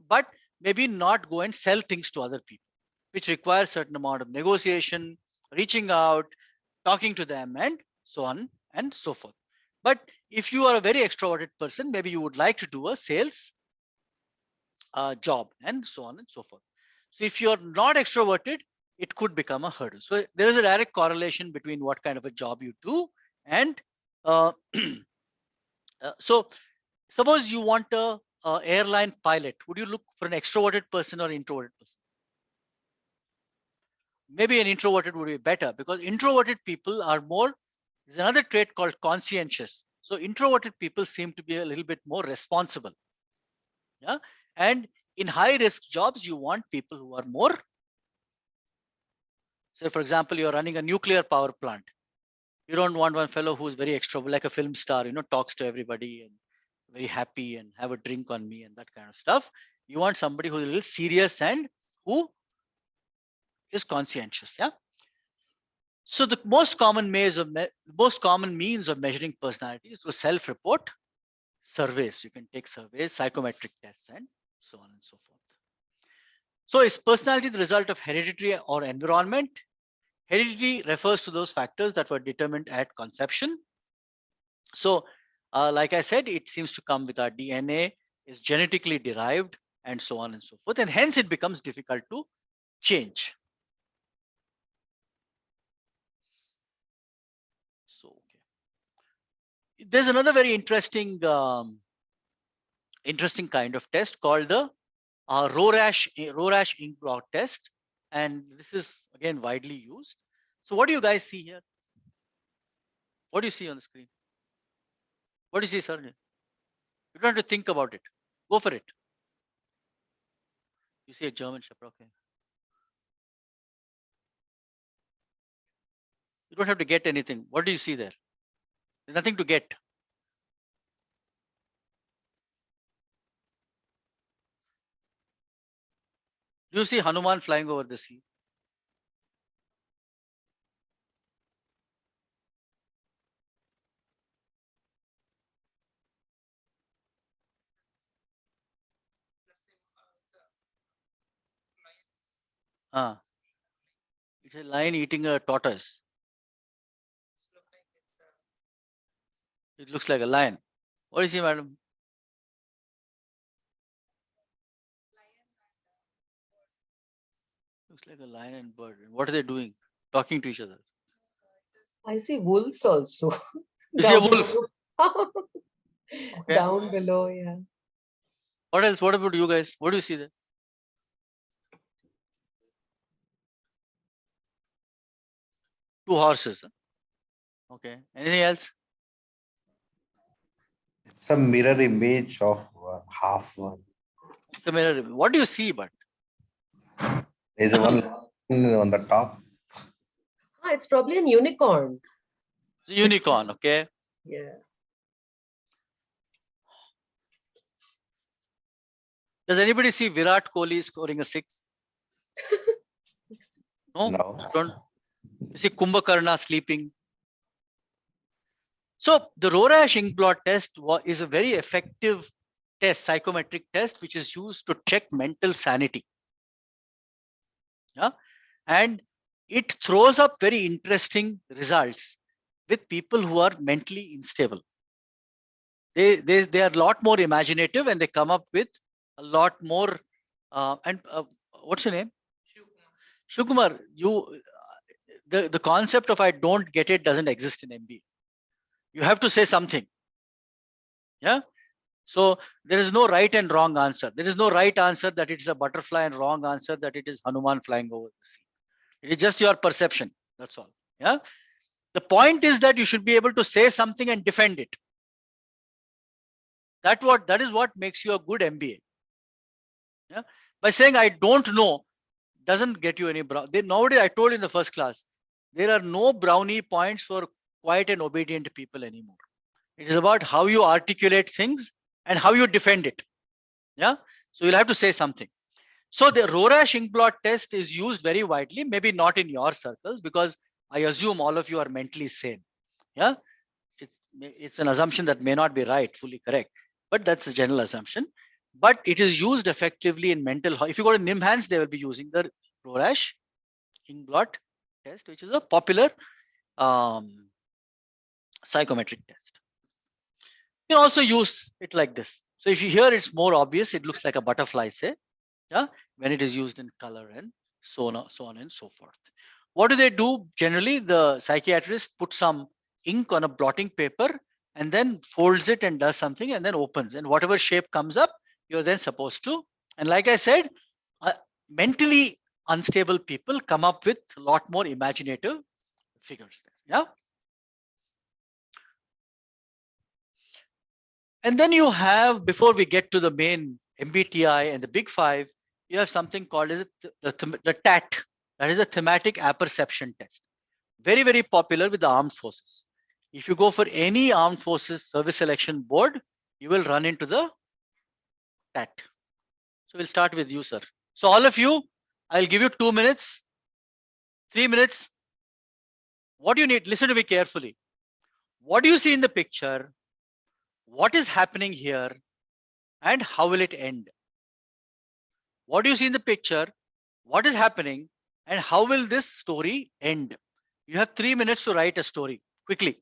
S1: but maybe not go and sell things to other people, which requires certain amount of negotiation, reaching out, talking to them, and so on and so forth. But if you are a very extroverted person, maybe you would like to do a sales job and so on and so forth. So if you're not extroverted, it could become a hurdle. So there is a direct correlation between what kind of a job you do and so suppose you want a airline pilot. Would you look for an extroverted person or introverted person? Maybe an introverted would be better because introverted people are more. There's another trait called conscientious. So introverted people seem to be a little bit more responsible. Yeah. And in high risk jobs, you want people who are more. Say, for example, you're running a nuclear power plant. You don't want one fellow who's very extrovert, like a film star, talks to everybody and very happy and have a drink on me and that kind of stuff. You want somebody who's a little serious and who is conscientious. Yeah. So the most common means of measuring personality is to self-report surveys. You can take surveys, psychometric tests, and so on and so forth. So is personality the result of hereditary or environment? Heredity refers to those factors that were determined at conception. So like I said, it seems to come with our DNA, is genetically derived, and so on and so forth. And hence it becomes difficult to change. So, okay. There's another very interesting interesting kind of test called the Rorash ink blot test. And this is again widely used. So what do you guys see here? What do you see on the screen? What do you see, sir? You don't have to think about it. Go for it. You see a German Shepherd, okay. You don't have to get anything. What do you see there? There's nothing to get. Do you see Hanuman flying over the sea? Ah, it's a lion eating a tortoise. It looks like a lion. What do you see, madam? Looks like a lion and bird. What are they doing? Talking to each other.
S5: I see wolves also.
S1: You see a
S5: Down
S1: wolf.
S5: below.
S1: Okay.
S5: Down below, yeah.
S1: What else? What about you guys? What do you see there? Two horses. Huh? Okay. Anything else?
S7: It's a mirror image of half one.
S1: It's a mirror. What do you see? But
S7: There's a one on the top.
S5: Ah, it's probably an unicorn.
S1: it's a unicorn. Okay.
S5: Yeah.
S1: Does anybody see Virat Kohli scoring a 6? No.
S7: No.
S1: Don't. You see Kumbhakarna sleeping. So the Rorash ink blot test is a very effective test, psychometric test, which is used to check mental sanity. Yeah, and it throws up very interesting results with people who are mentally unstable. They are a lot more imaginative and they come up with a lot more. What's your name? Shukumar. The concept of I don't get it doesn't exist in MBA. You have to say something. Yeah. So there is no right and wrong answer. There is no right answer that it is a butterfly and wrong answer that it is Hanuman flying over the sea. It is just your perception. That's all. Yeah. The point is that you should be able to say something and defend it. That is what makes you a good MBA. Yeah. By saying I don't know doesn't get you any nowadays, I told in the first class, there are no brownie points for quiet and obedient people anymore. It is about how you articulate things and how you defend it. Yeah. So you'll have to say something. So the Rorash ink blot test is used very widely, maybe not in your circles, because I assume all of you are mentally sane. Yeah. It's an assumption that may not be right, fully correct, but that's a general assumption. But it is used effectively in mental health. If you go to NIMHANS, they will be using the Rorash ink blot test, which is a popular psychometric test. You can also use it like this. So if you hear it's more obvious, it looks like a butterfly, say, yeah, when it is used in color and so on and so forth. What do they do? Generally, the psychiatrist puts some ink on a blotting paper and then folds it and does something and then opens. And whatever shape comes up, you're then supposed to. And like I said, mentally unstable people come up with a lot more imaginative figures there. Yeah. And then you have, before we get to the main MBTI and the big five, you have something called as the TAT. That is a thematic apperception test. Very, very popular with the armed forces. If you go for any armed forces service selection board, you will run into the TAT. So we'll start with you, sir. So all of you, I'll give you 2 minutes, 3 minutes. What do you need? Listen to me carefully. What do you see in the picture? What is happening here? And how will it end? What do you see in the picture? What is happening? And how will this story end? You have 3 minutes to write a story quickly.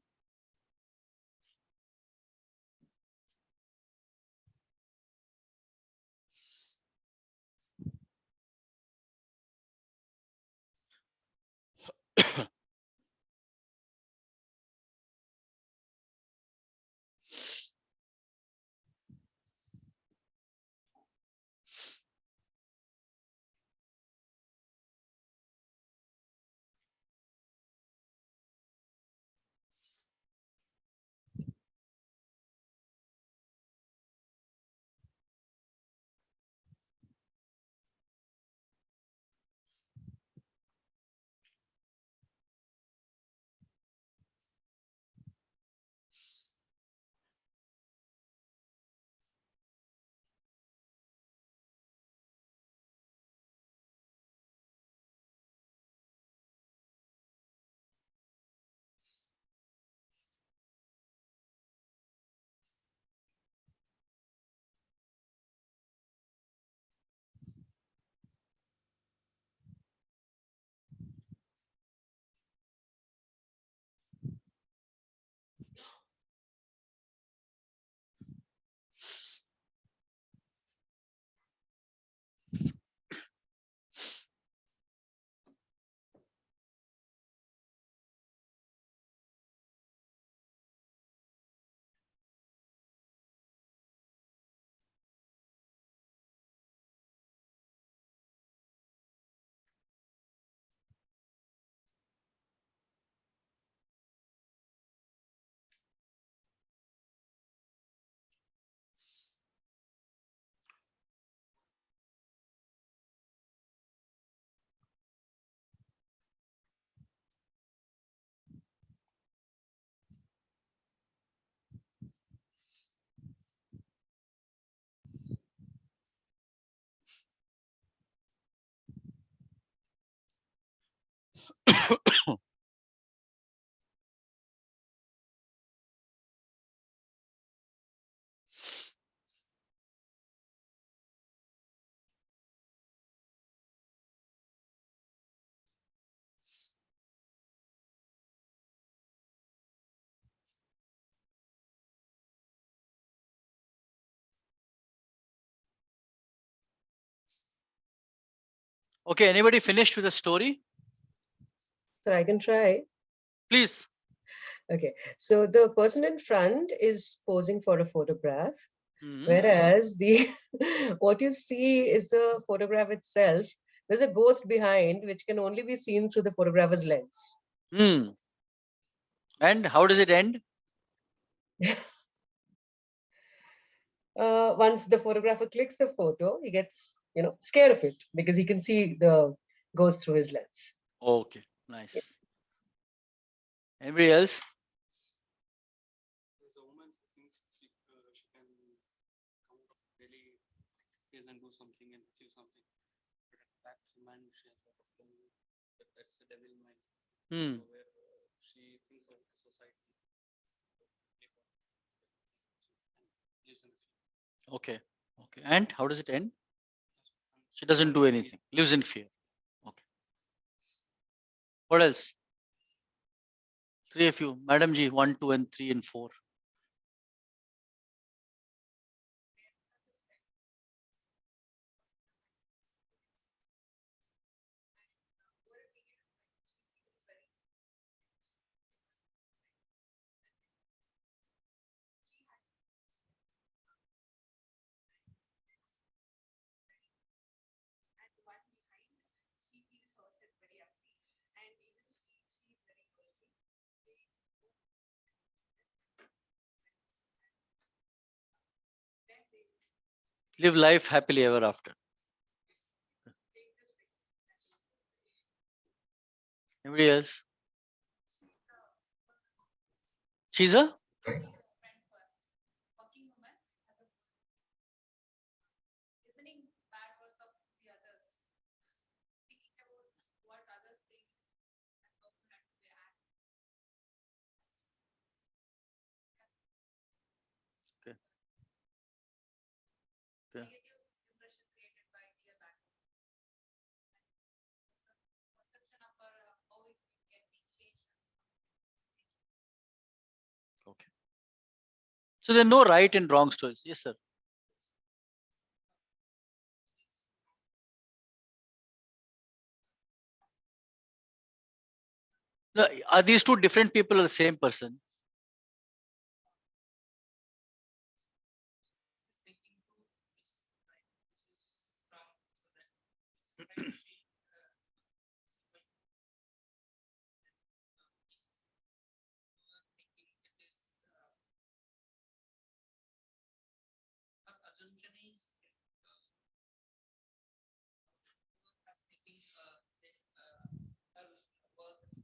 S1: Okay, anybody finished with the story?
S5: So I can try.
S1: Please.
S5: Okay, so the person in front is posing for a photograph,
S1: Mhm.
S5: whereas the what you see is the photograph itself. There's a ghost behind which can only be seen through the photographer's lens.
S1: Hmm. And how does it end?
S5: Once the photographer clicks the photo, he gets, scared of it because he can see the ghost through his lens.
S1: Okay, nice. Anybody else?
S10: There's a woman who thinks she can come out of really place and do something and achieve something. But at back of her mind, she has a lot of belief that that's the devil mind.
S1: Hmm.
S10: Where she thinks of the society. Lives in fear.
S1: Okay. Okay. And how does it end? She doesn't do anything. Lives in fear. Okay. What else? Three of you. Madam Ji, 1, 2, and 3 and 4. Live life happily ever after. Anybody else? She's a? Okay. Okay. Okay. So there are no right and wrong stories. Yes, sir. No, are these two different people or the same person?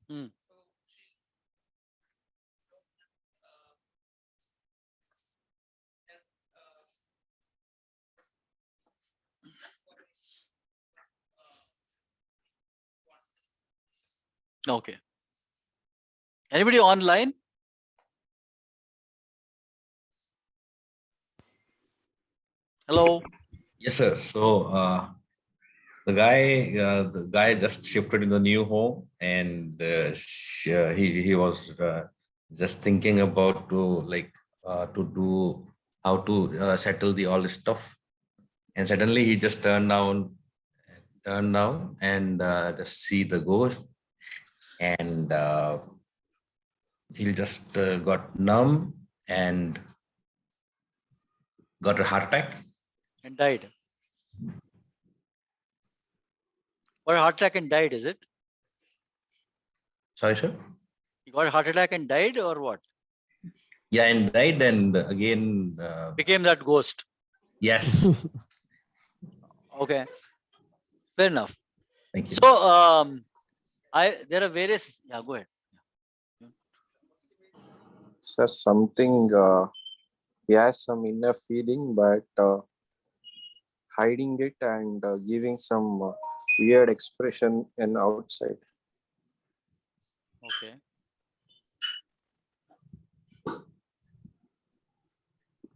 S1: Hmm. Okay. Anybody online? Hello.
S6: Yes, sir. So the guy just shifted in the new home, and he was just thinking about to do how to settle the all stuff, and suddenly he just turned down and just see the ghost, and he just got numb and got a heart attack.
S1: And died. Got a heart attack and died, is it?
S6: Sorry, sir.
S1: You got a heart attack and died or what?
S6: Yeah, and died, and again.
S1: Became that ghost.
S6: Yes.
S1: Okay. Fair enough.
S6: Thank you.
S1: So there are various. Yeah, go ahead.
S11: So something he has some inner feeling, but hiding it and giving some weird expression in outside.
S1: Okay.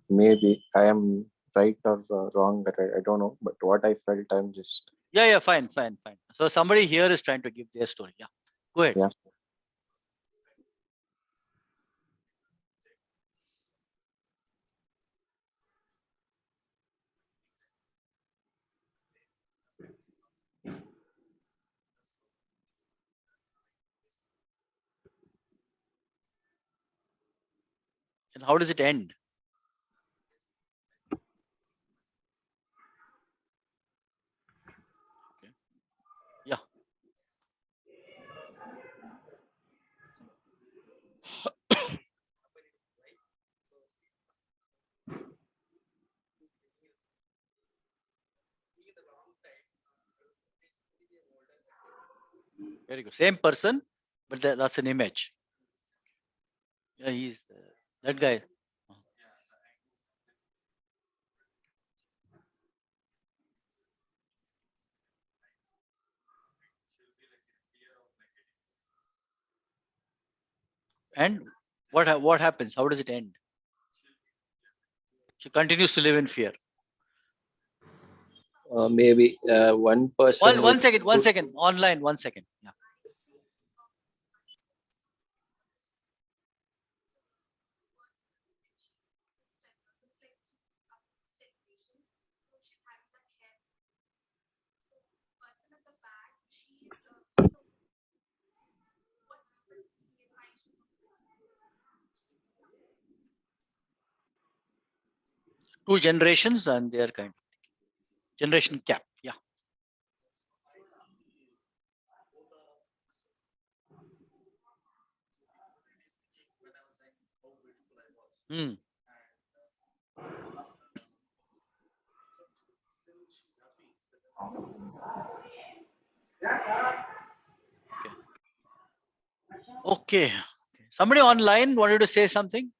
S11: Maybe I am right or wrong. I don't know, but what I felt, I'm just
S1: Yeah, fine. So somebody here is trying to give their story. Yeah. Go ahead.
S11: yeah.
S1: And how does it end? Okay. Yeah. Very good. Same person, but that's an image. Yeah, he's that guy. And what happens? How does it end? She continues to live in fear.
S11: Maybe one person
S1: One
S11: with
S1: second, 1 second. Online, 1 second. Yeah. Two generations and their kind. Generation gap. Yeah. Hmm. Okay. Somebody online wanted to say something?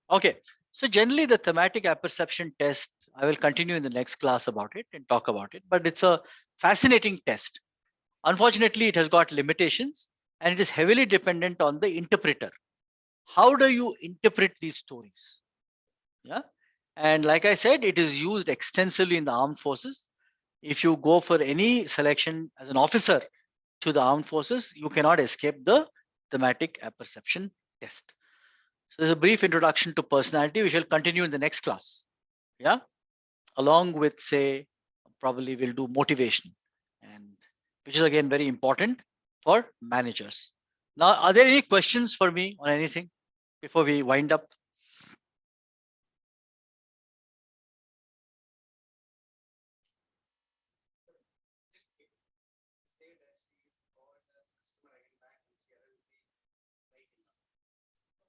S1: Okay. So generally the thematic apperception test, I will continue in the next class about it and talk about it, but it's a fascinating test. Unfortunately, it has got limitations and it is heavily dependent on the interpreter. How do you interpret these stories? Yeah. And like I said, it is used extensively in the armed forces. If you go for any selection as an officer to the armed forces, you cannot escape the thematic apperception test. So there's a brief introduction to personality. We shall continue in the next class. Yeah. Along with, say, probably we'll do motivation, and which is again very important for managers. Now, are there any questions for me on anything before we wind up?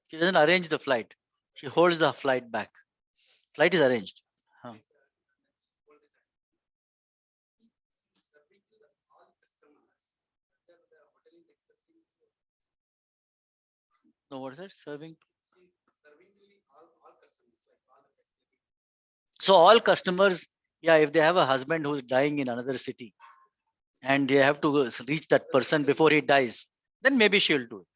S1: She doesn't arrange the flight. She holds the flight back. Flight is arranged. Huh. No, what is that? Serving. So all customers, yeah, if they have a husband who's dying in another city and they have to reach that person before he dies, then maybe she'll do it.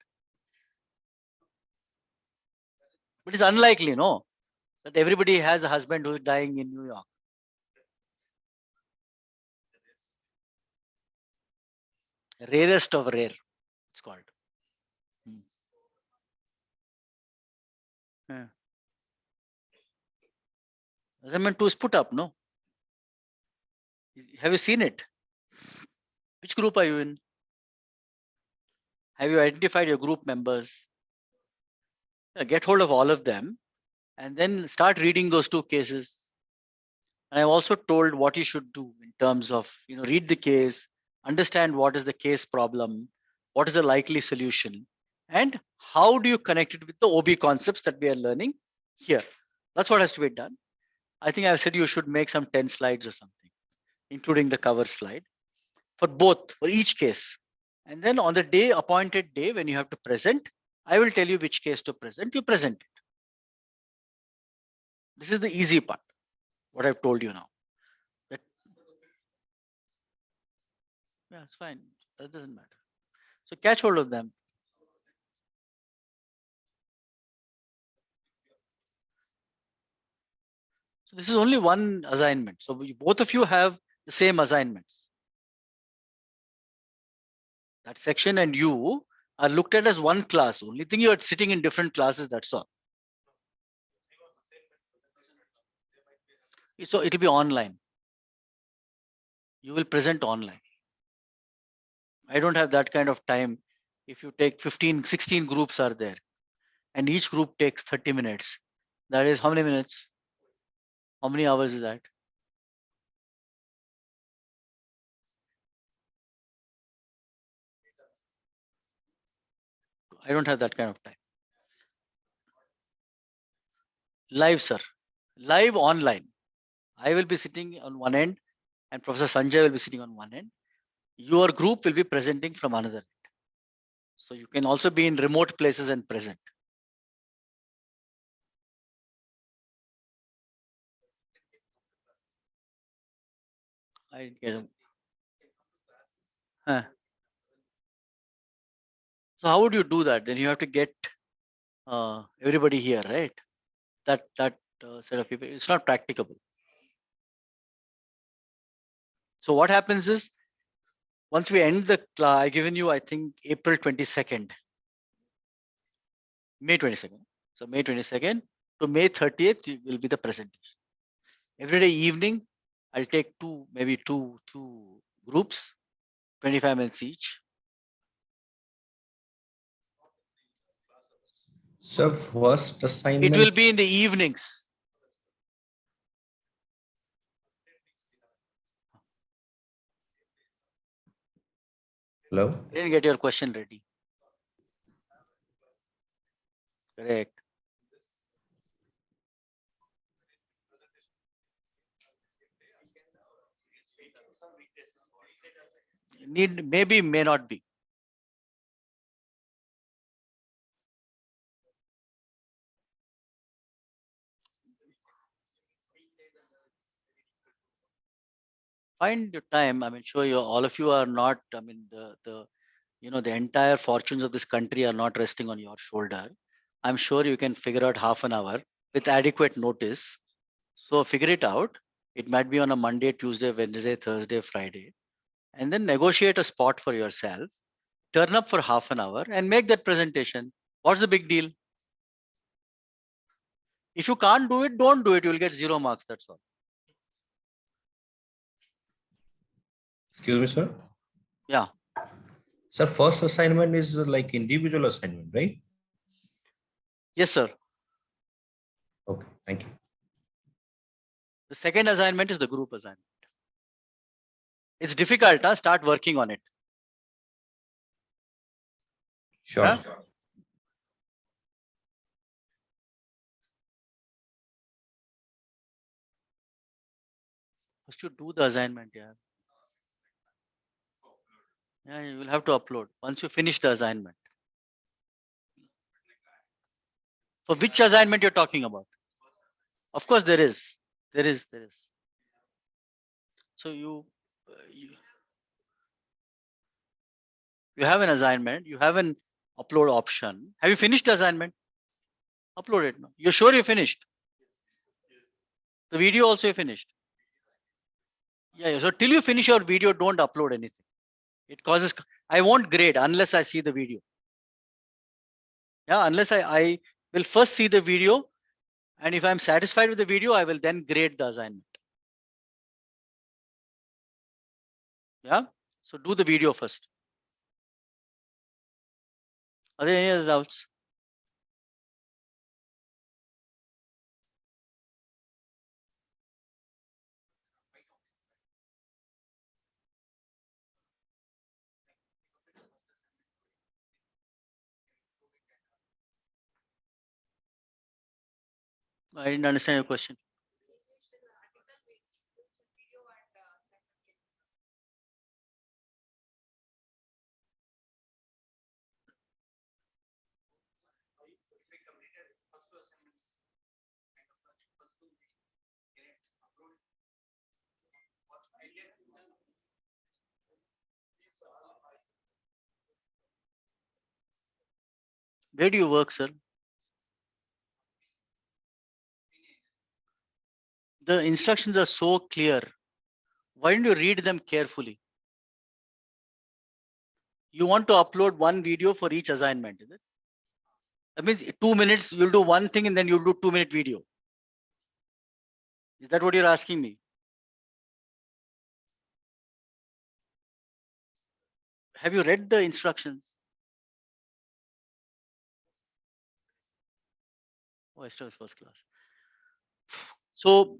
S1: But it's unlikely, no, that everybody has a husband who's dying in New York. Rarest of rare, it's called. Hmm. Yeah. Assignment 2 is put up, no? Have you seen it? Which group are you in? Have you identified your group members? Yeah, get hold of all of them and then start reading those 2 cases. And I've also told what you should do in terms of, read the case, understand what is the case problem, what is the likely solution, and how do you connect it with the OB concepts that we are learning here. That's what has to be done. I think I've said you should make some 10 slides or something, including the cover slide for both, for each case. And then on the appointed day, when you have to present, I will tell you which case to present. You present it. This is the easy part, what I've told you now. That, yeah, it's fine. That doesn't matter. So catch hold of them. So this is only one assignment. So both of you have the same assignments. That section and you are looked at as one class. Only thing you are sitting in different classes, that's all. So it will be online. You will present online. I don't have that kind of time. If you take 15, 16 groups are there, and each group takes 30 minutes. That is how many minutes? How many hours is that? I don't have that kind of time. Live, sir. Live online. I will be sitting on one end and Professor Sanjay will be sitting on one end. Your group will be presenting from another end. So you can also be in remote places and present. I get it. Huh. So how would you do that? Then you have to get everybody here, right? That set of people. It's not practicable. So what happens is, once we end the class, I given you, I think, April 22nd, May 22nd. So May 22nd to May 30th will be the presentation. Every day evening, I'll take maybe two groups, 25 minutes each.
S6: So first assignment.
S1: It will be in the evenings.
S6: Hello.
S1: I didn't get your question ready. Correct. Maybe, may not be. Find your time. I mean, sure, all of you are not. I mean, the entire fortunes of this country are not resting on your shoulder. I'm sure you can figure out half an hour with adequate notice. So figure it out. It might be on a Monday, Tuesday, Wednesday, Thursday, Friday, and then negotiate a spot for yourself. Turn up for half an hour and make that presentation. What's the big deal? If you can't do it, don't do it. You'll get 0 marks. That's all.
S6: Excuse me, sir.
S1: Yeah.
S6: Sir, first assignment is like individual assignment, right?
S1: Yes, sir.
S6: Okay, thank you.
S1: The second assignment is the group assignment. It's difficult. Huh? Start working on it.
S6: Sure.
S1: Huh? First you do the assignment, yeah. Yeah, you will have to upload once you finish the assignment. For which assignment you're talking about? Of course, there is. There is. So you have an assignment. You have an upload option. Have you finished the assignment? Upload it now. You're sure you finished? The video also you finished? Yeah. So till you finish your video, don't upload anything. It causes. I won't grade unless I see the video. Yeah, unless I will first see the video, and if I'm satisfied with the video, I will then grade the assignment. Yeah. So do the video first. Are there any other doubts? I didn't understand your question. Where do you work, sir? The instructions are so clear. Why don't you read them carefully? You want to upload one video for each assignment, is it? That means 2 minutes, you'll do one thing and then you'll do 2-minute video. Is that what you're asking me? have you read the instructions? Oh, Esther is first class. So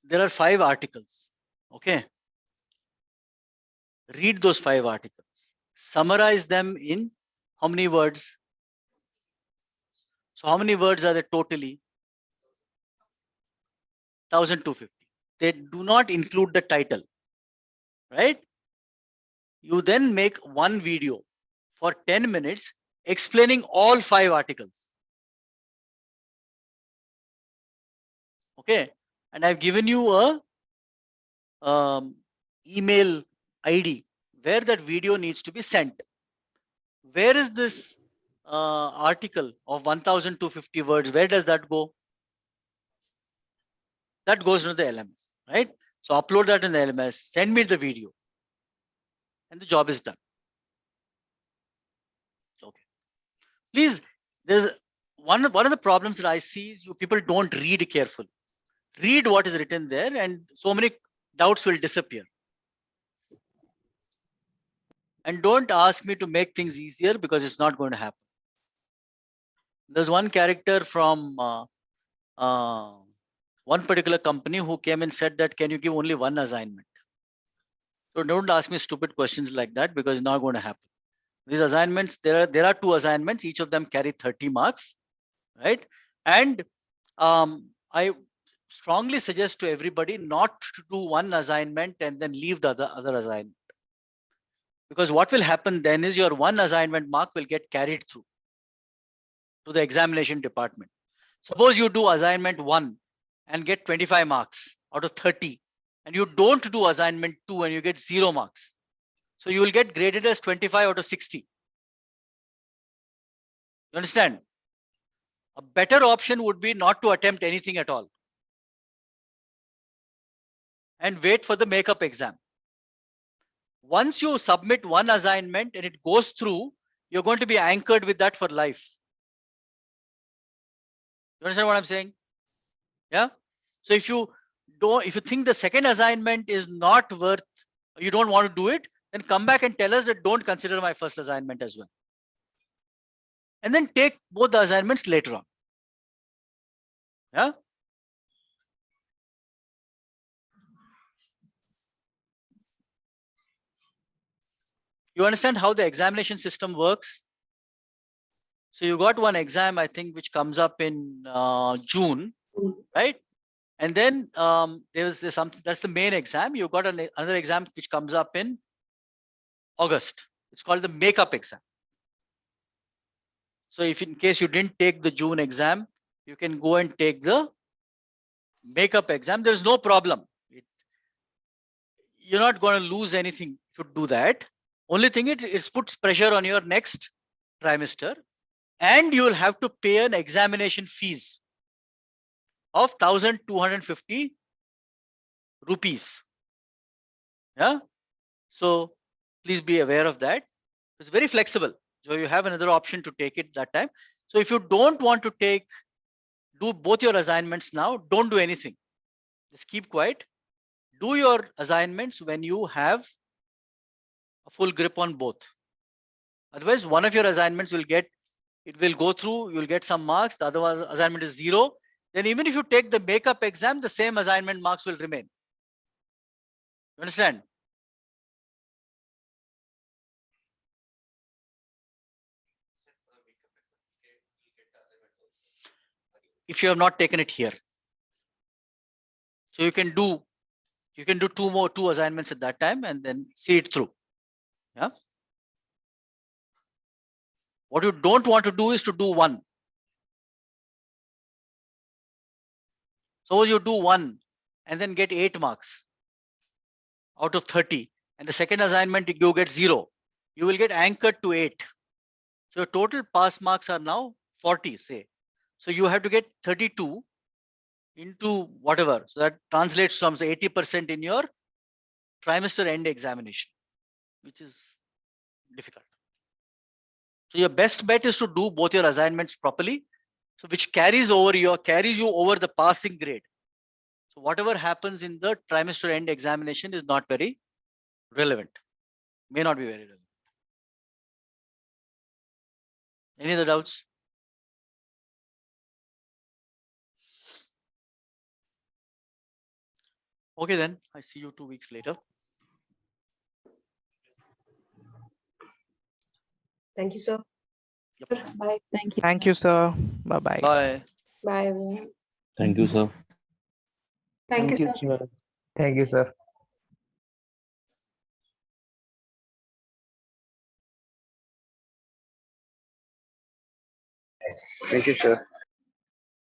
S1: there are 5 articles. Okay. Read those 5 articles. Summarize them in how many words? So how many words are there totally? 1250. They do not include the title, right? You then make one video for 10 minutes explaining all 5 articles. Okay. And I've given you a email ID where that video needs to be sent. Where is this article of 1250 words? Where does that go? That goes to the LMS, right? So upload that in the LMS, send me the video, and the job is done. Okay. Please, there's one of the problems that I see is you people don't read carefully. Read what is written there, and so many doubts will disappear. And don't ask me to make things easier because it's not going to happen. There's one character from one particular company who came and said that, can you give only one assignment? So don't ask me stupid questions like that because it's not going to happen. These assignments, there are 2 assignments, each of them carry 30 marks, right? And I strongly suggest to everybody not to do one assignment and then leave the other assignment. Because what will happen then is your one assignment mark will get carried through to the examination department. Suppose you do assignment 1 and get 25 marks out of 30, and you don't do assignment 2 and you get 0 marks. So you will get graded as 25 out of 60. You understand? A better option would be not to attempt anything at all and wait for the makeup exam. Once you submit one assignment and it goes through, you're going to be anchored with that for life. You understand what I'm saying? Yeah. So if you think the second assignment is not worth, you don't want to do it, then come back and tell us that don't consider my first assignment as well. And then take both the assignments later on. Yeah. You understand how the examination system works? So you got one exam, I think, which comes up in June, right? And then there's something that's the main exam. You got another exam which comes up in August. It's called the makeup exam. So if in case you didn't take the June exam, you can go and take the makeup exam. There's no problem. You're not going to lose anything if you do that. Only thing it puts pressure on your next trimester, and you will have to pay an examination fees of 1,250 rupees. Yeah. So please be aware of that. It's very flexible. So you have another option to take it that time. So if you don't want to do both your assignments now, don't do anything. Just keep quiet. Do your assignments when you have a full grip on both. Otherwise, one of your assignments will go through, you'll get some marks. The other one assignment is 0. Then even if you take the makeup exam, the same assignment marks will remain. You understand? If you have not taken it here. So you can do 2 assignments at that time and then see it through. Yeah. What you don't want to do is to do one. Suppose you do one and then get 8 marks out of 30, and the second assignment you get 0. You will get anchored to 8. So your total pass marks are now 40, say. So you have to get 32 into whatever. So that translates from 80% in your trimester end examination, which is difficult. So your best bet is to do both your assignments properly, so which carries you over the passing grade. So whatever happens in the trimester end examination is not very relevant, may not be very relevant. Any other doubts? Okay, then I see you 2 weeks later.
S5: Thank you, sir.
S8: Bye. Thank you.
S9: Thank you, sir. Bye bye.
S1: Bye.
S8: Bye, everyone.
S6: Thank you, sir.
S8: Thank you, sir.
S2: Thank you, sir.
S11: Thank you, sir.